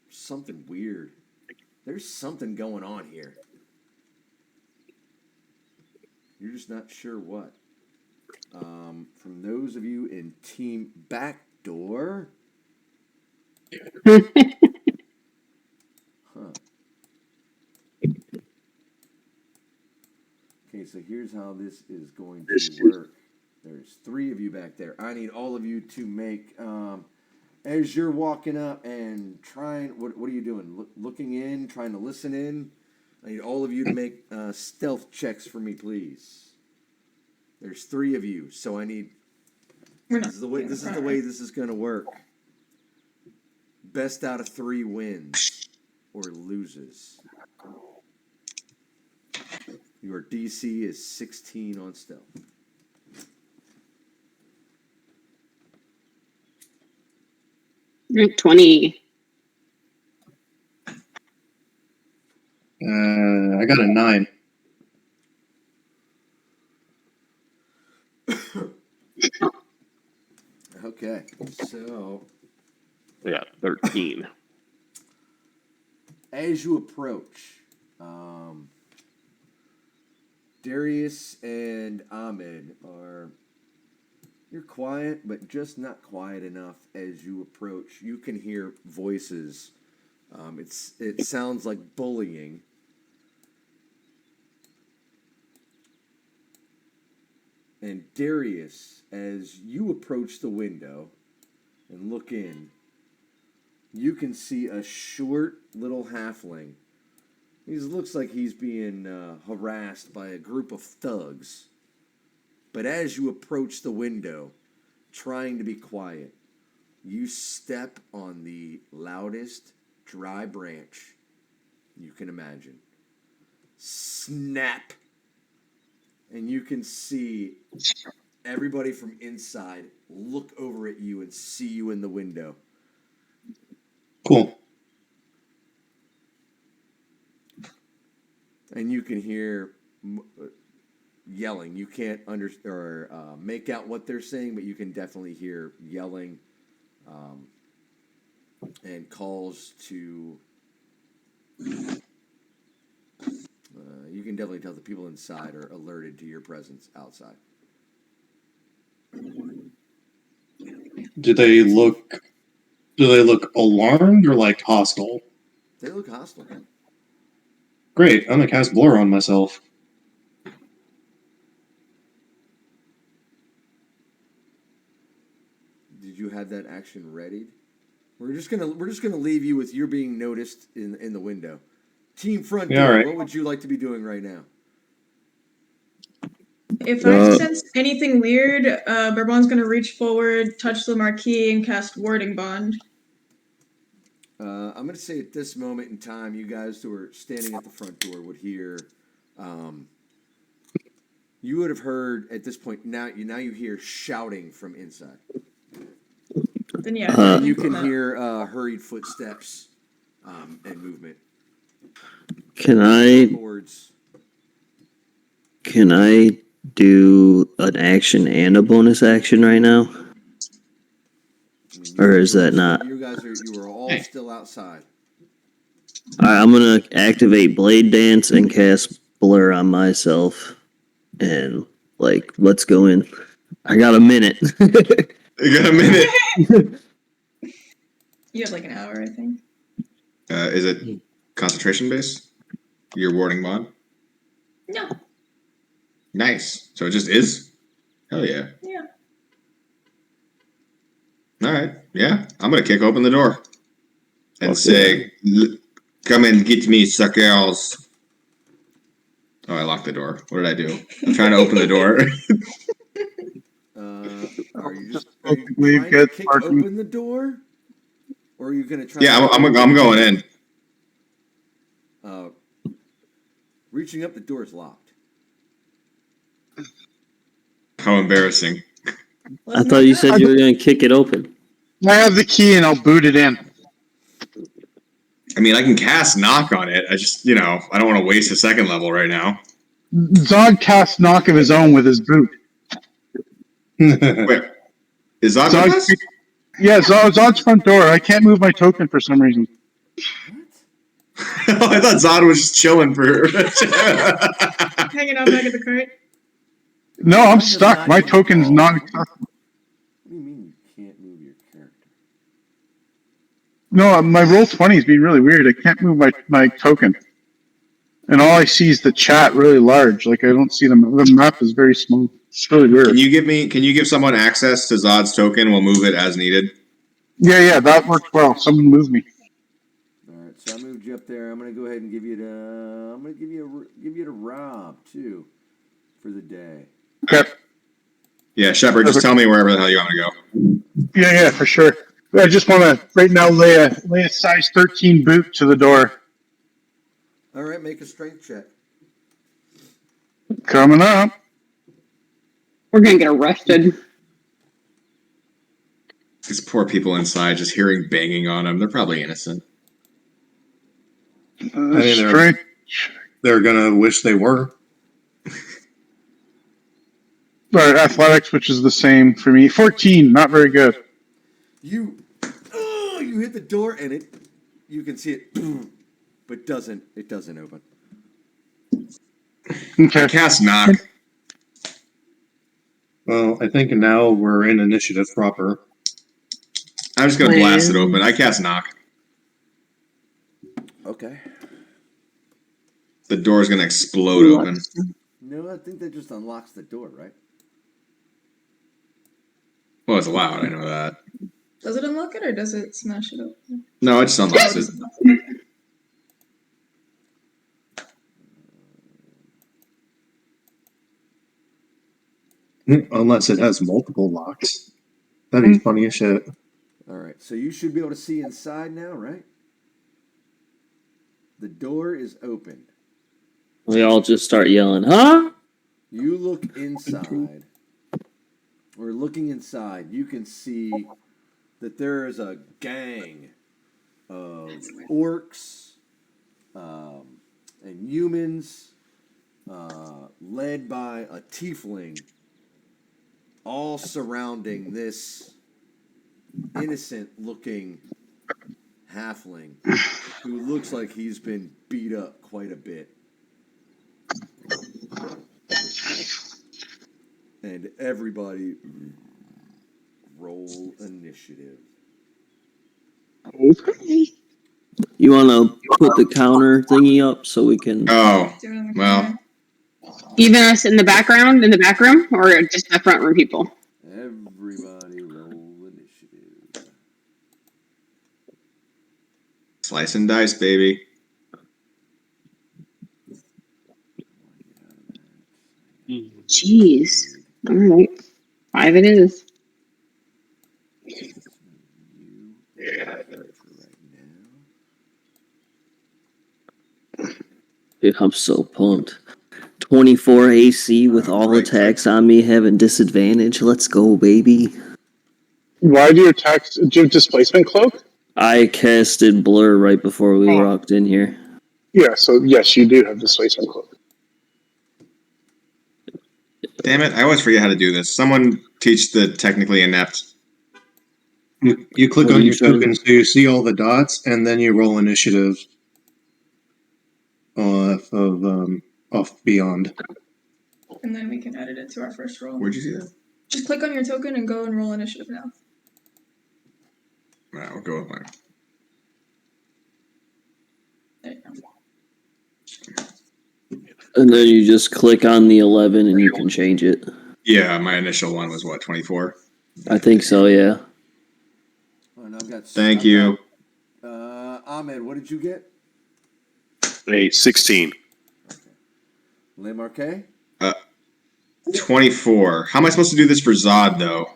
something weird. There's something going on here. You're just not sure what. From those of you in team back door. Huh. Okay, so here's how this is going to work. There's three of you back there. I need all of you to make, as you're walking up and trying, what are you doing? Looking in, trying to listen in? I need all of you to make stealth checks for me, please. There's three of you, so I need. This is the way this is going to work. Best out of three wins or loses. Your DC is 16 on stealth. You're 20. I got a 9. Okay, so I got 13. as you approach, Darius and Ahmed you're quiet, but just not quiet enough. As you approach, you can hear voices. It sounds like bullying. And Darius, as you approach the window and look in, you can see a short little halfling. He looks like he's being harassed by a group of thugs. But as you approach the window, trying to be quiet, you step on the loudest dry branch you can imagine. Snap! And you can see everybody from inside look over at you and see you in the window. Cool. And you can hear yelling. You can't make out what they're saying, but you can definitely hear yelling and calls to. You can definitely tell the people inside are alerted to your presence outside. Do they look alarmed or like hostile? They look hostile. Great, I'm gonna cast Blur on myself. Did you have that action readied? We're just gonna leave you with you're being noticed in the window. Team front door, right. What would you like to be doing right now? If I sense anything weird, Bourbon's gonna reach forward, touch the marquee, and cast Warding Bond. I'm going to say at this moment in time, you guys who are standing at the front door would hear. You would have heard at this point. Now you hear shouting from inside. Then yeah, And you can hear hurried footsteps and movement. Can I do an action and a bonus action right now? I mean, Or is that not? You are all still outside. Alright, I'm gonna activate Blade Dance and cast Blur on myself. And, like, let's go in. I got a minute. You got a minute. You have like an hour, I think. Is it concentration based? Your warding mod? No. Nice. So it just is? Hell yeah. Yeah. All right. Yeah. I'm going to kick open the door and say, come and get me, suckers. Oh, I locked the door. What did I do? I'm trying to open the door. Are you Just trying to get kick parking. open the door? Or are you going to try Yeah, I'm going in. Reaching up the door is locked. How embarrassing. I thought you said you were gonna kick it open. I have the key and I'll boot it in. I mean, I can cast knock on it. I just, I don't want to waste a second level right now. Zod casts knock of his own with his boot. Wait, is Zod with us? Yeah, Zod's front door. I can't move my token for some reason. I thought Zod was just chilling for Hanging out back at the cart. No, I'm stuck. My token's not accessible. What do you mean you can't move your character? No, my Roll20 is being really weird. I can't move my token. And all I see is the chat really large. Like, I don't see the map is very small. It's really weird. Can you give someone access to Zod's token? We'll move it as needed. Yeah, that worked well. Someone move me. All right, so I moved you up there. I'm gonna go ahead and give you to Rob too for the day. Okay. Yeah, Shepard, just tell me wherever the hell you want to go. Yeah, for sure. I just want to right now lay a size 13 boot to the door. All right, make a strength check. Coming up. We're gonna get arrested. These poor people inside just hearing banging on them. They're probably innocent. Strength. They're gonna wish they were. Or athletics, which is the same for me. 14, not very good. You hit the door and you can see it, but it doesn't open. Okay. I cast knock. Well, I think now we're in initiative proper. I'm just gonna blast it open. I cast knock. Okay. The door's gonna explode open. No, I think that just unlocks the door, right? Well, it's loud. I know that. Does it unlock it or does it smash it open? No, it just unlocks it. Unless it has multiple locks. That'd be funny as shit. All right, so you should be able to see inside now, right? The door is open. We all just start yelling, huh? You look inside. Or looking inside, you can see that there is a gang of orcs and humans led by a tiefling, all surrounding this innocent-looking halfling who looks like he's been beat up quite a bit. And everybody roll initiative. Okay. You wanna put the counter thingy up so we can... Oh, Do it on the well. camera. Even us in the background, in the back room, or just the front room people? Everybody roll initiative. Slice and dice, baby. Jeez. All right. 5 it is. You for right now. Dude, I'm so pumped. 24 AC with all Right. attacks on me having disadvantage. Let's go, baby. Why do you attack? Do you have displacement cloak? I casted Blur right before we walked in here. Yeah, so yes, you do have displacement cloak. Damn it! I always forget how to do this. Someone teach the technically inept. You click What on are you your trying to- token so you see all the dots, and then you roll initiative off beyond. And then we can edit it to our first roll. Where'd you see that? Just click on your token and go and roll initiative now. Alright, we'll go with mine. There you go. And then you just click on the 11 and you can change it. Yeah, my initial one was what, 24? I think so, yeah. Oh, no, I've got, Thank you. Ahmed, what did you get? A 16. Le Marquet? 24. How am I supposed to do this for Zod, though?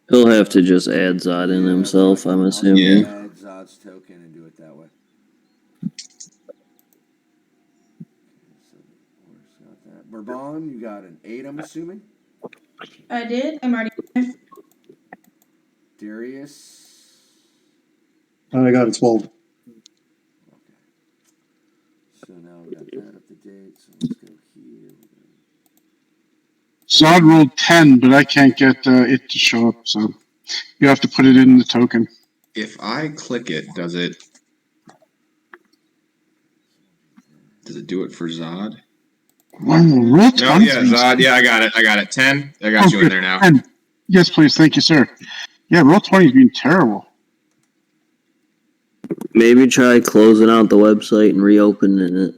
He'll have to just add Zod in himself, I'm assuming. Yeah. Add Zod's token and do it that way. So, got that. Bourbon, you got an 8, I'm assuming. I did. I'm already. Darius. I got a 12. Okay. So now we got that up to date. So let's go here. Zod rolled 10, but I can't get it to show up, so you have to put it in the token. If I click it, does it do it for Zod? Roll 20. No, yeah, Zod. Yeah, I got it. 10. I got you in there now. 10. Yes, please. Thank you, sir. Yeah, roll 20 is being terrible. Maybe try closing out the website and reopening it.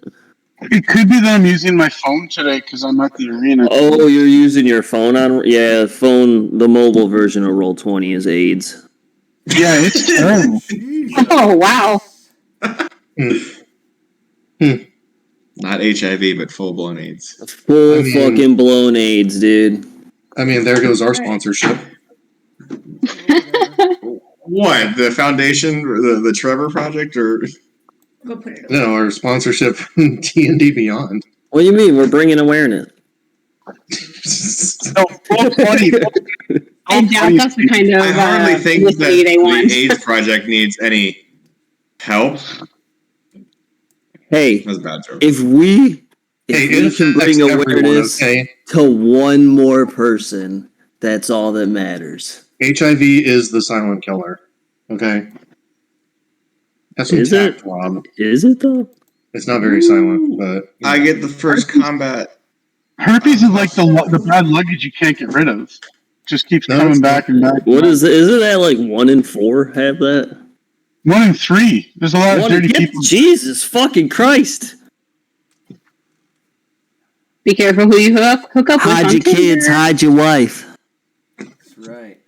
It could be that I'm using my phone today because I'm at the arena. Oh, you're using your phone on? Yeah, the mobile version of Roll20 is AIDS. Yeah, it's terrible. Oh, wow. Not HIV, but full blown AIDS. Full fucking blown AIDS, dude. I mean, there goes our sponsorship. What? The foundation, or the Trevor Project, or Go put it. No, our sponsorship D&D Beyond. What do you mean? We're bringing awareness. No, roll 20. I doubt that's the kind of I hardly think that publicity they want. the AIDS Project needs any help. Hey, That's a bad joke. if we It can affects bring everyone, awareness okay? to one more person, that's all that matters. HIV is the silent killer. Okay? Have some Is it? tact, Rob. Is it though? It's not very silent, but I get the first combat. Herpes is like the bad luggage you can't get rid of. Just keeps No, coming it's back and back. What is it? Isn't that like 1 in 4 have that? 1 in 3. There's a lot of dirty people. Jesus fucking Christ! Be careful who you hook up with. Hide on your kids, Tinder. hide your wife. That's right.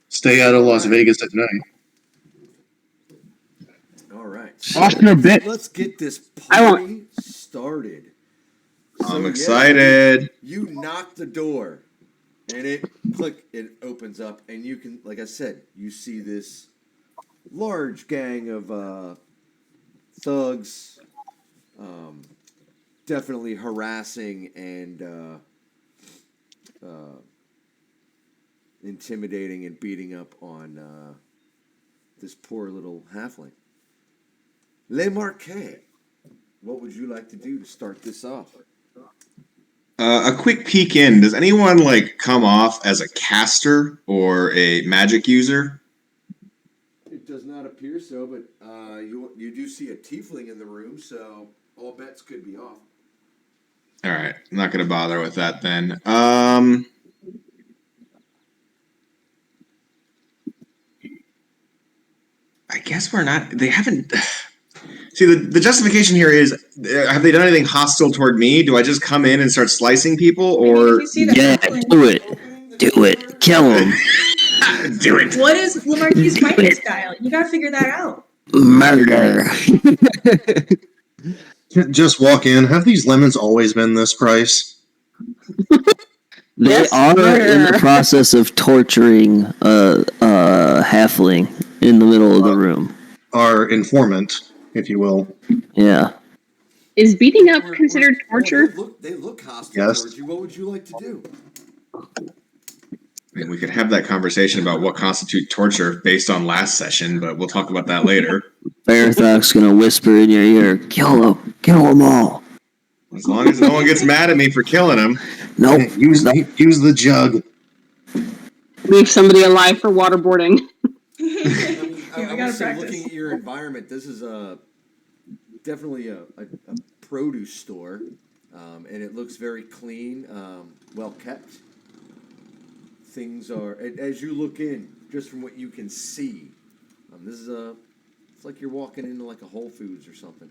stay out of Las Vegas at night. All right. Lost your bit. Let's get this I party started. I'm yeah, excited. you knock the door, and it opens up, and you can, like I said, you see this large gang of thugs, definitely harassing and intimidating and beating up on this poor little halfling. Le Marquet, what would you like to do to start this off? A quick peek in. Does anyone come off as a caster or a magic user? It does not appear so, but you do see a tiefling in the room, so all bets could be off. All right, I'm not going to bother with that then. I guess we're not. They haven't. See, the justification here is: have they done anything hostile toward me? Do I just come in and start slicing people, or You see the Yeah, halfling. do it. Do it. Kill him. do it? What is Lamarcus' fighting style? You gotta figure that out. Murder. Just walk in. Have these lemons always been this price? They Yes, are in the murder. process of torturing a halfling in the middle of the room. Our informant, if you will. Yeah. Is beating up considered torture? They look hostile Yes. towards you. What would you like to do? I mean, we could have that conversation about what constitutes torture based on last session, but we'll talk about that later. Barathok's gonna whisper in your ear, kill them all. As long as no one gets mad at me for killing him. Nope. Hey, use the jug. Leave somebody alive for waterboarding. I mean, Yeah, we I gotta would say, practice. looking at your environment, this is definitely a produce store, and it looks very clean, well kept. Things are, as you look in, just from what you can see, this is it's like you're walking into like a Whole Foods or something,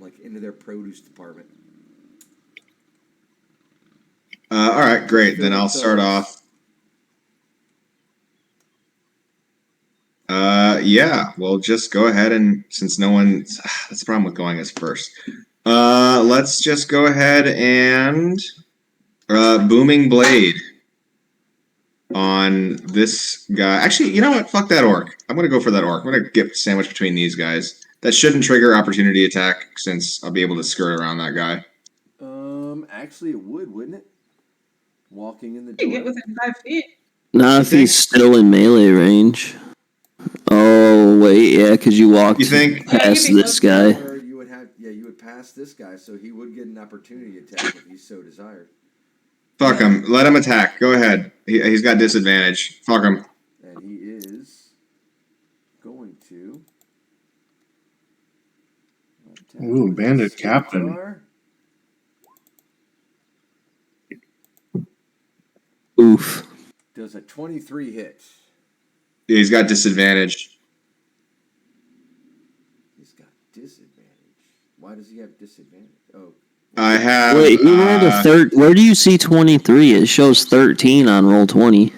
like into their produce department. All right, great. Then I'll start off. Yeah, well, just go ahead and since no one, that's the problem with going as first. Let's just go ahead and Booming Blade on this guy. Actually, you know what? Fuck that orc. I'm gonna go for that orc. I'm gonna get sandwiched between these guys. That shouldn't trigger opportunity attack since I'll be able to skirt around that guy. Actually, it would, wouldn't it? Walking in the You door. get within 5 feet. Not if he's still in melee range. Oh wait, yeah, because you walked You think? past Yeah, this guy. Or you would pass this guy, so he would get an opportunity attack if he so desired. Fuck him. Let him attack. Go ahead. He's got disadvantage. Fuck him. And he is going to attack Ooh, with Bandit his Captain. scimitar. Oof. Does a 23 hit? He's got disadvantage. He's got disadvantage. Why does he have disadvantage? Oh. I have. Wait, he rolled a third. Where do you see 23? It shows 13 on roll 20.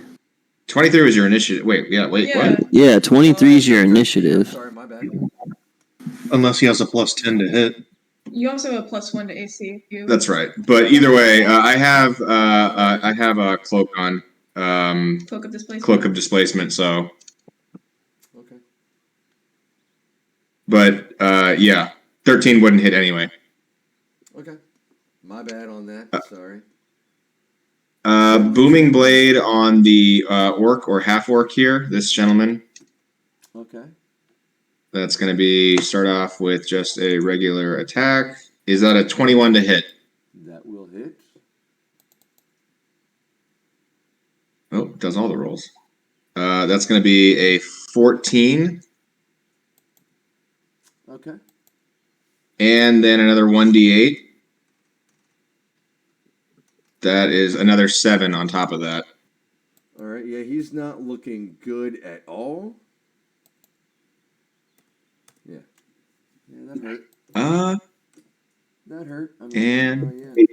23 was your initiative. Wait, what? Yeah, 23 is your 13. initiative. Sorry, my bad. Unless he has a +10 to hit. You also have a +1 to AC. That's right. But either way, I have a cloak on. Cloak of Displacement. Cloak of Displacement. So. Okay. But yeah, 13 wouldn't hit anyway. Okay. My bad on that. Sorry. Booming Blade on the orc or half orc here. This gentleman. Okay. That's going to be start off with just a regular attack. Is that a 21 to hit? That will hit. Oh, does all the rolls. That's going to be a 14. Okay. And then another 1d8. That is another 7 on top of that. All right. Yeah, he's not looking good at all. Yeah. Yeah, that hurt. That hurt. I mean, And yeah.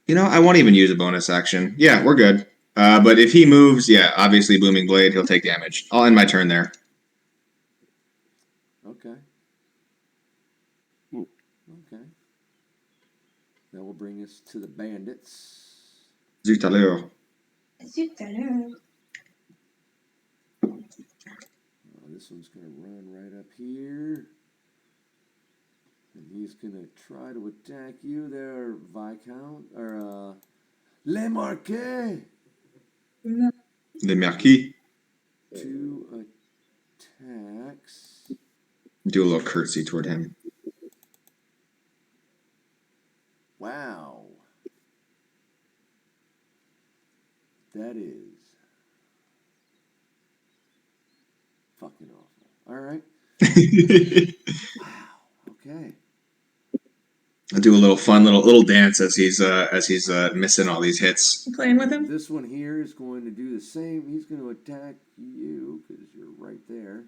you know, I won't even use a bonus action. Yeah, we're good. But if he moves, yeah, obviously Booming Blade, he'll take damage. I'll end my turn there. Okay. Okay. That will bring us to the bandits. Zut à l'heure. This one's going to run right up here. And he's going to try to attack you there, Viscount. Or, Le Marquis. Le Marquis. 2 attacks. Do a little curtsy toward him. Wow. That is fucking awful. All right. Wow. Okay. I'll do a little fun little dance as he's missing all these hits. You playing with him? This one here is going to do the same. He's going to attack you because you're right there.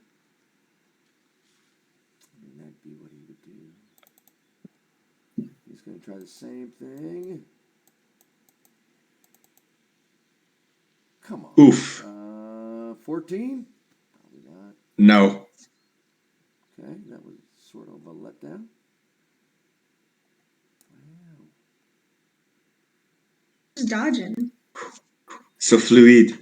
And that'd be what he would do. He's going to try the same thing. Come on. Oof. 14? Probably not. No. Okay, that was sort of a letdown. Wow. Just dodging. So fluid.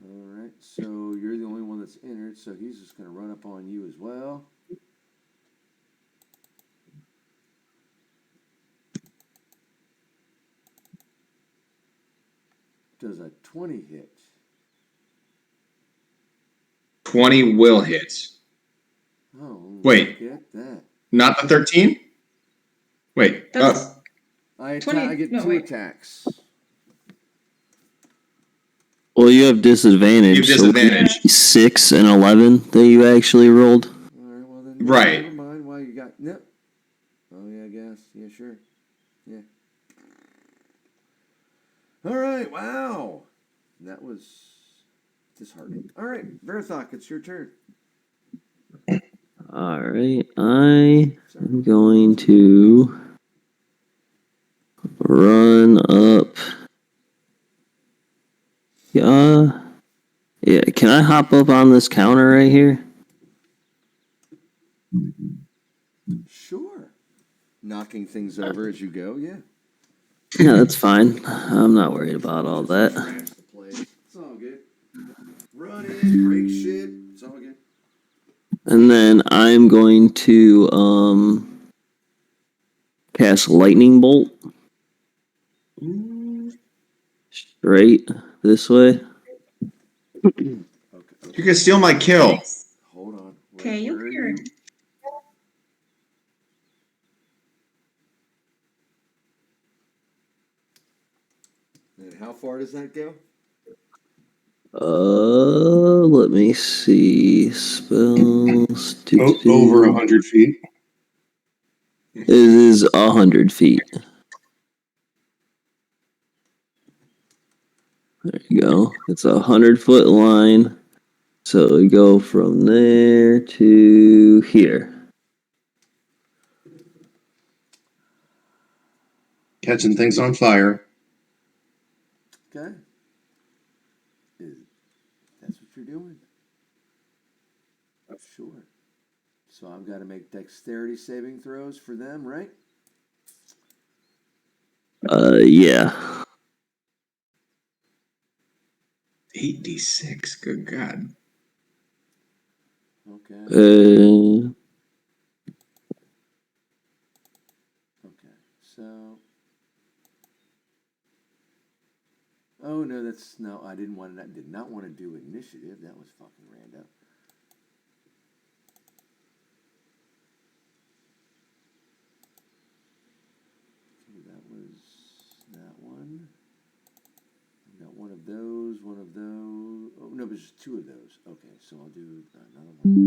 All right, so you're the only one that's entered, so he's just going to run up on you as well. Does a 20 hit? 20 will hit. Oh, Wait. look at that. Not the 13? Wait. That's I 20 get no, 2 wait. attacks. Well, you have disadvantage. You have disadvantage. So 6 and 11 that you actually rolled. All right, well then, Right. never mind. Why you got no? Oh yeah, I guess. Yeah, sure. Yeah. All right. Wow, that was disheartening. All right, Verthok, it's your turn. All right, I am going to run up. Yeah, can I hop up on this counter right here? Sure. Knocking things over as you go. Yeah. Yeah, that's fine. I'm not worried about all that. Crash the place. It's all good. Run in, break shit. It's all good. And then I'm going to cast lightning bolt straight this way. Okay. You can steal my kill. Hold on. Okay, you where are hear. you? And how far does that go? Let me see. Spells. Over 100 feet. It is 100 feet. There you go. It's a 100-foot line. So we go from there to here. Catching things on fire. Okay. That's what you're doing. Sure. So I've got to make dexterity saving throws for them, right? Yeah. 8d6. Good God. Okay. Okay. So. Oh no, I did not want to do initiative. That was fucking random. Okay, that was that one. I got one of those. Oh no, but just 2 of those. Okay, so I'll do another one of those.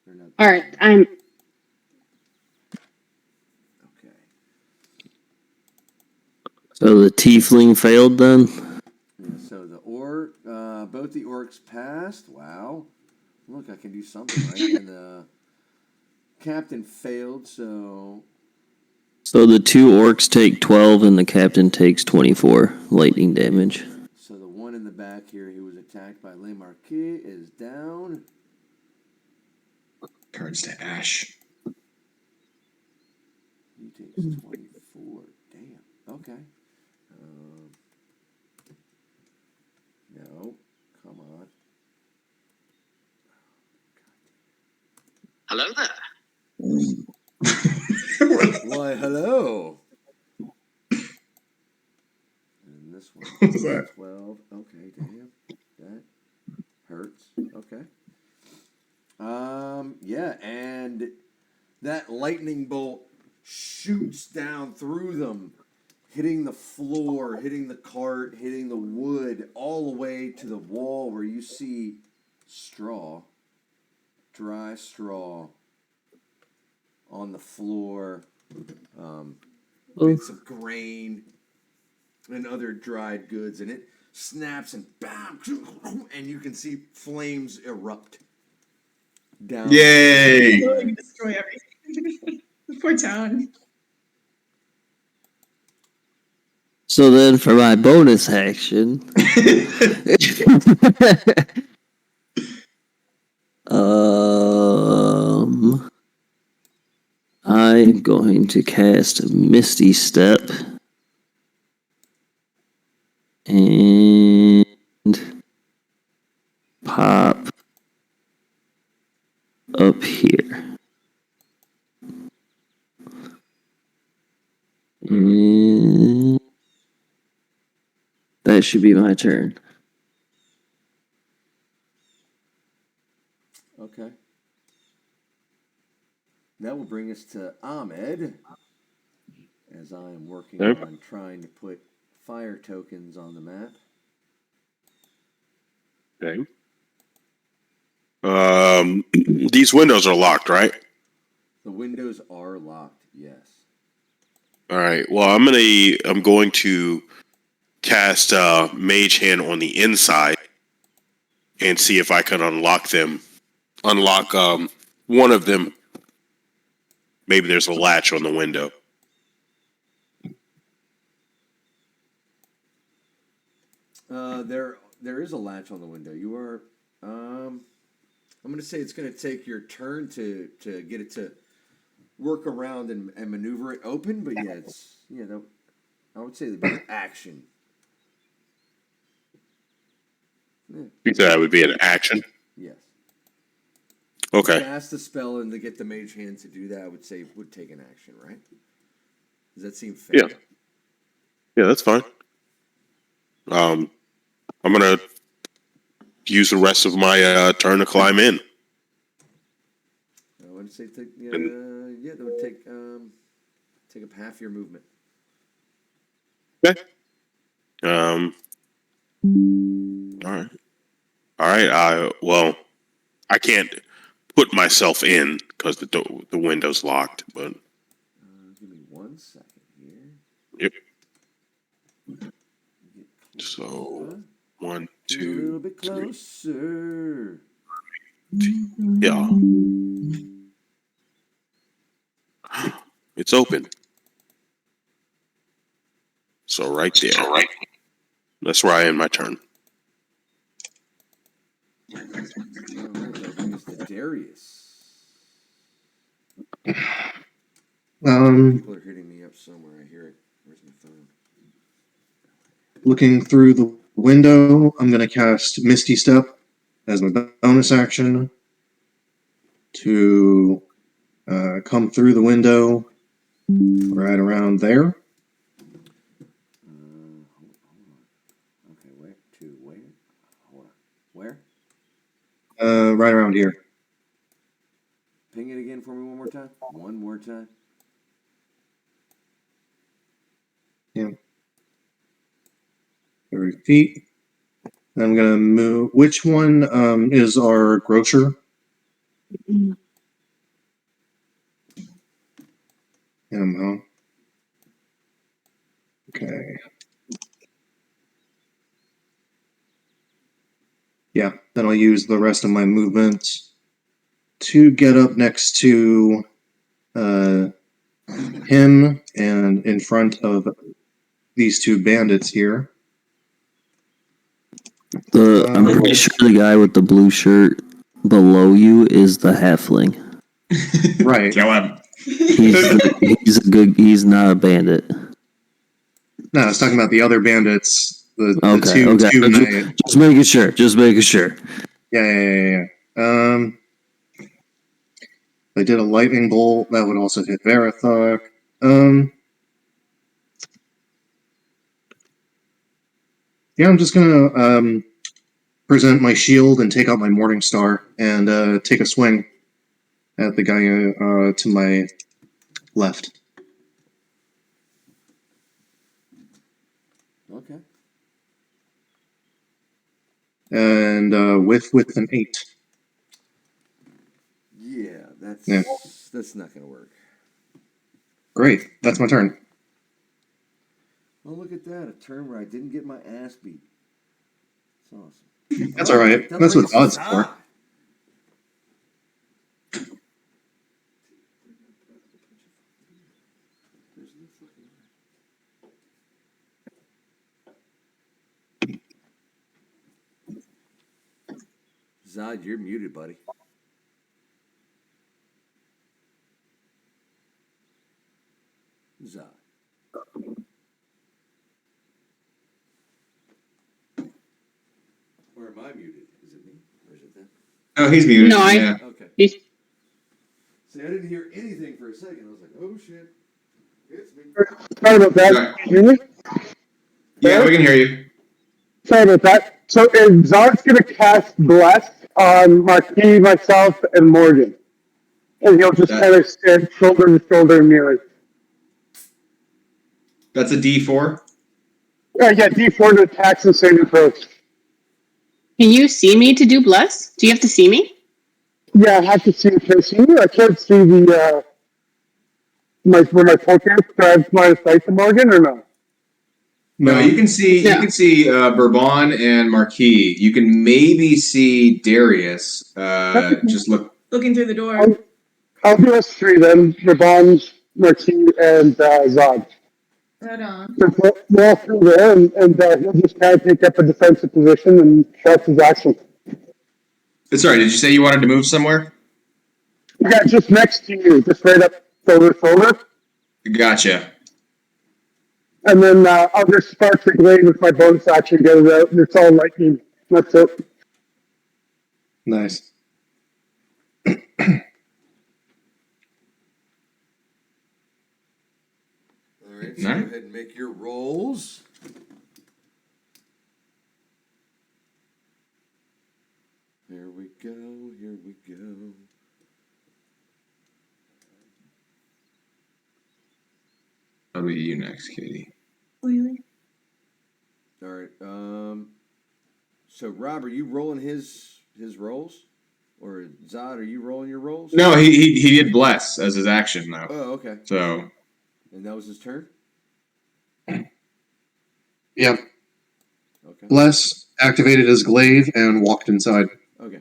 And the tiefling. All right, I'm. Okay. So the tiefling failed then? Yeah, so both the orcs passed. Wow. Look, I can do something, right? And the captain failed, so So the 2 orcs take 12 and the captain takes 24 lightning damage. So the one in the back here who was attacked by Le Marquis is down. Cards to Ash. He takes 24. Damn. Okay. No. Come on. Hello there. Why, hello. And this one What's that? 12. Okay, damn. That hurts. Okay. Yeah, and that lightning bolt shoots down through them, hitting the floor, hitting the cart, hitting the wood, all the way to the wall where you see straw, dry straw on the floor, bits of grain and other dried goods, and it snaps and bam, and you can see flames erupt down. Yay! Literally destroy everything. Poor town. So then for my bonus action, I'm going to cast Misty Step and pop up here. And that should be my turn. Okay. That will bring us to Ahmed, as I am working Okay. on trying to put fire tokens on the map. Okay. These windows are locked, right? The windows are locked, yes. All right. Well, I'm going to cast Mage Hand on the inside and see if I can unlock them. Unlock one of them. Maybe there's a latch on the window. There is a latch on the window. You are I'm gonna say it's gonna take your turn to get it to work around and maneuver it open, but yeah, I would say the big action. Yeah, You said that would be an action. yes. Okay. Cast the spell and to get the mage hand to do that, I would say would take an action, right? Does that seem fair? Yeah. Yeah, that's fine. I'm gonna use the rest of my turn to climb in. I would say take And- that would take up half your movement. Okay. All right. All right. Well, I can't put myself in because the window's locked. But Give me 1 second here. yep. Get So closer. 1, Get a little 2, bit 3. closer. Yeah. It's open. So right there. All right. That's where I end my turn. All right, that'll bring us to Darius. People are hitting me up somewhere. I hear it. Where's my phone? Looking through the window, I'm going to cast Misty Step as my bonus action to come through the window right around there. Hold on. Okay, where? To where? Hold on. Where? Right around here. Ping it again for me one more time. One more time. Yeah. 30 feet. I'm going to move. Which one is our grocer? Huh? Okay. Yeah, then I'll use the rest of my movement to get up next to him and in front of these two bandits here. I'm pretty sure the guy with the blue shirt below you is the halfling. Right. Kill him. He's not a bandit. No, I was talking about the other bandits. The Okay, two okay. knight. Just making sure. Just making sure. Yeah. They did a lightning bolt. That would also hit Varathok. Yeah, I'm just gonna present my shield and take out my Morning Star and take a swing at the guy to my left. Okay. And with an 8. Yeah, that's Yeah. that's not gonna work. Great. That's my turn. Oh, look at that! A turn where I didn't get my ass beat. It's awesome. That's all right. That's what odds are. for. Zod, you're muted, buddy. muted? Is it me? Or is it them? Oh, he's muted. No, yeah. Okay. He's- See, I didn't hear anything for a second. I was like, oh shit. It's me. Sorry about that. Right. Can you hear me? Yeah, we can hear you. Sorry about that. So is Zard's going to cast Bless on Marquis, myself, and Morgan? And he'll just That- kind of stand shoulder to shoulder in mirrors. That's a D4. Yeah, D4 to attacks and saving throws. Can you see me to do bless? Do you have to see me? Yeah, I have to see. Can I see you? I can't see the where my poker is. Do I have line of sight to Morgan or no? No, you can see Yeah. you can see Bourbon and Marquis. You can maybe see Darius. Just look. Looking through the door. I'll do us three then. Raban, Marquis, and Zod. Right on. So we're all through there, and he'll just kind of take up a defensive position and that's his action. Sorry, did you say you wanted to move somewhere? Yeah, just next to you, just right up shoulder to shoulder. Gotcha. And then I'll just spark the glade with my bonus action, get it out, and it's all lightning. That's it. Nice. All right, so All right. go ahead and make your rolls. Here we go, here we go. That'll be you next, Katie. Really? All right. So Rob, are you rolling his rolls, or Zod, are you rolling your rolls? No, he did bless as his action though. Oh, okay. So And that was his turn. Yep. Okay. Bless activated his glaive and walked inside. Okay.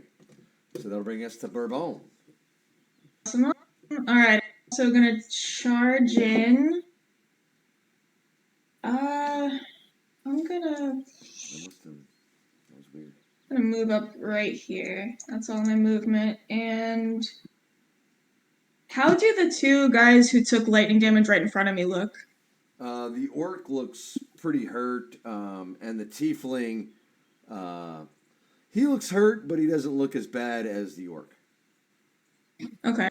So that'll bring us to Bourbon. Awesome. All right. So gonna charge in. I'm gonna That was weird. move up right here. That's all my movement. And how do the two guys who took lightning damage right in front of me look? The orc looks pretty hurt, and the tiefling, he looks hurt, but he doesn't look as bad as the orc. Okay.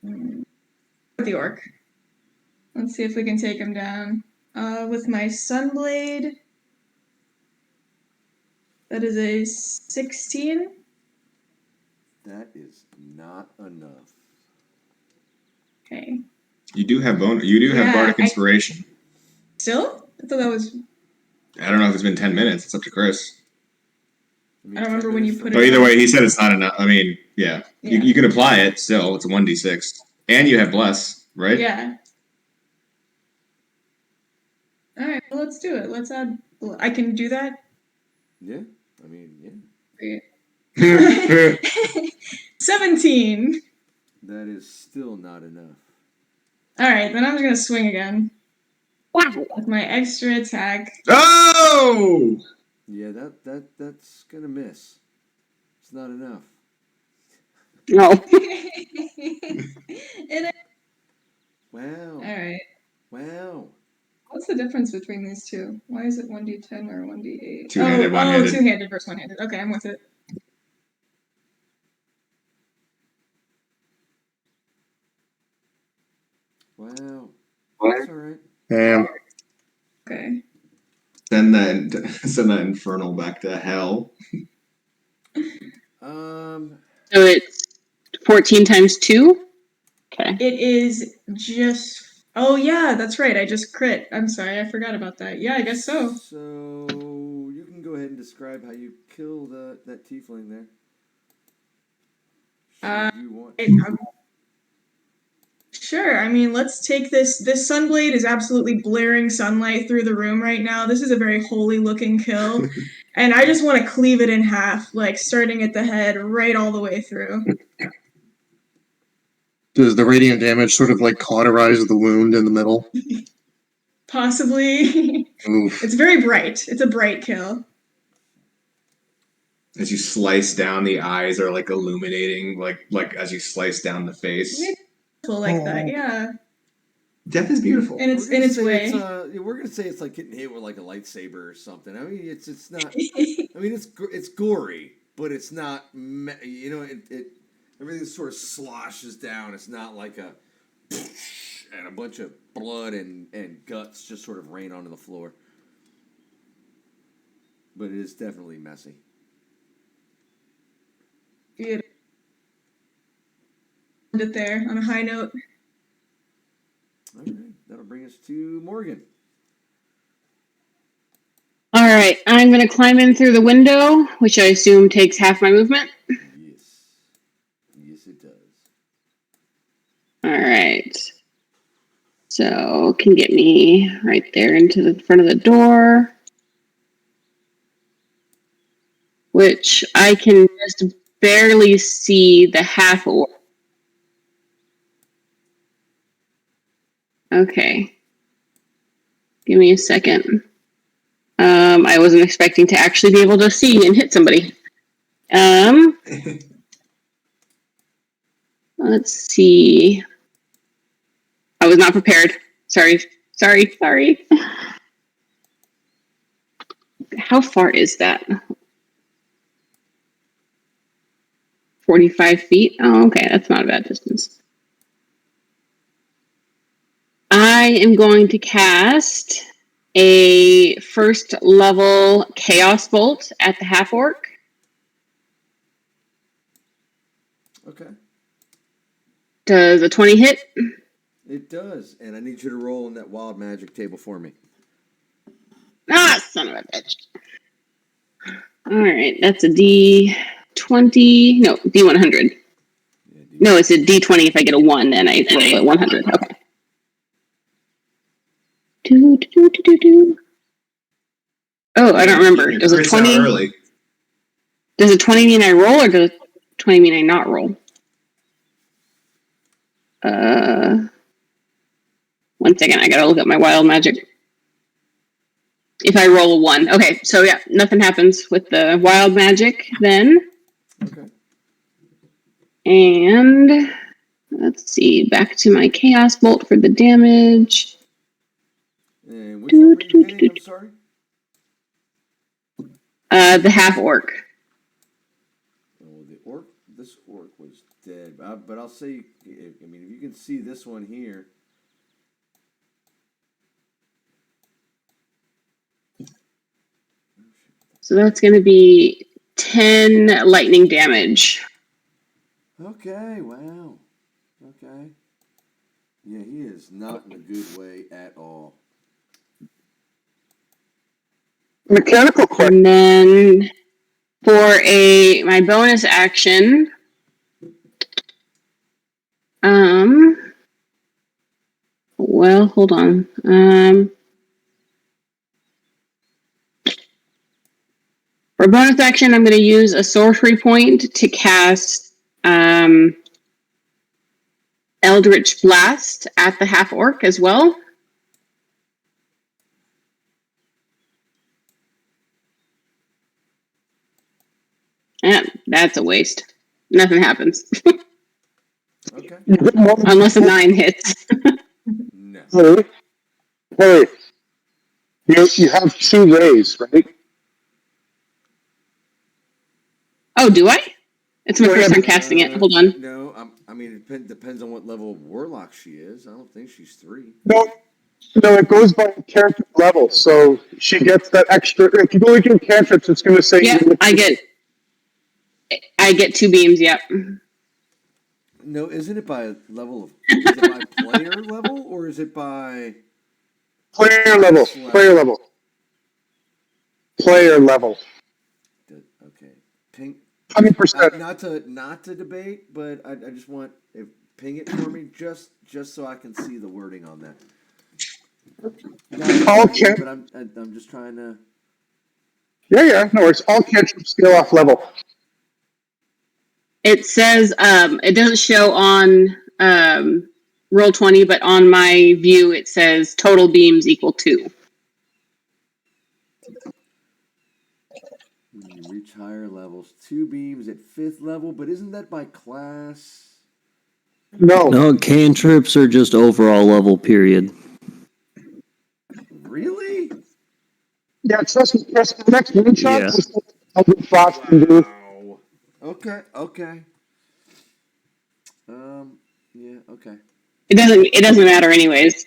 The orc. Let's see if we can take him down. With my sunblade. That is a 16. That is not enough. Okay. you do have Yeah, bardic inspiration. Still? I thought that was. I don't know if it's been 10 minutes. It's up to Chris. I don't remember when you put But it either on. way, he said it's not enough. I mean, yeah. Yeah. You can apply it still. It's a 1d6. And you have bless, right? Yeah. Alright, well, let's do it. Let's add. I can do that? Yeah, I mean, Great. 17. that is still not enough. Alright, then I'm just gonna swing again. Wow. With my extra attack. Oh! Yeah, that's gonna miss. It's not enough. No. Wow. Alright. Wow. What's the difference between these two? Why is it 1d10 or 1d8? Two-handed, oh, one-handed. two-handed versus one-handed. Okay, I'm with it. Wow. That's all right. Damn. Okay. Send that infernal back to hell. So it's 14 times 2? Okay. It is just. Oh, yeah, that's right. I just crit. I'm sorry, I forgot about that. Yeah, I guess so. So you can go ahead and describe how you kill that tiefling there. Should you want? Sure. I mean, let's take this. This sunblade is absolutely blaring sunlight through the room right now. This is a very holy looking kill. And I just want to cleave it in half, like starting at the head right all the way through. Does the radiant damage sort of like cauterize the wound in the middle? Possibly. Oof. It's very bright. It's a bright kill. As you slice down, the eyes are like illuminating, like as you slice down the face. Like that, yeah. Death is beautiful. in its way. We're gonna say it's like getting hit with like a lightsaber or something. I mean, it's not. I mean, it's gory, but it's not. It everything sort of sloshes down. It's not like a and a bunch of blood and guts just sort of rain onto the floor. But it is definitely messy. Good. End it there on a high note. All right, that'll bring us to Morgan. All right, I'm going to climb in through the window, which I assume takes half my movement. Yes, it does. All right. So can get me right there into the front of the door, which I can just barely see the half orc. Okay. Give me a second. I wasn't expecting to actually be able to see and hit somebody. Let's see. I was not prepared. Sorry. How far is that? 45 feet? Oh, okay. That's not a bad distance. I am going to cast a first level Chaos Bolt at the half orc. Okay. Does a 20 hit? It does, and I need you to roll on that wild magic table for me. Ah, son of a bitch. All right, that's a D20. No, D100. Yeah, No, it's a D20 if I get a 1 and I roll a 100. Okay. Oh, I don't remember. Does a 20 early? Does a 20 mean I roll or does a 20 mean I not roll? 1 second, I gotta look at my wild magic. If I roll a 1. Okay, so yeah, nothing happens with the wild magic then. Okay. And let's see, back to my Chaos Bolt for the damage. And which one were you hitting? I'm sorry? The half orc. Oh, this orc was dead. But I'll say, if you can see this one here. So that's going to be 10 lightning damage. Okay, wow. Okay. Yeah, he is not in a good way at all. Mechanical question. And then for my bonus action, well, hold on. For bonus action, I'm going to use a sorcery point to cast Eldritch Blast at the half orc as well. Yeah, that's a waste. Nothing happens. Okay. Unless a 9 hits. No. Hey, you have 2 rays, right? Oh, do I? It's my first time casting it. Hold on. No, it depends on what level of warlock she is. I don't think she's 3. No, it goes by character level, so she gets that extra. If you go into cantrips, it's going to say. Yeah, I get 2 beams. Yep. No, isn't it by level of? Is it by player level or is it by Player level. Okay, ping. 100%. Not to debate, but I just want ping it for me just so I can see the wording on that. Okay. But I'm just trying to. Yeah, no worries. All cantrips scale off level. It says it doesn't show on Roll20, but on my view it says total beams equal 2. When you reach higher levels, 2 beams at 5th level, but isn't that by class? No. No, cantrips are just overall level, period. Really? Yeah, trust me. The next one shot Yeah. was what Frost can do. Wow. Okay. Okay. Yeah. Okay. It doesn't matter anyways.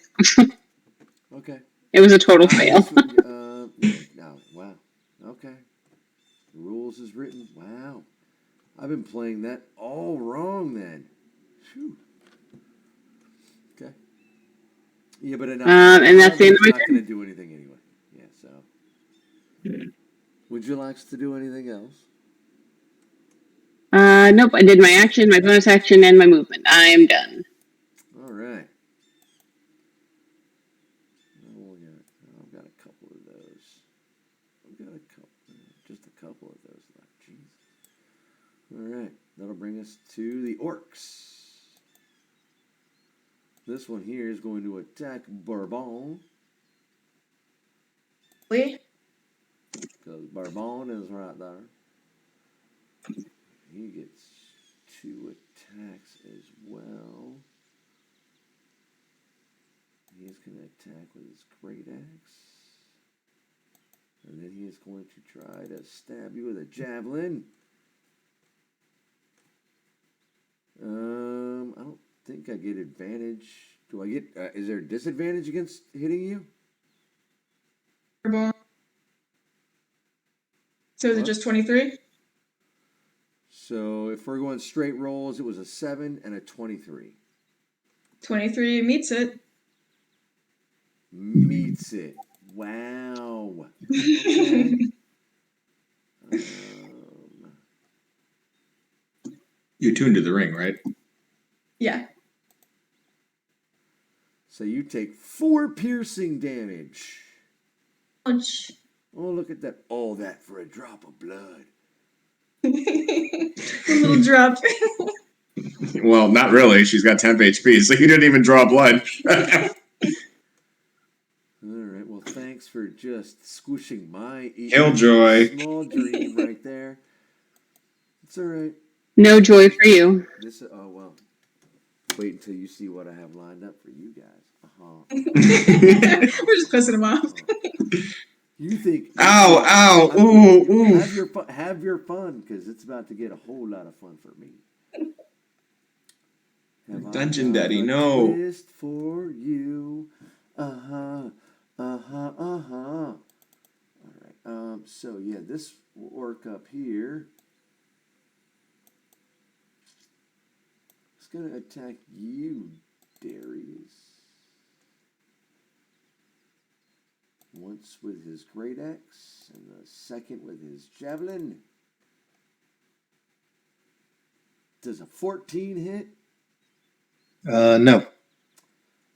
Okay. It was a total fail. Yeah. No. Wow. Okay. The rules is written. Wow. I've been playing that all wrong then. Phew. Okay. Yeah, but And that's the end of my not turn. going to do anything anyway. Yeah. So. Would you like to do anything else? Nope, I did my action, my bonus action, and my movement. I'm done. All right. I've got a couple of those. I've got just a couple of those left. Jeez. All right. That'll bring us to the orcs. This one here is going to attack Bourbon. Lee? Because Bourbon is right there. He gets 2 attacks as well. He's going to attack with his great axe. And then he is going to try to stab you with a javelin. I don't think I get advantage. Do I get, is there a disadvantage against hitting you? So is it just 23? So if we're going straight rolls, it was a 7 and a 23. 23 meets it. Meets it. Wow. Okay. You tuned to the ring, right? Yeah. So you take 4 piercing damage. Ouch. Oh, look at that. All that for a drop of blood. A little drop. Well, not really. She's got 10 HP, so you didn't even draw blood. All right. Well, thanks for just squishing my Killjoy. small dream right there. It's all right. No joy for you. Oh well. Wait until you see what I have lined up for you guys. We're just pissing him off. You think? Ow! Ooh! Have your fun, because it's about to get a whole lot of fun for me. Dungeon Daddy, no. Twist for you. All right. So yeah, this orc up here is gonna attack you, Darius. Once with his great axe, and the second with his javelin. Does a 14 hit? No.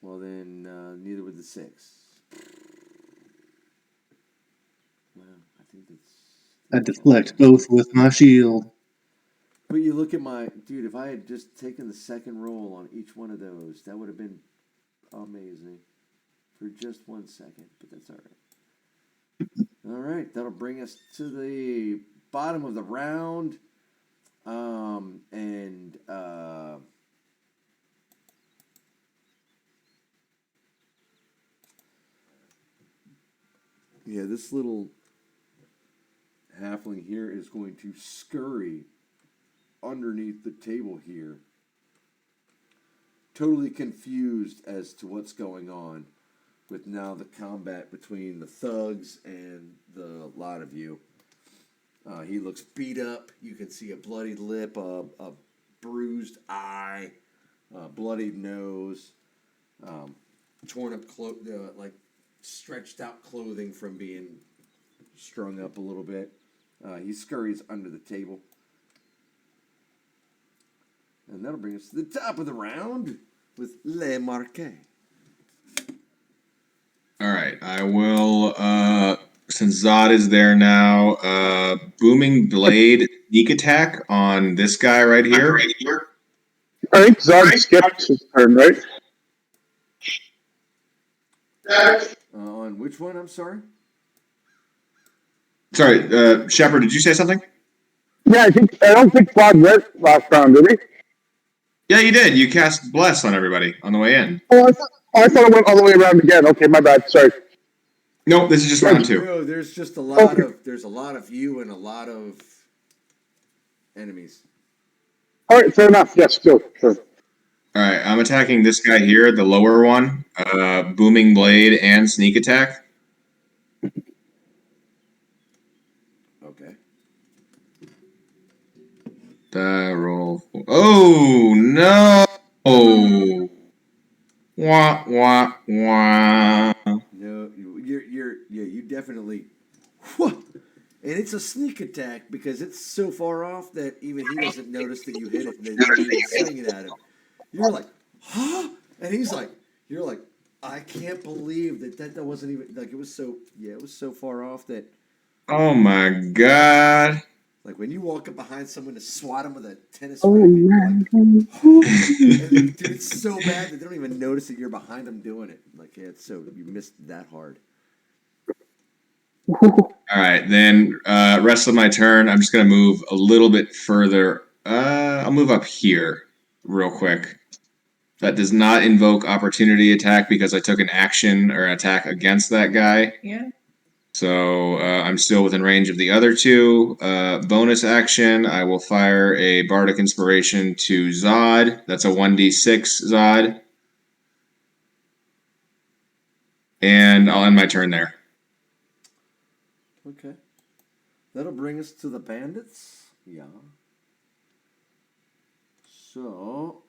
Well then, neither with the 6. Well, I think I deflect both with my shield. But you look at my dude. If I had just taken the second roll on each one of those, that would have been amazing for just 1 second. But that's all right. All right, that'll bring us to the bottom of the round. Yeah, this little halfling here is going to scurry underneath the table here, totally confused as to what's going on with now the combat between the thugs and the lot of you. He looks beat up. You can see a bloodied lip, a bruised eye, bloodied nose, torn up like stretched out clothing from being strung up a little bit. He scurries under the table. And that'll bring us to the top of the round with Le Marquet. All right, I will, since Zod is there now, Booming Blade sneak attack on this guy right here. I think Zod skipped his turn, right? On which one? I'm sorry? Sorry, Shepard, did you say something? Yeah, I don't think Zod went last round, did he? Yeah, you did. You cast Bless on everybody on the way in. Oh, I thought it went all the way around again. Okay, my bad. Sorry. Nope, this is just round 2. No, there's just a lot Okay. there's a lot of you and a lot of enemies. All right, fair enough. Yes, go. Sure. All right, I'm attacking this guy here, the lower one. Booming Blade and Sneak Attack. Okay. Die roll. Oh no! Wah wah wah. No, you definitely. Whew. And it's a sneak attack because it's so far off that even he doesn't notice that you hit it and then you're even swinging at him. You're like, huh? And he's like, you're like, I can't believe that wasn't even like it was so far off that Oh my god! like when you walk up behind someone to swat them with a tennis Oh racket, you're like, man. and dude, it's so bad that they don't even notice that you're behind them doing it. Like, yeah, it's so you missed that hard. All right, then rest of my turn, I'm just gonna move a little bit further. I'll move up here real quick. That does not invoke opportunity attack because I took an action or an attack against that guy. Yeah. So I'm still within range of the other two. Bonus action, I will fire a Bardic Inspiration to Zod. That's a 1d6 Zod. And I'll end my turn there. Okay. That'll bring us to the bandits. Yeah. So,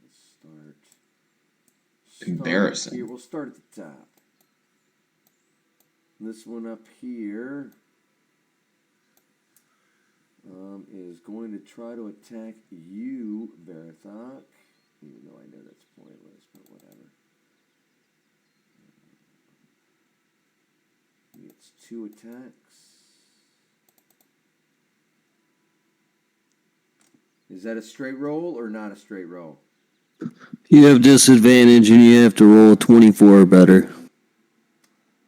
let's start. Embarrassing. Here. We'll start at the top. This one up here is going to try to attack you, Barathok. Even though I know that's pointless, but whatever. It's 2 attacks. Is that a straight roll or not a straight roll? You have disadvantage and you have to roll a 24 or better.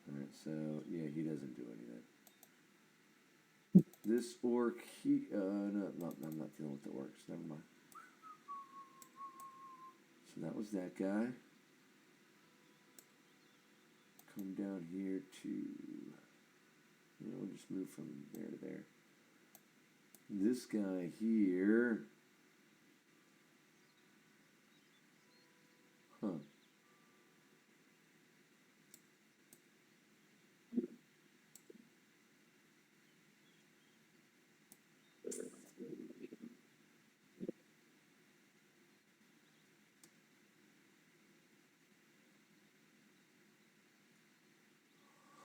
Alright, so yeah, he doesn't do any of that. This orc, no, I'm not dealing with the orcs. Never mind. So that was that guy. Come down here to, we'll just move from there to there. This guy here. Huh.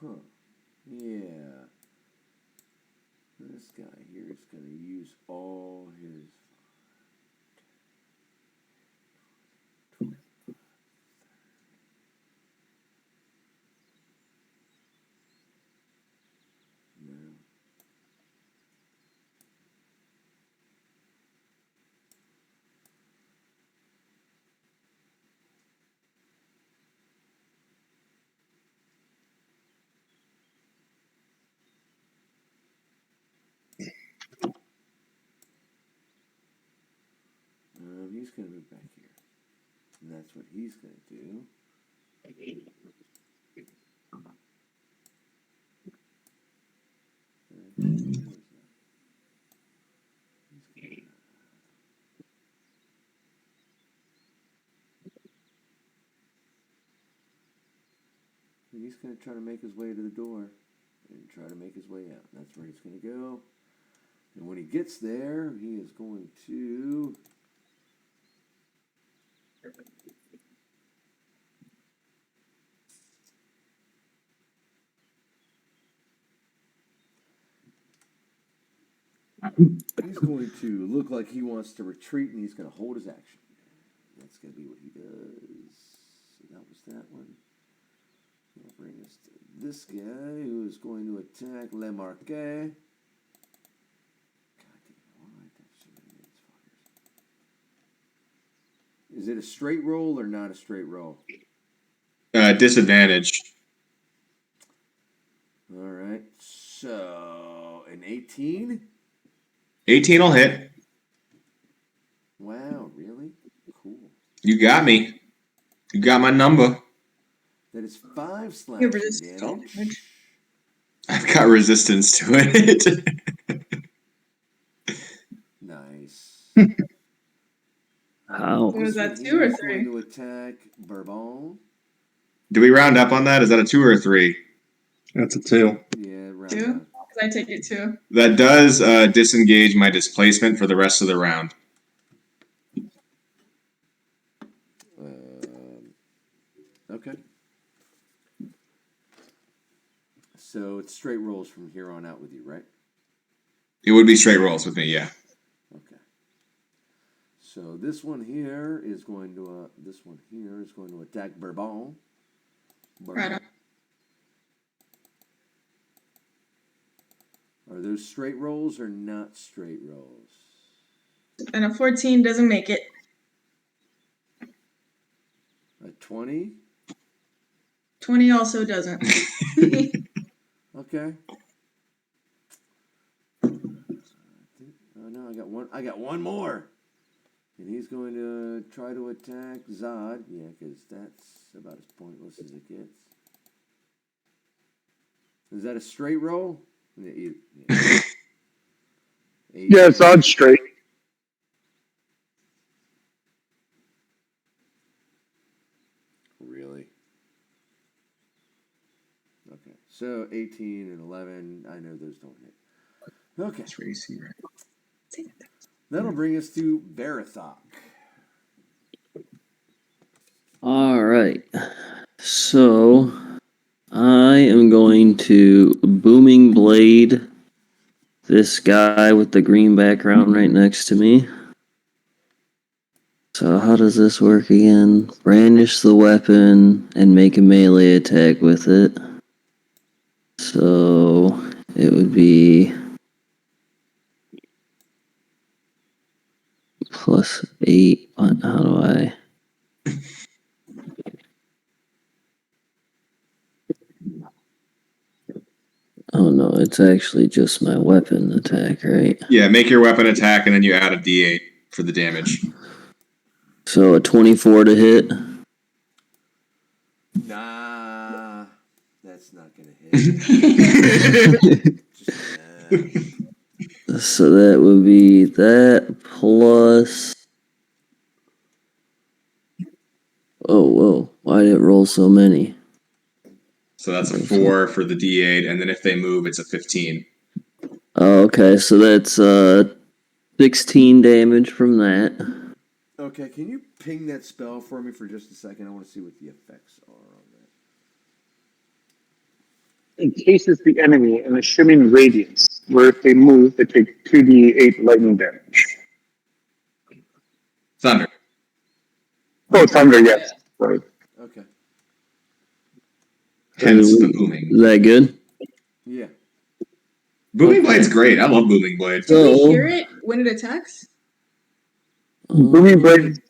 Huh. Yeah. This guy here is going to use all his. No. He's going to move back here. And that's what he's going to do. And he's going to try to make his way to the door and try to make his way out. That's where he's going to go. And when he gets there, he is going to. He's going to look like he wants to retreat, and he's going to hold his action. That's going to be what he does. So that was that one. We'll bring us to this guy who is going to attack Le Marquet. God damn, why do I have so many of these fuckers? Is it a straight roll or not a straight roll? Disadvantage. All right. So, an 18? 18 will hit. Wow, really? Cool. You got me. You got my number. That is 5 You slashing resist all damage. damage. I've got resistance to it. Nice. How? So is This one that 2 here or is going 3? to attack Bourbon. Do we round up on that? Is that a 2 or a 3? That's a 2. Yeah, round 2? down. Because I take it 2. That does disengage my displacement for the rest of the round. Okay. So it's straight rolls from here on out with you, right? It would be straight rolls with me, yeah. Okay. So this one here is going to attack Bourbon. Right on. Are those straight rolls or not straight rolls? And a 14 doesn't make it. A 20? 20 also doesn't. Okay. Oh no, I got one more. And he's going to try to attack Zod. Yeah, because that's about as pointless as it gets. Is that a straight roll? Yeah. Yeah, it's odd straight. Really? Okay. So 18 and 11. I know those don't hit. Okay. That's for AC, right? That'll bring us to Barathok. All right. So I am going to Booming Blade this guy with the green background right next to me. So how does this work again? Brandish the weapon and make a melee attack with it. So it would be +8. How do I? Oh no, it's actually just my weapon attack, right? Yeah, make your weapon attack and then you add a d8 for the damage. So a 24 to hit. Nah, that's not gonna hit. Just nah. So that would be that plus. Oh, whoa. Why did it roll so many? So that's a 4 for the d8, and then if they move, it's a 15. Oh, okay. So that's 16 damage from that. Okay, can you ping that spell for me for just a second? I want to see what the effects are on that. Encases the enemy in a shimmering radiance, where if they move, they take 2d8 lightning damage. Thunder. Oh, thunder, yes. Right. Okay. Hence the booming. Is that good? Yeah. Booming Okay. Blade's great. I love Booming Blade. Do we So- hear it when it attacks? Booming blade.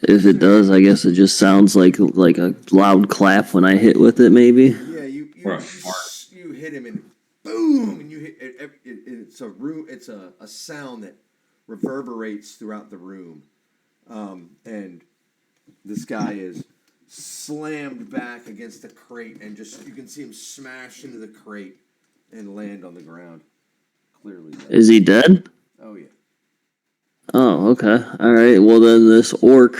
If it does, I guess it just sounds like a loud clap when I hit with it, maybe. Yeah, Or a fart. you hit him and boom, and you hit it, it's a room. It's a sound that reverberates throughout the room, and this guy is slammed back against the crate, and just you can see him smash into the crate and land on the ground. Clearly dead. Is he dead? Oh yeah. Oh, okay. All right. Well, then this orc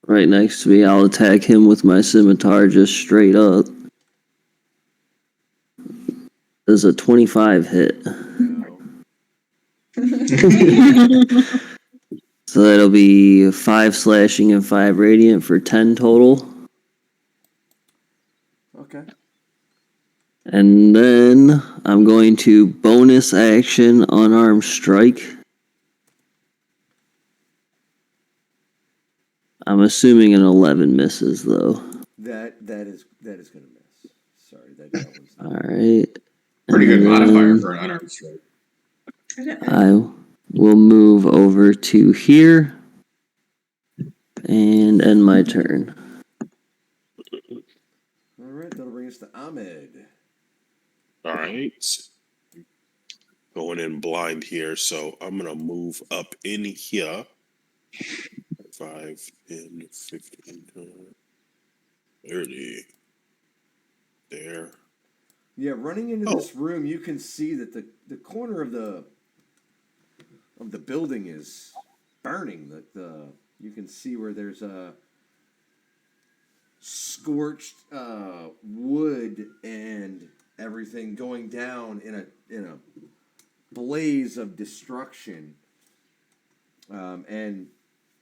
right next to me, I'll attack him with my scimitar just straight up. Does a 25 hit? No. So that'll be 5 slashing and 5 radiant for 10 total. Okay. And then I'm going to bonus action unarmed strike. I'm assuming an 11 misses though. That is gonna miss. Sorry, that one's not. All right. Pretty good And modifier then for an unarmed strike. I will move over to here and end my turn. All right, that'll bring us to Ahmed. All right. going in blind here, so I'm gonna move up in here. 5, 10, 15, 30. There. Yeah, running into this room, you can see that the corner of the building is burning. You can see where there's a scorched wood and everything going down in a blaze of destruction, and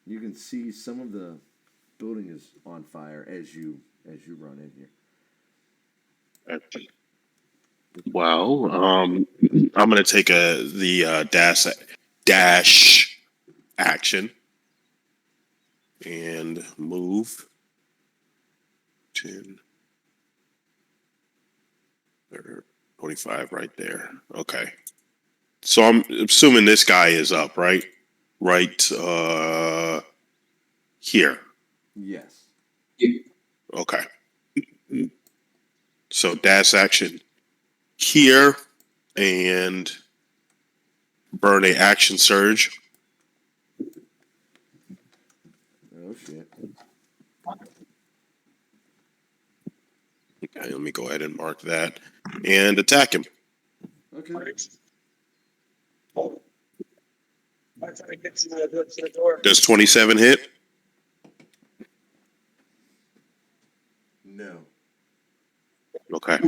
you can see some of the building is on fire as you run in here. Well, I'm gonna take the dash action and move 10, 25 right there. Okay. So I'm assuming this guy is up, right? Right here. Yes. Okay. So dash action here and burn a action surge. Oh shit. Okay, let me go ahead and mark that and attack him. Okay. Does 27 hit? No. Okay.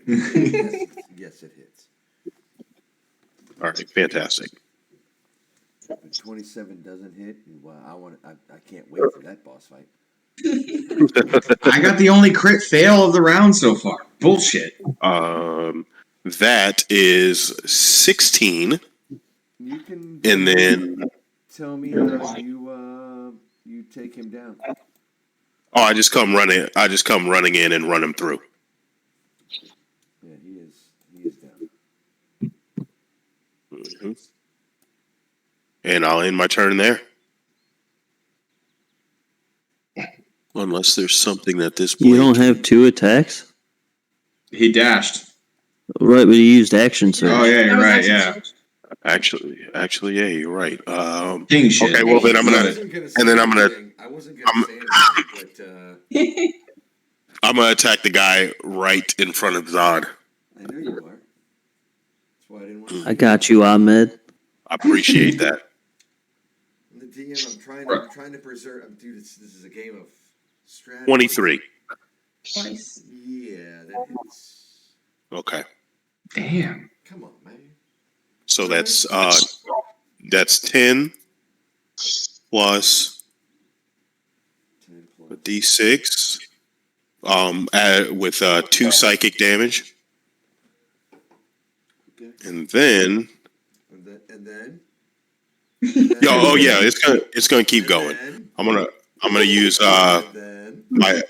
Yes, it hits. All right, fantastic. 27 doesn't hit. Well, I can't wait for that boss fight. I got the only crit fail of the round so far. Bullshit. That is 16. You can And then tell me how you take him down. I just come running in and run him through. Yeah, he is down. Mm-hmm. And I'll end my turn there. Unless there's something that this You don't have 2 attacks? He dashed. Right, but you used action surge. Oh yeah, That you're was right. action Yeah. surge. Actually, yeah, you're right. King shit. Okay, well then I'm gonna I wasn't gonna say anything, but I'm gonna attack the guy right in front of Zod. I know you are. That's why I didn't want to. I got you, Ahmed. I appreciate that. The DM, I'm trying to preserve. Dude, this is a game of strategy. 23. Twice. Yeah, that hits. Okay. Damn. Come on, man. So that's 10 plus 10 a plus. D6 with 2 psychic damage. Okay. And then And then. it's gonna keep going. Then, I'm gonna use then. my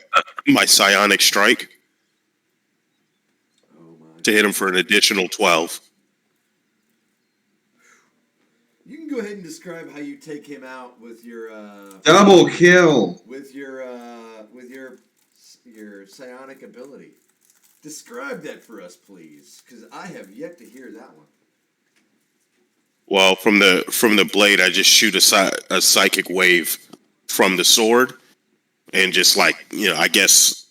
psionic strike Oh my. to hit him for an additional 12. You can go ahead and describe how you take him out with your Double kill. with your psionic ability. Describe that for us, please, because I have yet to hear that one. Well, from the blade, I just shoot a psychic wave from the sword, and just I guess,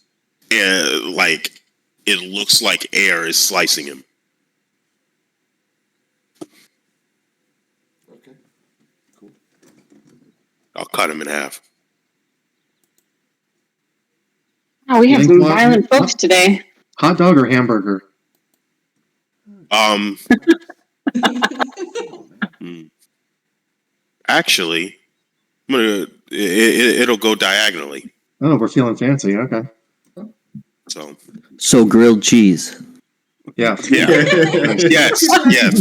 like it looks like air is slicing him. Okay, cool. I'll cut him in half. Oh, we have Think some what? violent folks today. Hot dog or hamburger? Actually, it'll go diagonally. Oh, we're feeling fancy. Okay. So grilled cheese. Yeah. yes,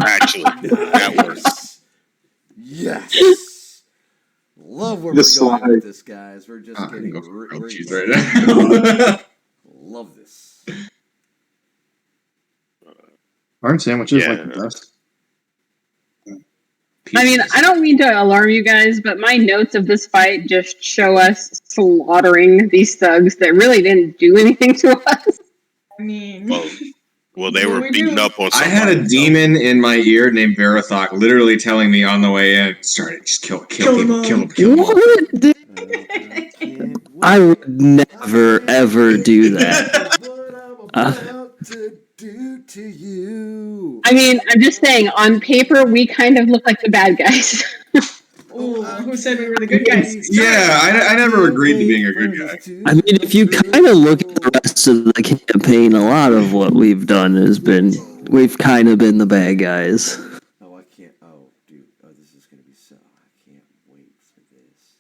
actually, that works. Yes. Love where This we're going slide. with this, guys. We're just I'm gonna getting go for grilled great. cheese right now. Love this. Aren't sandwiches Yeah. like the best? I mean, I don't mean to alarm you guys, but my notes of this fight just show us slaughtering these thugs that really didn't do anything to us. I mean, Well, Well, they That's what were we beating do. up on I somebody. had a demon in my ear named Barathok literally telling me on the way in, started just kill Kill them people, all. kill them, kill them all. What? Dude? I can't I wait. would never, ever do that. What I'm Uh, about to do to you. I mean, I'm just saying, on paper, we kind of look like the bad guys. Ooh, who said we were the good guys? Yeah, I never agreed to being a good guy. I mean, if you kind of look at the rest of the campaign, a lot of what we've done has been, we've kind of been the bad guys. Oh, I can't. Oh, dude. Oh, this is going to be so. I can't wait for this.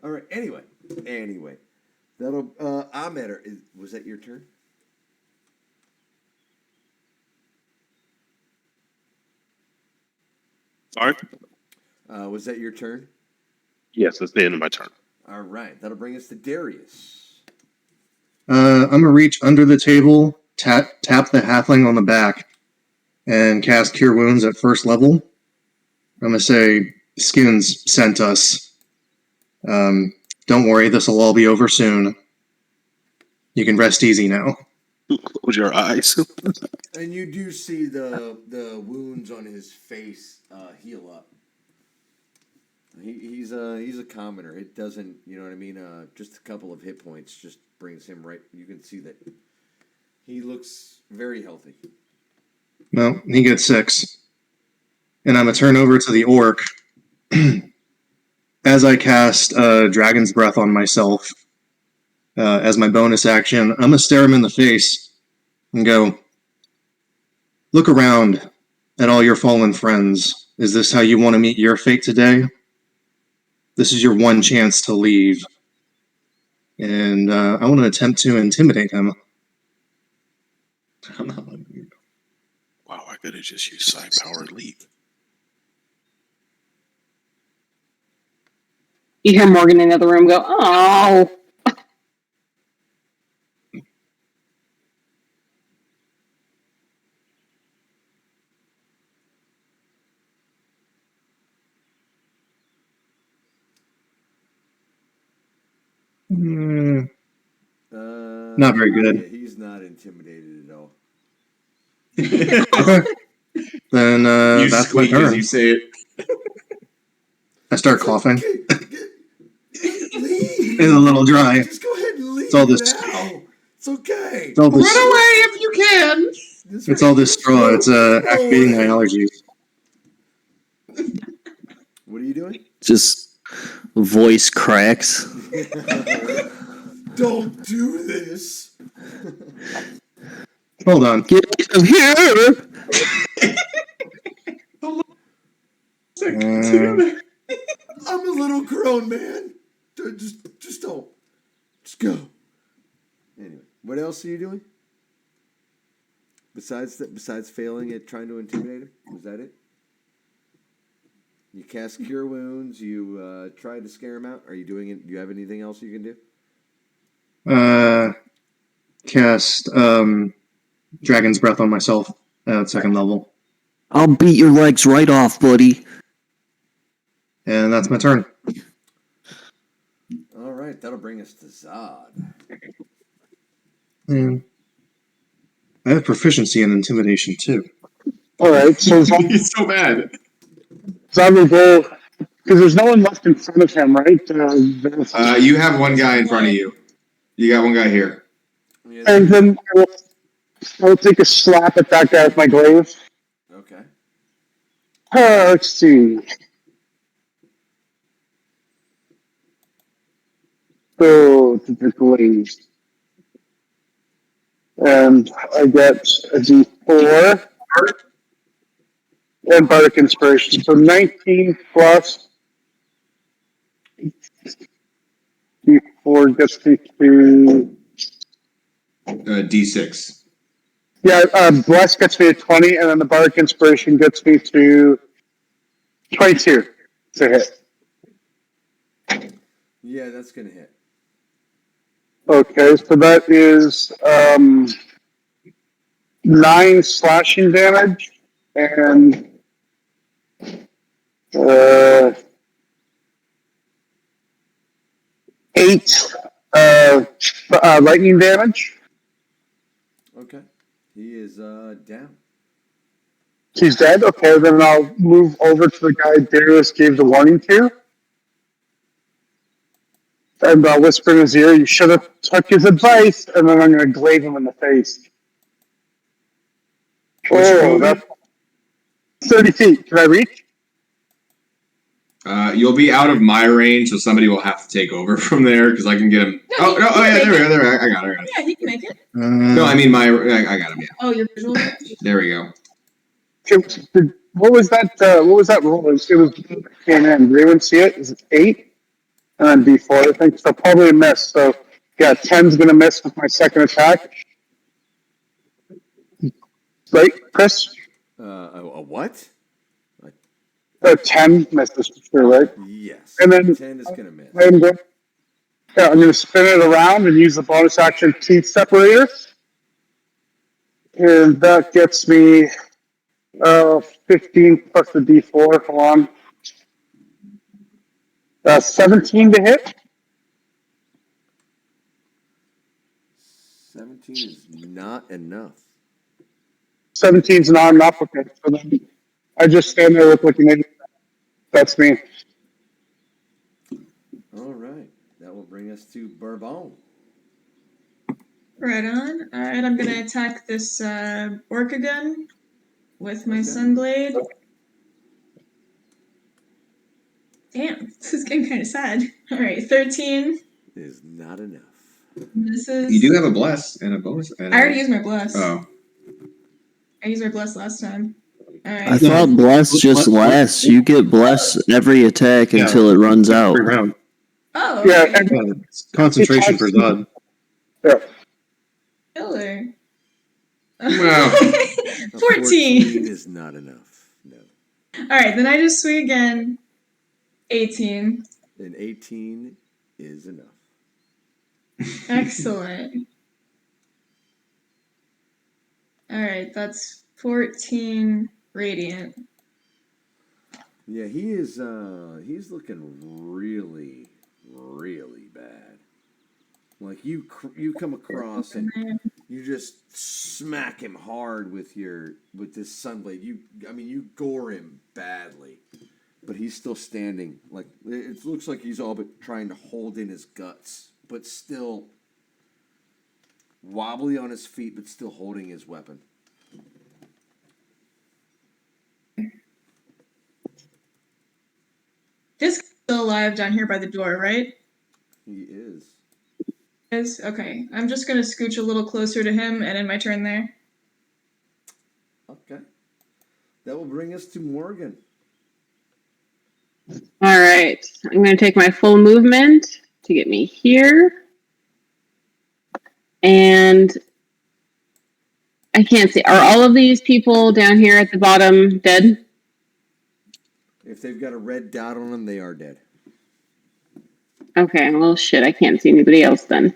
All right. Anyway. That'll. Ahmed, was that your turn? Sorry? Was that your turn? Yes, that's the end of my turn. All right. That'll bring us to Darius. I'm gonna reach under the table, tap the halfling on the back, and cast Cure Wounds at first level. I'm gonna say, Skins sent us. Don't worry, this will all be over soon. You can rest easy now. Close your eyes. And you do see the wounds on his face heal up. He's a commoner. It doesn't, you know what I mean? Just a couple of hit points just brings him right. You can see that he looks very healthy. No, he gets 6. And I'm gonna turn over to the orc. As I cast Dragon's Breath on myself as my bonus action, I'm gonna stare him in the face and go, "Look around at all your fallen friends. Is this how you want to meet your fate today? This is your one chance to leave." And I want to attempt to intimidate him. I'm not letting you go. Wow, I could have just used side power and leave. You hear Morgan in the other room go, "Oh." Not very good. Yeah, he's not intimidated at all. Okay. Then You that's my squeak as turn. you say it. I start coughing. Leave. It's a little dry. Just go ahead and leave It's all this. now. It's okay. It's all this. Run away if you can. It's all this straw. It's activating my allergies. What are you doing? Just voice cracks. Don't do this. Hold on. Get him here! I'm a little grown man. Just don't. Just go. Anyway, what else are you doing? Besides failing at trying to intimidate him, was that it? You cast Cure Wounds. You try to scare him out. Are you doing it? Do you have anything else you can do? Cast Dragon's Breath on myself at second level. I'll beat your legs right off, buddy. And that's my turn. All right, that'll bring us to Zod. And I have proficiency in intimidation too. All right, so He's so bad. Zod will go because there's no one left in front of him, right? You have one guy in front of you. You got one guy here. And then I will take a slap at that guy with my glaive. Okay. Let's see. So to the glaive. And I get a D4 and Bardic Inspiration. So 19 plus D4 gets me to... D6. Yeah, Bless gets me to 20, and then the Bardic Inspiration gets me to 22 to hit. Yeah, that's gonna hit. Okay, so that is 9 slashing damage and 8 lightning damage. Okay. He is down. He's dead? Okay, then I'll move over to the guy Darius gave the warning to. And I'll whisper in his ear, you should have took his advice, and then I'm going to glaive him in the face. What's your Oh, movement? that's 30 feet. Can I reach? You'll be out of my range, so somebody will have to take over from there because I can get him. No, Yeah, there we go. There we go. I got it. Yeah, he can make it. No, I mean I got him. Yeah. Oh, your visual range? There we go. What was that? What was that roll? It was came in. Did anyone see it? Is it 8? And then D4, I think. So probably a miss. So yeah, 10's going to miss with my second attack. Right, Chris? A what? 10 misses for sure, right? Yes. And then 10 is gonna miss. I'm going to spin it around and use the bonus action teeth separator. And that gets me 15 plus the D4. Hold on. 17 to hit. 17 is not enough. 17's not enough. Okay. So then I just stand there with looking at. That's me. All right. That will bring us to Bourbon. Right on. All right, I'm going to attack this orc again with my Okay. Sunblade. Damn, this is getting kind of sad. All right, 13. Is not enough. This is. You do have a bless and a bonus. And I already used my bless. Oh. I used my bless last time. All right. I thought bless just lasts. You get bless every attack until it runs out. Every round. Oh, Yeah, okay. It's concentration for Zod. Yeah. Killer. Wow. 14. is not enough. No. All right, then I just swing again. 18. And 18 is enough. Excellent. All right, that's 14 radiant. Yeah, he is. He's looking really, really bad. Like you come across and you just smack him hard with this sunblade. You gore him badly, but he's still standing. Like it looks like he's all but trying to hold in his guts, but still wobbly on his feet, but still holding his weapon. This guy's still alive down here by the door, right? He is. Is? Okay. I'm just going to scooch a little closer to him and end my turn there. Okay. That will bring us to Morgan. All right. I'm going to take my full movement to get me here. And I can't see. Are all of these people down here at the bottom dead? If they've got a red dot on them, they are dead. Okay, well, shit, I can't see anybody else then.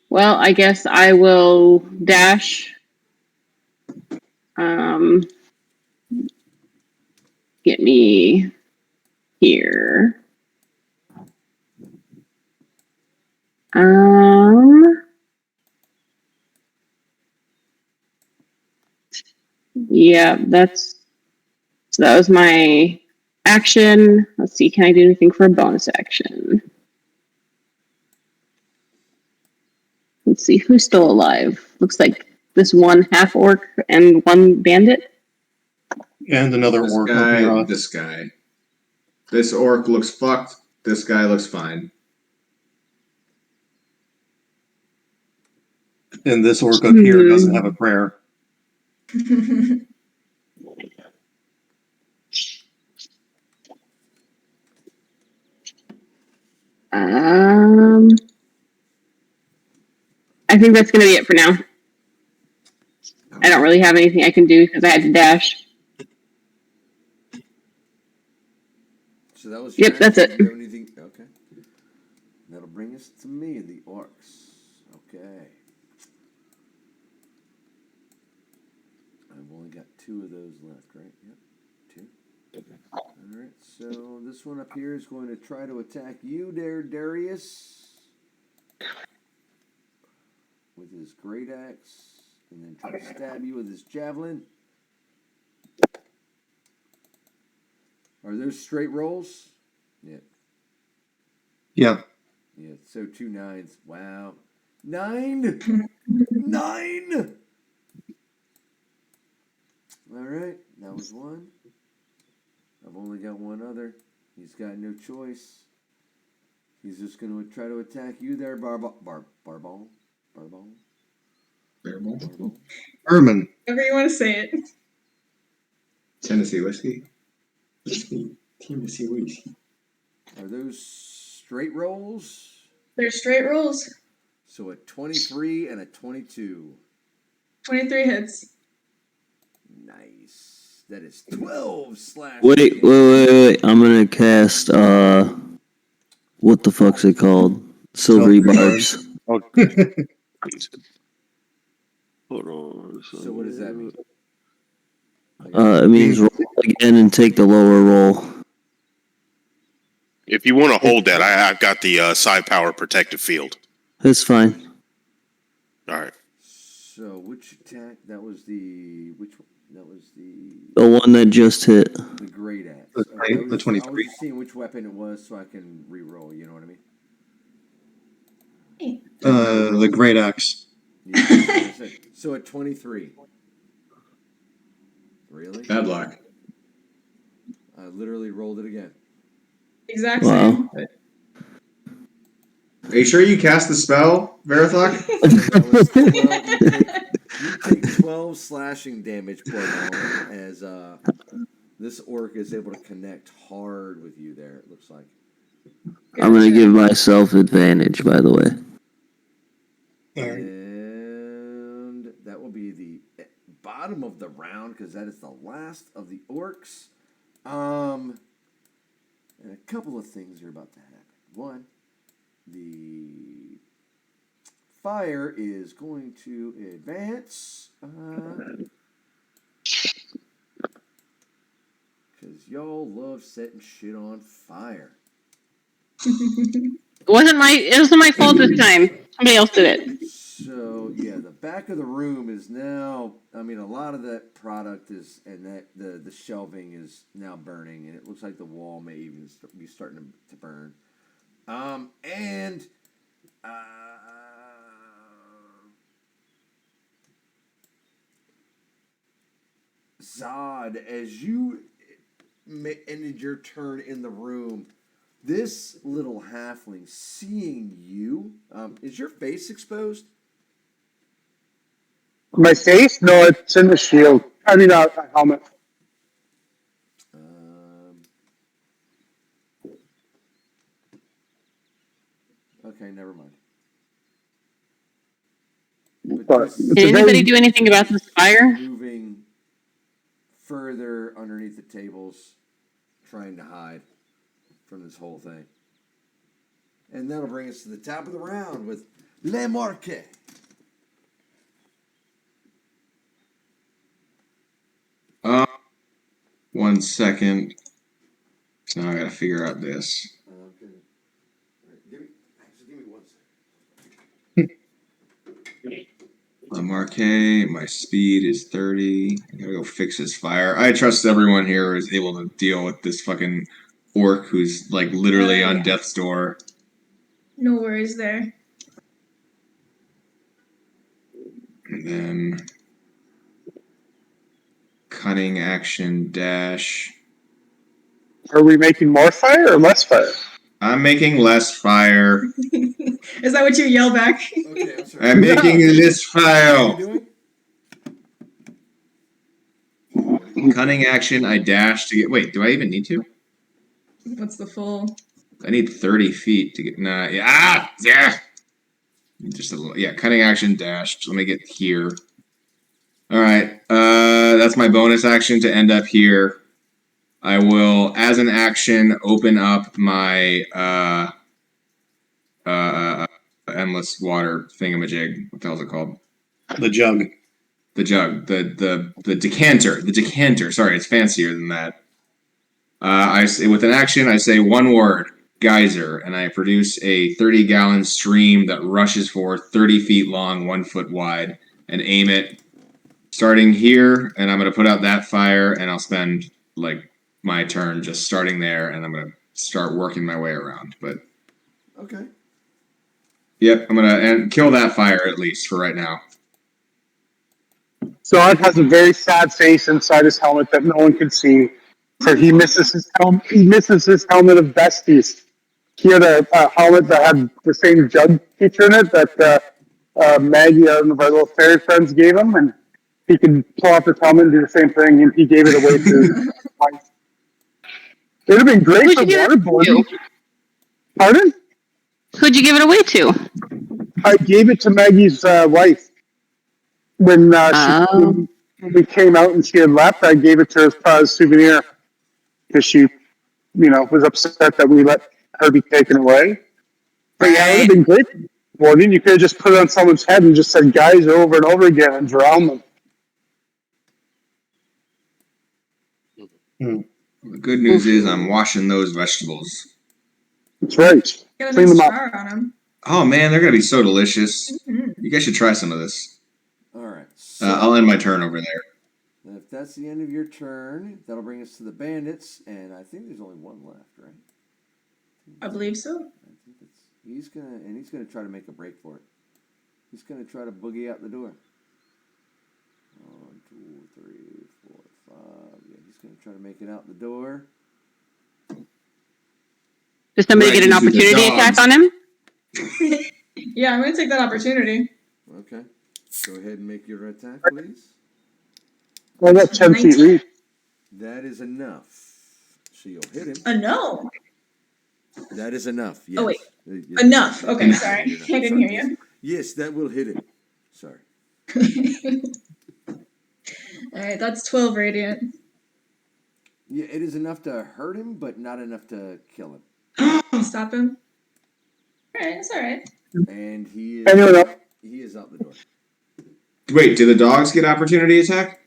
Well, I guess I will dash. Get me here. Yeah, that was my action. Let's see, can I do anything for a bonus action? Let's see, who's still alive? Looks like this one half orc and one bandit. And another This orc guy. helping her out. This guy. This orc looks fucked. This guy looks fine. And this orc up here doesn't have a prayer. I think that's going to be it for now. I don't really have anything I can do because I had to dash. So that was Yep, that's it. Do you have anything? Okay. That'll bring us to me, the orcs. Okay. I've only got 2 of those left, right? Yep. 2. All right. So this one up here is going to try to attack you there, Darius. with his great axe, and then try to stab you with his javelin. Are those straight rolls? Yeah. Yeah. Yeah, so 2 9s. Wow. 9! 9! Alright, that was one. I've only got one other. He's got no choice. He's just going to try to attack you there, Barball. Barball? Ermin. However you want to say it. Tennessee whiskey. Tennessee whiskey. Are those straight rolls? They're straight rolls. So a 23 and a 22. 23 hits. Nice. That is 12 slash. Wait. I'm gonna cast what the fuck's it called? Silvery barbs. Hold on. So what does that mean? It means roll again and take the lower roll. If you want to hold that, I've got the psi power protective field. That's fine. All right. So which attack? That was the which one? That was The one that just hit. the great axe. The 23. I was just seeing which weapon it was so I can re-roll. You know what I mean? The great axe. Yeah, so at 23. Really? Bad luck. I literally rolled it again. Exact Wow. same. Are you sure you cast the spell, Verathok? You take 12 slashing damage per moment as this orc is able to connect hard with you there, it looks like. I'm gonna give myself advantage, by the way. And that will be the bottom of the round because that is the last of the orcs. And a couple of things are about to happen. One, the fire is going to advance. Because y'all love setting shit on fire. It wasn't my fault this time. Somebody else did it. So yeah, the back of the room is now. I mean, a lot of that product is, and that the shelving is now burning, and it looks like the wall may even be starting to burn. And Zod, as you ended your turn in the room, this little halfling seeing you, is your face exposed? My face? No, it's in the shield. I mean, a helmet. Okay, never mind. But Did anybody do anything about this fire? Moving further underneath the tables, trying to hide from this whole thing. And that'll bring us to the top of the round with Le Marque. One second. Now I gotta figure out this. Okay. All right, give me 1 second. Marquet, my speed is 30. I gotta go fix his fire. I trust everyone here is able to deal with this fucking orc who's like literally on death's door. No worries there. And then cunning action dash. are we making more fire or less fire? I'm making less fire. Is that what you yell back? Okay, I'm sorry. I'm making less fire. What are you doing? Cunning action, I dash to get. Wait, do I even need to? What's the full? I need 30 feet to get. Nah, yeah, yeah. Just a little. Yeah, cunning action dash. Let me get here. All right. That's my bonus action to end up here. I will, as an action, open up my endless water thingamajig. What the hell is it called? The jug. The jug. The decanter. The decanter. Sorry, it's fancier than that. With an action, I say one word. geyser, and I produce a 30-gallon stream that rushes forth 30 feet long, 1 foot wide, and aim it starting here. And I'm going to put out that fire, and I'll spend like my turn just starting there, and I'm going to start working my way around. But Okay. yep, I'm going to kill that fire at least for right now. Zod has a very sad face inside his helmet that no one can see. So he misses his helmet. He misses his helmet of besties. He had a helmet that had the same jug feature in it that Maggie, one of our little fairy friends, gave him, and he could pull off his helmet and do the same thing. And he gave it away to his wife. It would have been great Who'd for you give it waterboarding. to? Pardon? Who'd you give it away to? I gave it to Maggie's wife when Oh. when we came out and she had left. I gave it to her as a souvenir because she, was upset that we let her be taken away. But yeah, it would have been great. Morning, you could have just put it on someone's head and just said "guys" over and over again and drown them. The good news is I'm washing those vegetables. That's right. Got a Clean nice them up. char on them. Oh man, they're gonna be so delicious. Mhm. You guys should try some of this. All right. So, I'll end my turn over there. if that's the end of your turn, that'll bring us to the bandits, and I think there's only one left, right? I believe so. I think he's gonna try to make a break for it. He's gonna try to boogie out the door. 1, 2, 3, 4, 5. Yeah, he's gonna try to make it out the door. Does somebody Right get an into the opportunity attack dogs. on him? Yeah, I'm gonna take that opportunity. Okay. Go ahead and make your attack, please. I got 10 feet 19. reach. That is enough. So you'll hit him. No. That is enough. Yes. Oh, wait. Yes. Enough. Okay, Enough. sorry. You're not- I didn't hear you. Yes, that will hit him. Sorry. Alright, that's 12 radiant. Yeah, it is enough to hurt him, but not enough to kill him. Stop him. Alright, it's alright. And he Anyone else? is out the door. Wait, do the dogs get opportunity attack?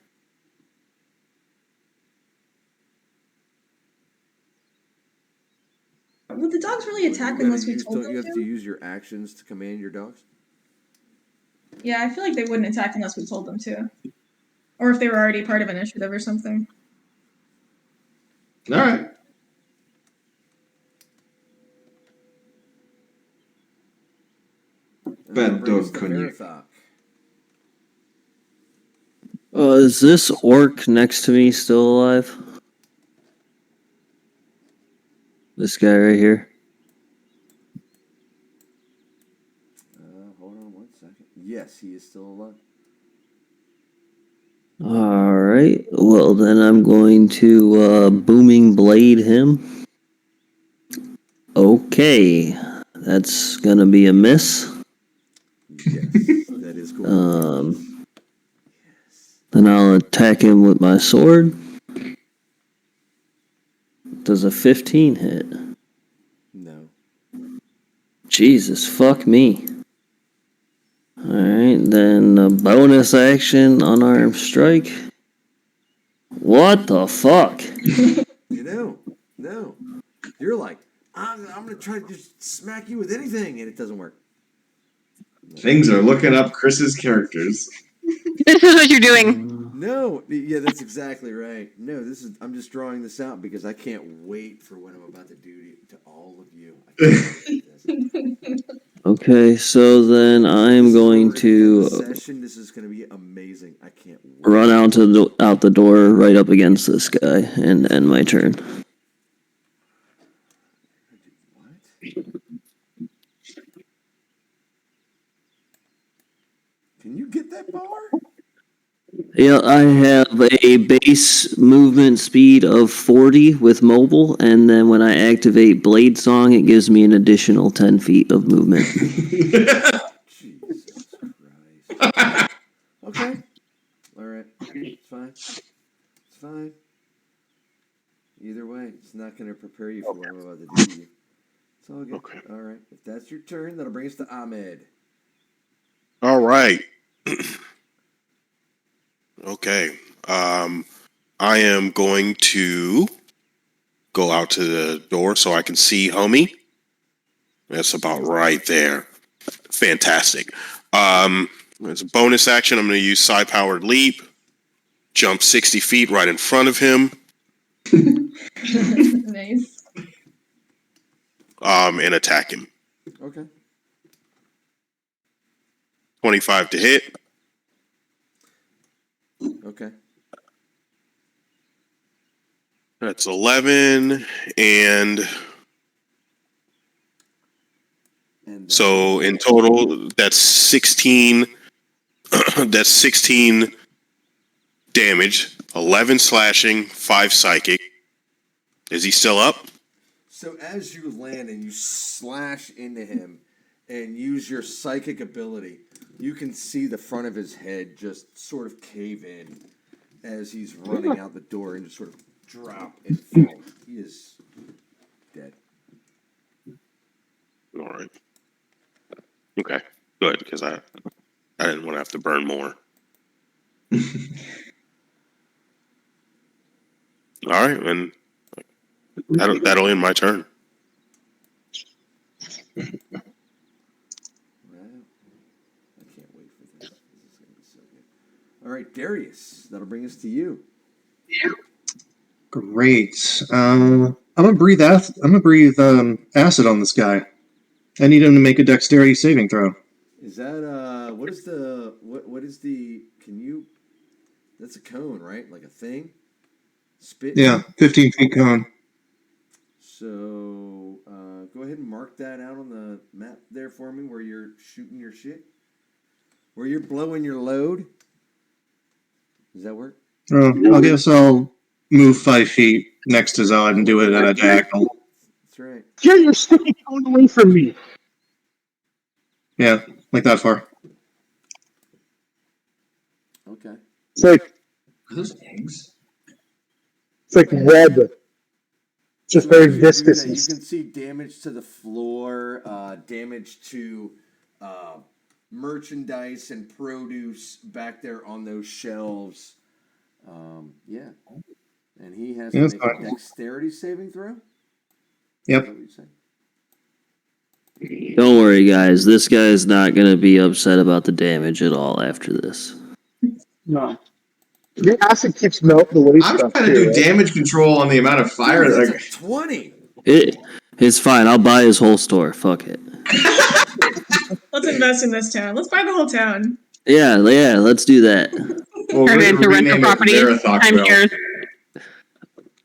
Would the dogs really attack You unless we use, told don't you them have to? to use your actions to command your dogs? Yeah, I feel like they wouldn't attack unless we told them to. Or if they were already part of initiative or something. All right. And Bad that'll bring us dog to cognac. Varathok. Is this orc next to me still alive? This guy right here. Hold on 1 second. Yes, he is still alive. Alright. Well, then I'm going to booming blade him. Okay. That's gonna be a miss. Yes, that is going to Then I'll attack him with my sword. Does a 15 hit? No. Jesus, fuck me. Alright, then a bonus action, unarmed strike. What the fuck? No. You're like, I'm going to try to just smack you with anything, and it doesn't work. Things are looking up Chris's characters. This is what you're doing. No, yeah, that's exactly right. No, I'm just drawing this out because I can't wait for what I'm about to do to all of you. Okay, so then I'm going to This is going to be amazing. I can't wait. run out the door right up against this guy and end my turn. What? Can you get that far? Yeah, I have a base movement speed of 40 with mobile, and then when I activate Blade Song, it gives me an additional 10 feet of movement. Jesus Christ. Okay. All right. It's fine. It's fine. Either way, it's not going to prepare you for what I'm about to do to you. It's all good. Okay. All right. If that's your turn, that'll bring us to Ahmed. All right. Okay. I am going to go out to the door so I can see homie. That's about right there. Fantastic. As a bonus action, I'm going to use psi-powered leap. Jump 60 feet right in front of him. Nice. And attack him. Okay. 25 to hit. Okay. That's 11. And so in total, that's 16. That's 16 damage, 11 slashing, 5 psychic. Is he still up? So as you land and you slash into him and use your psychic ability, you can see the front of his head just sort of cave in as he's running out the door and just sort of drop and fall. He is dead. All right. Okay, good, because I didn't want to have to burn more. All right, and that'll end my turn. Wow. I can't wait for this. This is going to be so good. All right, Darius, that'll bring us to you. Great. I'm gonna breathe acid on this guy. I need him to make a dexterity saving throw. Is that what is the can you that's a cone, right? Like a thing? Spit? Yeah, 15 feet cone. So go ahead and mark that out on the map there for me where you're shooting your shit. Where you're blowing your load. Does that work? I guess I'll move 5 feet next to Zod and do it at a diagonal. That's right. Get your sticky cone away from me. Yeah, like that far. Okay. It's like Are those eggs? it's like web. Just So very as you do viscous. that, you can see damage to the floor, damage to merchandise and produce back there on those shelves. Yeah. And he has to Yeah, that's make a fine. dexterity saving throw? Yep. Is that what you said? Don't worry, guys. This guy is not going to be upset about the damage at all after this. No. The acid keeps melting the waste I'm stuff trying to too, do right? damage control on the amount of fire. Dude, Like, that's a 20. It's fine. I'll buy his whole store. Fuck it. Let's invest in this town. Let's buy the whole town. Yeah, let's do that. well, Turn we're it into gonna rental rename it properties. Time Verathokville. shares.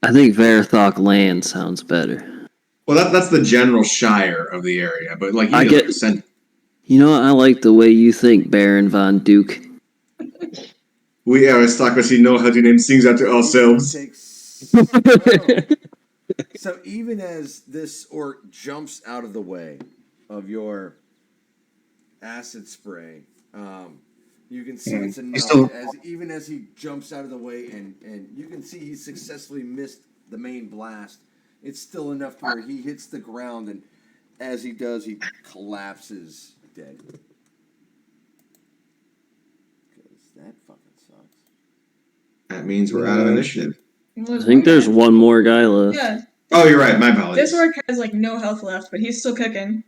I think Verathok Land sounds better. Well, that's the general shire of the area, but like you I need get- like a cent. You know what? I like the way you think, Baron Von Duke. We aristocracy know how to name things after ourselves. So even as this orc jumps out of the way of your acid spray, you can see it's enough. Even as he jumps out of the way, and you can see he successfully missed the main blast. It's still enough to where he hits the ground, and as he does, he collapses dead. Because that fucking sucks. That means we're out of initiative. I think there's one more guy left. Yeah. Oh, you're right. My apologies. This orc has like no health left, but he's still kicking.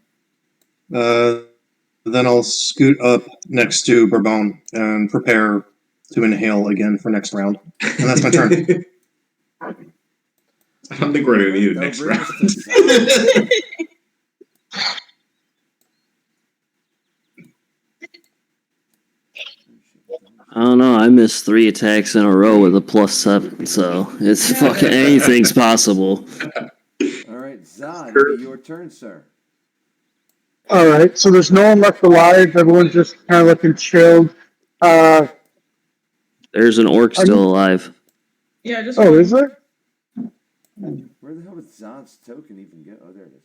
Then I'll scoot up next to Bourbon and prepare to inhale again for next round. And that's my turn. I don't think we're going to need it That'll next bring round. us to Zod. I don't know. I missed 3 attacks in a row with a +7, so it's fucking anything's possible. All right, Zod, it'll be your turn, sir. All right, so there's no one left alive. Everyone's just kind of looking chilled. There's an orc still alive. Yeah, just Oh, one. is there? Where the hell did Zod's token even go? Oh, there it is.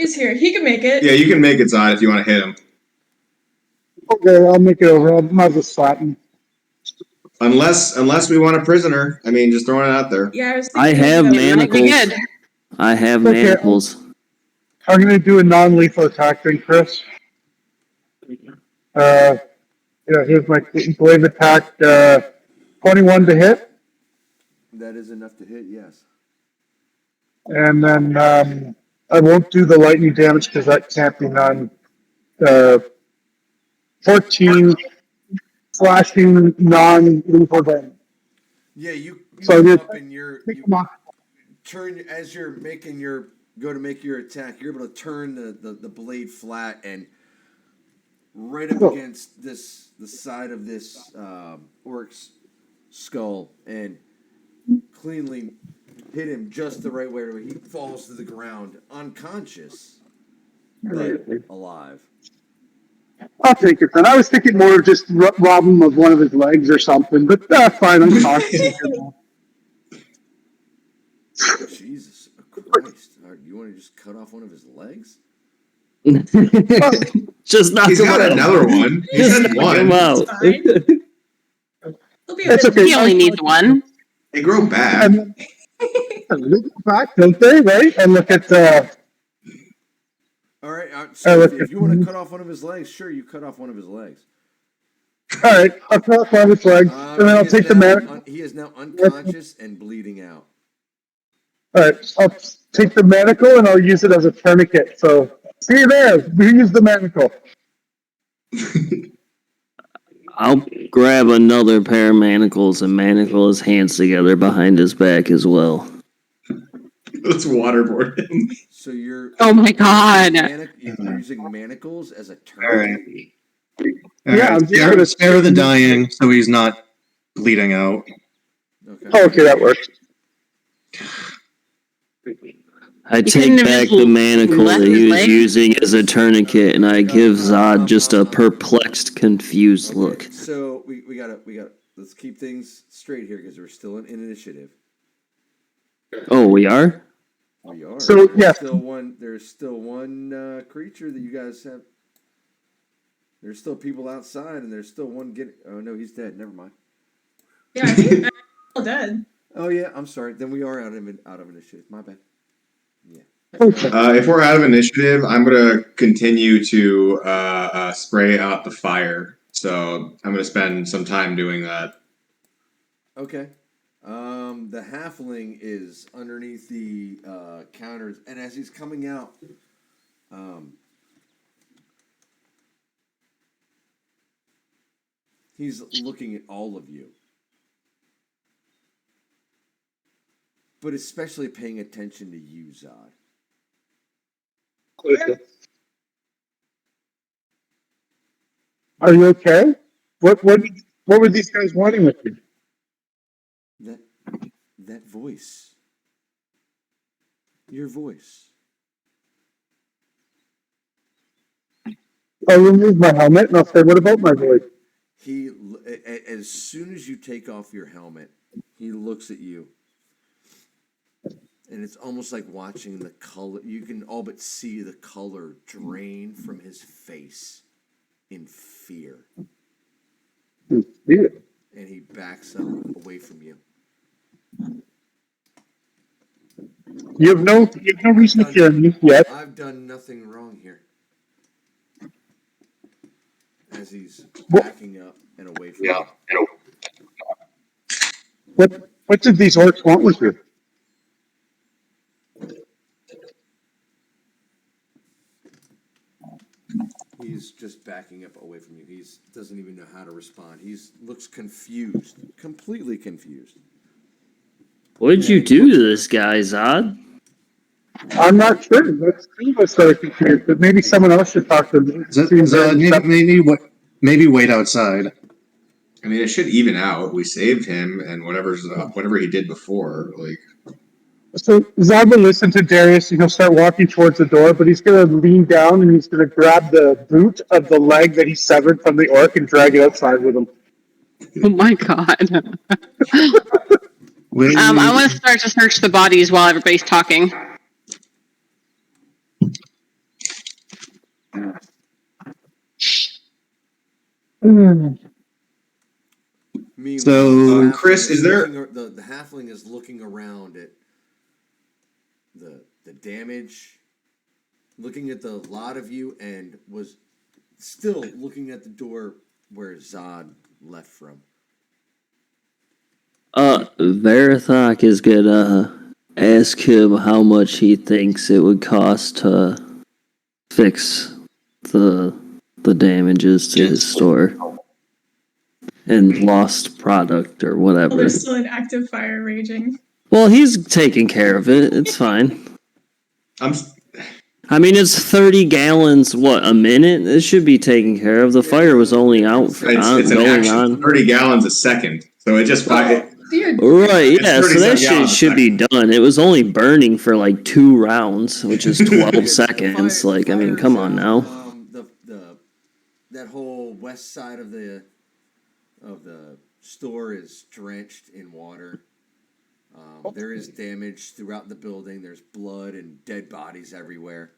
He's here. He can make it. Yeah, you can make it, Zod, if you want to hit him. Okay, I'll make it over. I might as well slap him. Unless we want a prisoner. I mean, just throwing it out there. Yeah, I was I thinking have that. Might be manacles. good. I have Okay. manacles. I'm going to do a non-lethal attack then, Chris. Here's my blade attack. 21 to hit. That is enough to hit, yes. And then I won't do the lightning damage because that can't be done. 14 slashing non-lethal damage. Yeah, you So come I up and you come on. turn as you're making your go to make your attack. You're able to turn the blade flat and right up against the side of this orc's skull and cleanly hit him just the right way where he falls to the ground unconscious but alive. I'll take it then. I was thinking more of just rob him of one of his legs or something, but fine. I'm talking. Jesus Christ! You want to just cut off one of his legs? Just knock He's him got out. another one. He Just said knock him one. out. Fine. He'll be a It's bit okay. He only needs one. They grow back. And they go back, don't they? Right? And look at All right. So look if at. you want to cut off one of his legs, sure, you cut off one of his legs. All right, I'll cut off one of his legs, and then I'll take the man. He is now unconscious and bleeding out. All right, I'll take the manacle and I'll use it as a tourniquet. So see you there. We use the manacle. I'll grab another pair of manacles and manacle his hands together behind his back as well. Let's waterboard him. So you're. Oh my god. You're using manacles as a All right. tourniquet. All Yeah, right. I'm just gonna Spare the dying so he's not bleeding out. Okay. Oh, okay, that works. I take couldn't have back just the manacle left that his he was leg? using as a tourniquet, and I give Zod just a perplexed, confused look. So we gotta let's keep things straight here because we're still in initiative. Oh, we are? We are. So, There's yeah. still one creature that you guys have. There's still people outside, and there's still one getting. Oh no, he's dead. Never mind. Yeah, I think I'm all dead. Oh yeah, I'm sorry. Then we are out of initiative. My bad. Yeah. If we're out of initiative, I'm gonna continue to spray out the fire. So I'm gonna spend some time doing that. Okay. The halfling is underneath the counters, and as he's coming out, he's looking at all of you, but especially paying attention to you, Zod. Are you okay? What were these guys wanting with you? That voice. Your voice. I'll remove my helmet and I'll say, "What about my voice?" As soon as you take off your helmet, he looks at you. And it's almost like watching the color. You can all but see the color drain from his face in fear. Yeah. And he backs up away from you. You have no reason to fear me yet. I've done nothing wrong here. As he's backing up and away from you. What did these orcs want with you? He's just backing up away from you. He doesn't even know how to respond. He looks confused, completely confused. What did you do to this guy, Zod? I'm not sure. Let's see what's so confused, but maybe someone else should talk to me. Maybe wait outside. I mean, it should even out. We saved him, and whatever he did before, like. So Zod will listen to Darius and he'll start walking towards the door, but he's going to lean down and he's going to grab the boot of the leg that he severed from the orc and drag it outside with him. Oh my god. I want to start to search the bodies while everybody's talking. Meanwhile, Chris, is there the halfling is looking around at the damage, looking at the lot of you, and was still looking at the door where Zod left from. Verathok is gonna ask him how much he thinks it would cost to fix the damages to his store and lost product or Well, whatever. there's still an active fire raging. Well, he's taking care of it. It's fine. I'm I mean, it's 30 gallons, a minute? It should be taken care of. The fire was only out for it's an going action on. 30 gallons a second, so it just Oh, dear. Right, It's yeah, so 37 that shit gallons a should be done. It was only burning for like 2 rounds, which is 12 seconds. Like, I mean, come on now. That whole west side of the store is drenched in water. There is damage throughout the building. There's blood and dead bodies everywhere.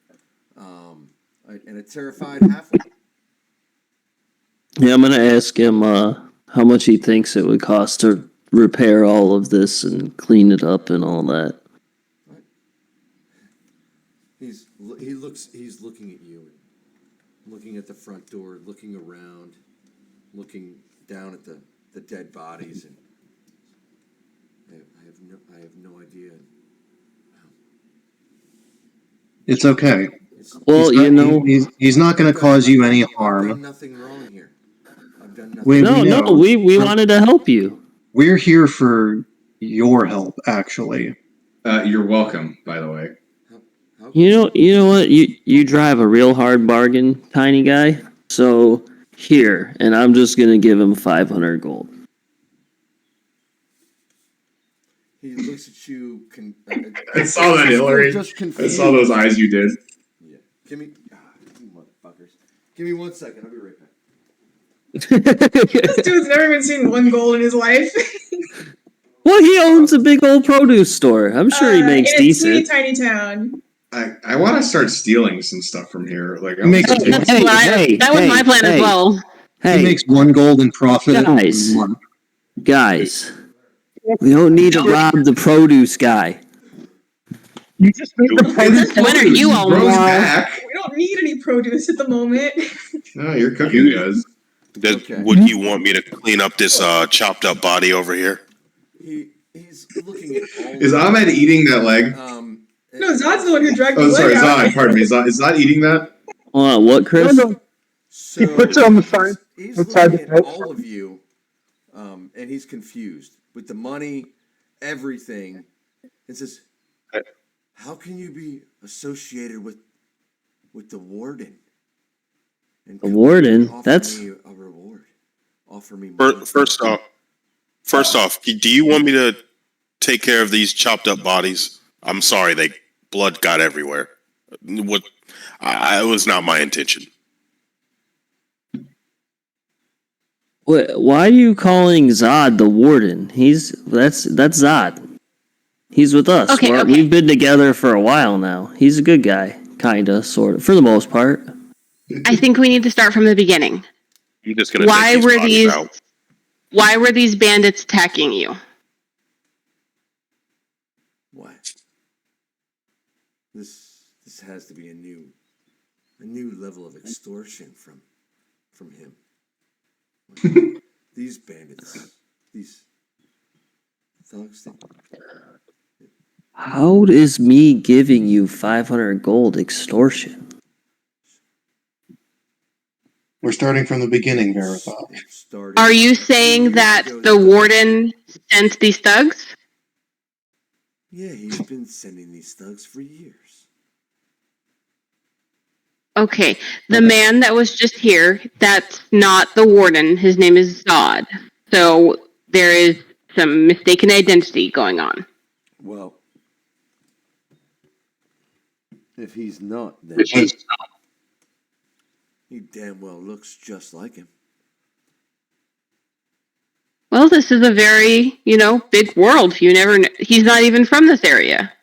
And a terrified halfling. Yeah, I'm gonna ask him how much he thinks it would cost to repair all of this and clean it up and all that. He's looking at you, looking at the front door, looking around, looking down at the dead bodies, and I have no idea. It's okay. Well, he's not going to cause you any I've done harm. nothing wrong here. I've done nothing. We know. We wanted to help you. We're here for your help, actually. You're welcome, by the way. You know what? You drive a real hard bargain, tiny guy. So here, and I'm just gonna give him 500 gold. He looks at you. I saw that, Hillary. I saw those eyes you did. Yeah. Give me, you motherfuckers. Give me 1 second. I'll be right back. This dude's never even seen 1 gold in his life. Well, he owns a big old produce store. I'm sure he makes in decent. a teeny tiny town. I want to start stealing some stuff from here. Like, He makes, That was my plan as well. he makes 1 gold in profit a Guys. month. Guys, we don't need to rob the produce guy. You just made the produce. When are you all Rose moral? back. We don't need any produce at the moment. No, your cooking does. Would you want me to clean up this chopped up body over here? He's looking at all. Is Ahmed eating that leg? No, Zod's the one who dragged the Oh, leg sorry, out. Zod. Pardon me. Is Zod eating that? Hold on, what, Chris? No, So he puts it on the side. He's Outside looking the at house. all of you, and he's confused with the money, everything, and says, "How can you be associated with the warden?" And The warden? offer That's me a reward. Offer me money. First off, do you want me to take care of these chopped up bodies? I'm sorry, blood got everywhere. It was not my intention. why are you calling Zod the warden? That's Zod. He's with us. Okay. We've been together for a while now. He's a good guy, kinda, sort of, for the most part. I think we need to start from the beginning. I'm just gonna Why take these were bodies these- out. Why were these bandits attacking you? What? This has to be a new level of extortion from him. These bandits, these thugs. How is me giving you 500 gold extortion? We're starting from the beginning, Verathon. Are you saying that the warden sent these thugs? Yeah, he's been sending these thugs for years. Okay, the man that was just here, that's not the warden. His name is Zod. So there is some mistaken identity going on. Well, if he's not, then he damn well looks just like him. Well, this is a very, big world. You never know. He's not even from this area.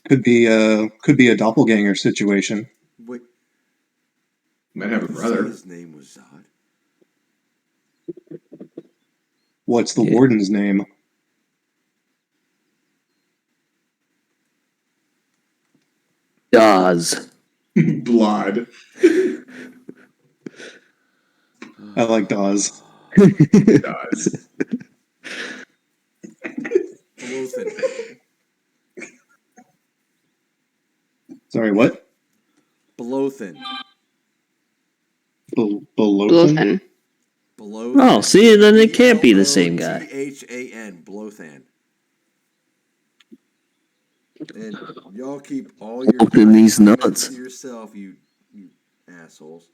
Could be a doppelganger situation. Wait, Might have a you brother. said his name was Zod. What's the warden's name? Dawes. Blood. I like Dawes. Does. Both Blothen. Sorry, what? Blothen. Belothan? Blothan. Blothan. Oh, see, then it can't be the same guy. Blothan. Blothan. And y'all keep all your Open these comments nuts. to yourself, you assholes.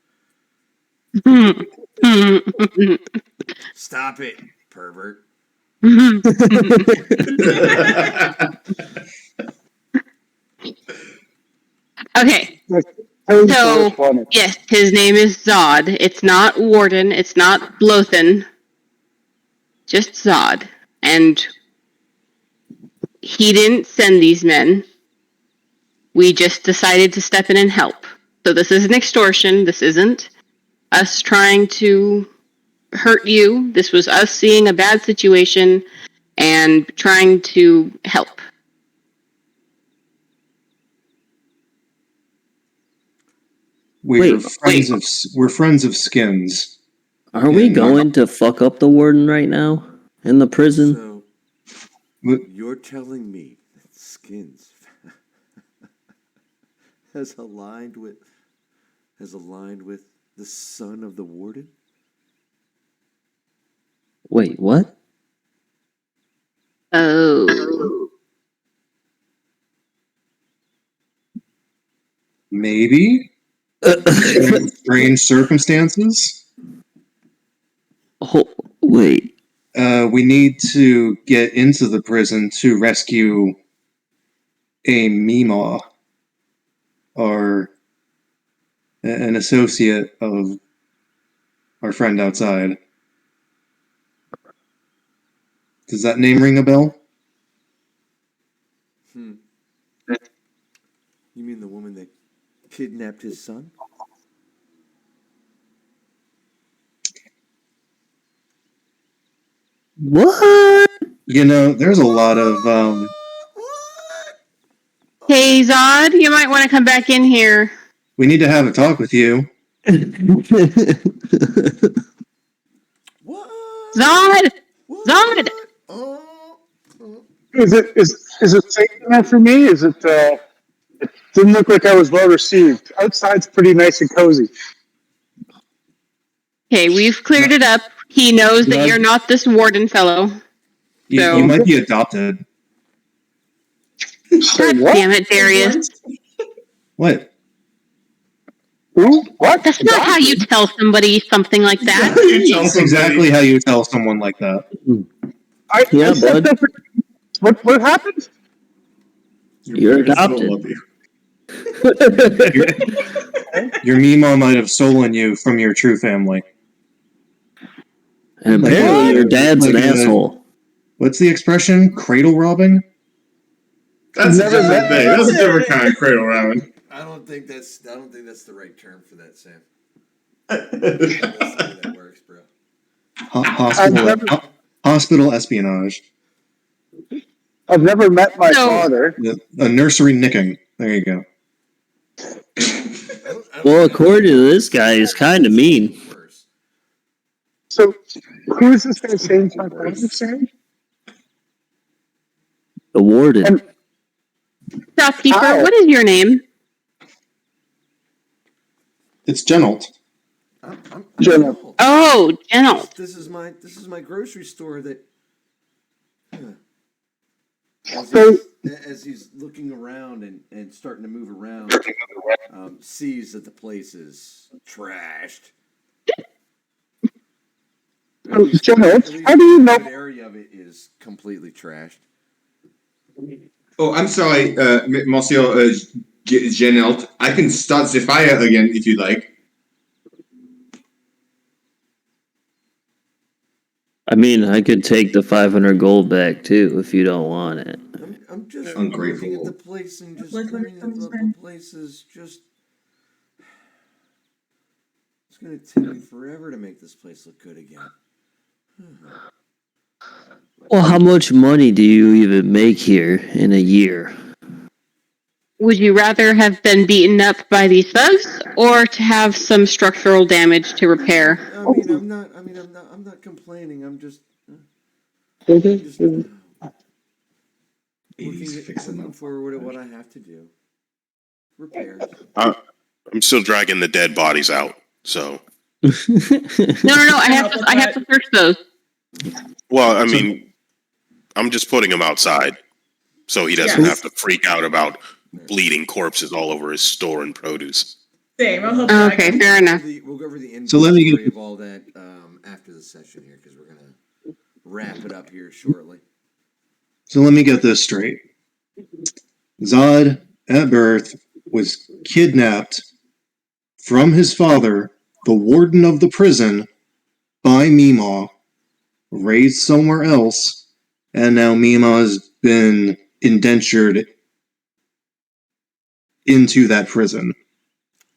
Stop it, pervert. Okay. That's So, funny. yes, his name is Zod. It's not Warden. It's not Blothan. Just Zod. And he didn't send these men. We just decided to step in and help. So this isn't extortion. This isn't us trying to hurt you. This was us seeing a bad situation and trying to help. We're Wait. friends of Skins. Are we And going to fuck up the warden right now? In the prison? So, you're telling me that Skins has aligned with the son of the warden? Wait, what? Oh. Maybe? Strange circumstances? Oh, wait. We need to get into the prison to rescue a Meemaw, or an associate of our friend outside. Does that name ring a bell? You mean the woman that kidnapped his son? What? You know, there's a lot of Hey, Zod, you might want to come back in here. we need to have a talk with you. What? Zod! What? Zod! Is it safe enough for me? Is it? It didn't look like I was well received. Outside's pretty nice and cozy. Okay, we've cleared it up. He knows that you're not this warden fellow. You might be adopted. God damn it, Darius. What? Who? What? That's not how you tell somebody something like that. That's exactly how you tell someone like that. Yeah, bud. What happened? You're adopted. Your Meemaw might have stolen you from your true family. And apparently your dad's an asshole. What's the expression? Cradle robbing? That's a Never different met thing. That's a different kind of cradle round. I don't think that's the right term for that, Sam. That's the way that works, bro. Hospital espionage. I've never met my father. A nursery nicking. There you go. Well, according to this guy, he's kind of mean. So, who is this guy saying my father, Sam? The warden. Shopkeeper, How? what is your name? It's Genalt. General. Oh, General. This is my grocery store that. As he's looking around and starting to move around, sees that the place is trashed. General, how do you know? The area of it is completely trashed. Oh, I'm sorry, Monsieur Genelt. I can start the fire again if you'd like. I mean, I could take the 500 gold back too if you don't want it. I'm just Ungrateful. looking at the place and just staring at the place is just. It's gonna take me forever to make this place look good again. Well, how much money do you even make here in a year? Would you rather have been beaten up by these thugs or to have some structural damage to repair? I'm not complaining. I'm just looking forward at what I have to do. Repairs. I'm still dragging the dead bodies out. So, No. I have to search those. well, I mean, I'm just putting him outside so he doesn't have to freak out about bleeding corpses all over his store and produce. Same. I'll help. Okay, fair enough. We'll go over the So let me inventory get- of all that after the session here, because we're gonna wrap it up here shortly. So let me get this straight. Zod, at birth, was kidnapped from his father, the warden of the prison, by Meemaw, raised somewhere else, and now Meemaw has been indentured into that prison.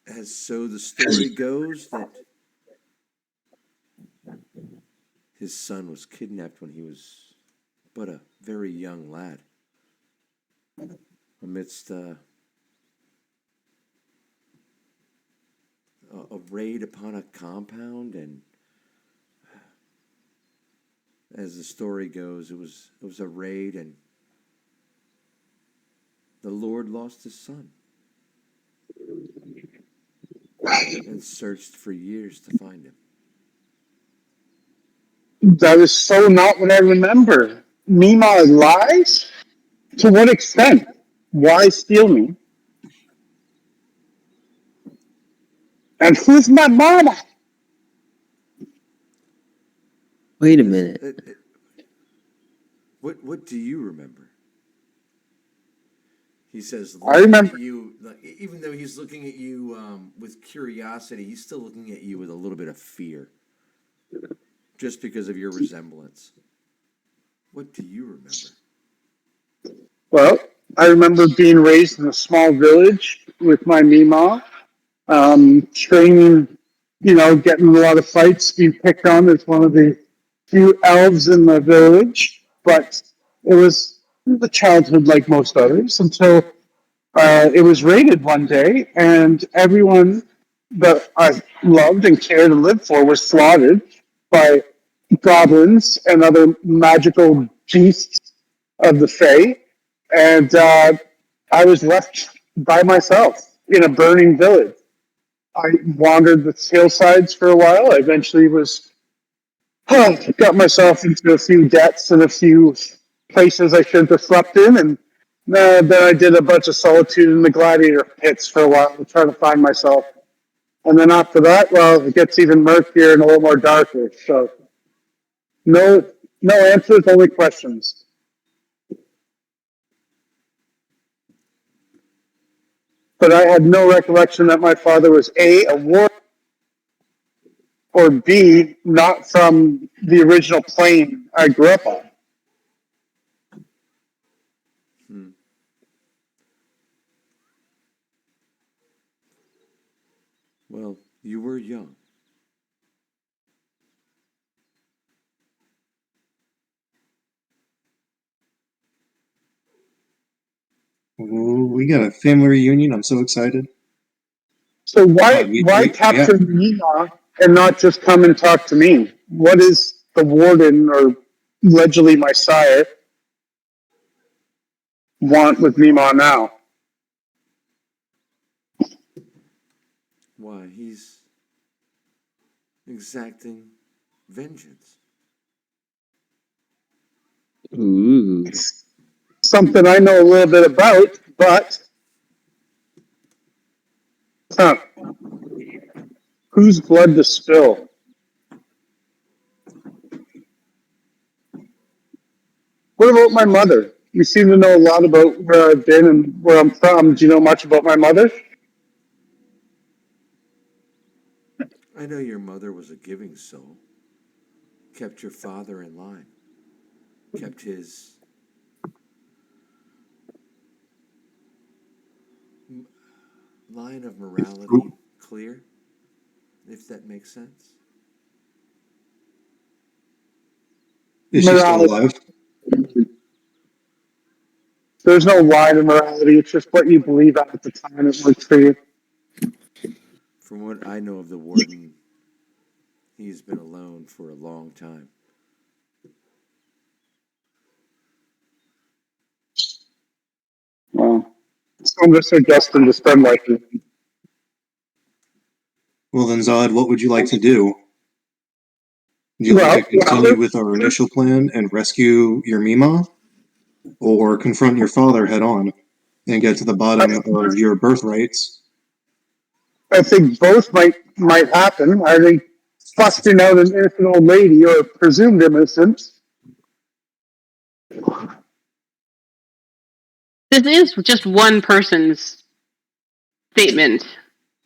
As so the story goes that his son was kidnapped when he was but a very young lad. Amidst a raid upon a compound, and as the story goes, it was a raid, and the Lord lost his son and searched for years to find him. That is so not what I remember. Mima lies? To what extent? Why steal me? And who's my mama? Wait a minute. What do you remember? He says, I remember- at you, even though he's looking at you with curiosity, he's still looking at you with a little bit of fear, just because of your resemblance. What do you remember? Well, I remember being raised in a small village with my Mima, training, getting in a lot of fights, being picked on as one of the few elves in the village. But it was the childhood like most others until it was raided one day, and everyone that I loved and cared and lived for was slaughtered by goblins and other magical beasts of the Fae. And I was left by myself in a burning village. I wandered the hillsides for a while. I eventually got myself into a few debts and a few places I shouldn't have slept in, and then I did a bunch of solitude in the gladiator pits for a while to try to find myself. And then after that, well, it gets even murkier and a little more darker. So, no answers, only questions. But I had no recollection that my father was A, a warrior, or B, not from the original plane I grew up on. Well, you were young. Ooh, we got a family reunion. I'm so excited. So why we capture Nina and not just come and talk to me? What is the warden or allegedly my sire want with Mima now? Why, he's exacting vengeance. Ooh. Something I know a little bit about, but whose blood to spill? What about my mother? You seem to know a lot about where I've been and where I'm from. Do you know much about my mother? I know your mother was a giving soul, kept your father in line, kept his line of morality clear, if that makes sense. Is she still alive? There's no line of morality. It's just what you believe at the time it works for you. From what I know of the warden, he's been alone for a long time. Well, so I'm just suggesting to spend like. Well then, Zod, what would you like to do? Would you Well, like to continue with our initial plan and rescue your Mima? Or confront your father head on and get to the bottom of your birthrights? I think both might happen. I think busting out an innocent old lady or presumed innocent. This is just one person's statement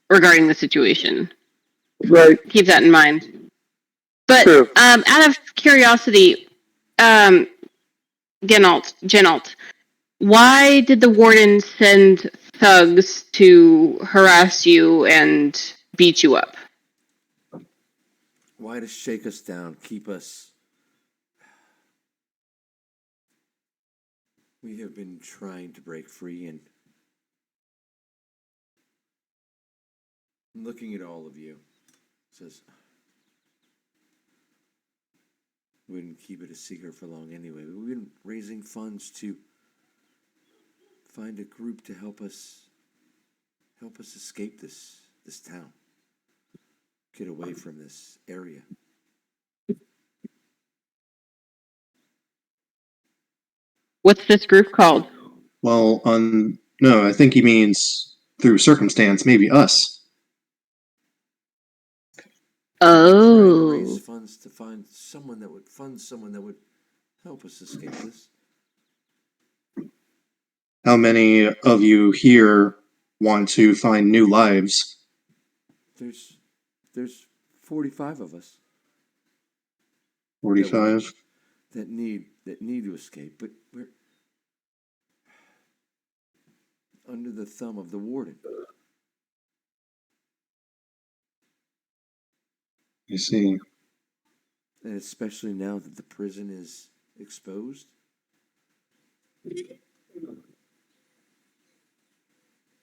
regarding the situation. Right. Keep that in mind. But True. Out of curiosity, Genalt, why did the warden send thugs to harass you and beat you up? Why to shake us down, keep us... We have been trying to break free, and looking at all of you, says, we wouldn't keep it a secret for long anyway. We've been raising funds to find a group to help us escape this town, get away from this area. What's this group called? Well, no, I think he means through circumstance, maybe us. Trying to raise Oh. funds to find someone that would help us escape this. How many of you here want to find new lives? There's 45 of us 45. that need to escape, but we're under the thumb of the warden. You see. And especially now that the prison is exposed.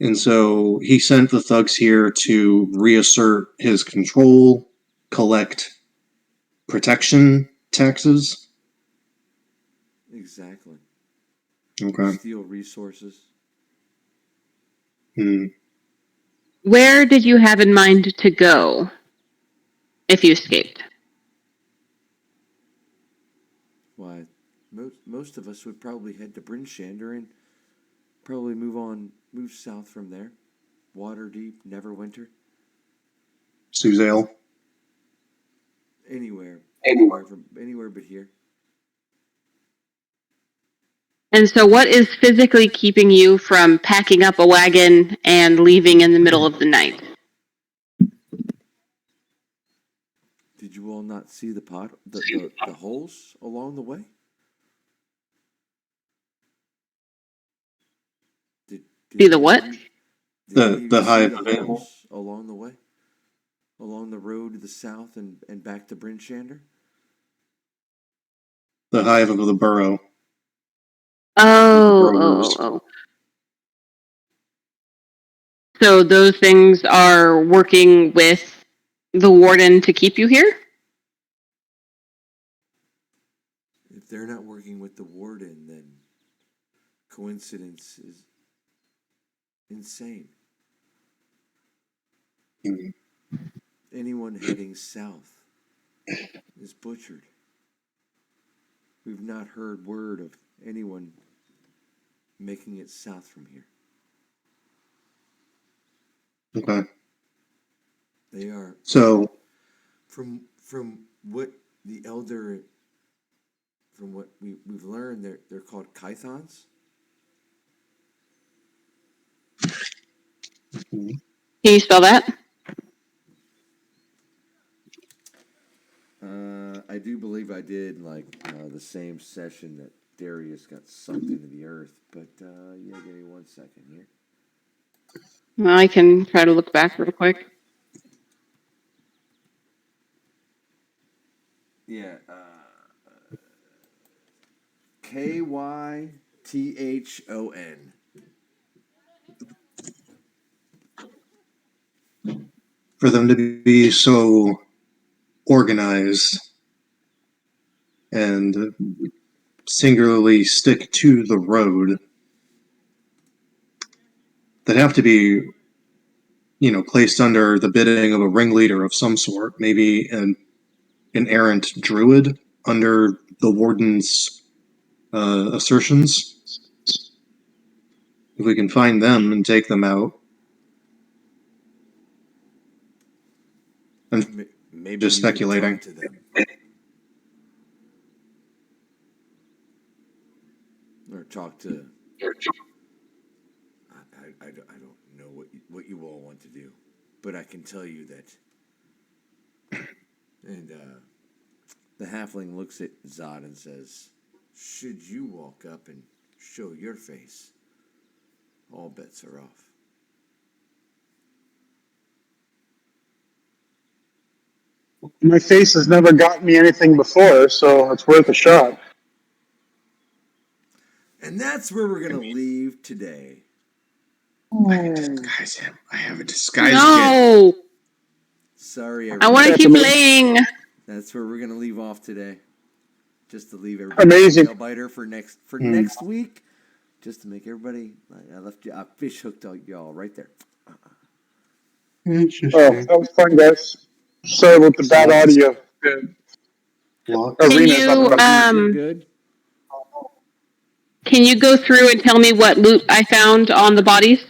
And so he sent the thugs here to reassert his control, collect protection taxes. Exactly. Okay. Steal resources. Where did you have in mind to go if you escaped? Why, most of us would probably head to Brinshander and probably move south from there. Waterdeep, Neverwinter. Suzale. Anywhere but here. And so what is physically keeping you from packing up a wagon and leaving in the middle of the night? Did you all not see the holes along the way? See the what? The hive of holes along the way? Along the road to the south and back to Brinshander? The hive of the burrow. Oh. So those things are working with the warden to keep you here? If they're not working with the warden, then coincidence is insane. Anyone heading south is butchered. We've not heard word of anyone making it south from here. Okay. They are so from what the elder from what we've learned they're called Kythons. Can you spell that? I do believe I did the same session that Darius got sucked into the earth, but yeah, give me 1 second here. Well, I can try to look back real quick. Yeah, Kython. For them to be so organized and singularly stick to the road, that have to be, placed under the bidding of a ringleader of some sort, maybe an errant druid under the warden's assertions. If we can find them and take them out, and Maybe just you could speculating. talk to them. Or talk to. I don't know what you all want to do, but I can tell you that. And the halfling looks at Zod and says, "Should you walk up and show your face, all bets are off." My face has never gotten me anything before, so it's worth a shot. And that's where we're gonna leave today. I have a disguise him. I have a disguise kit. No, Sorry, I everybody. want to keep playing. That's where we're gonna leave off today. Just to leave everybody Amazing. nail-biter for next week. Just to make everybody, I left you, I fish hooked y'all right there. Oh, that was fun, guys. Sorry about the bad audio. Can you Good. Can you go through and tell me what loot I found on the bodies?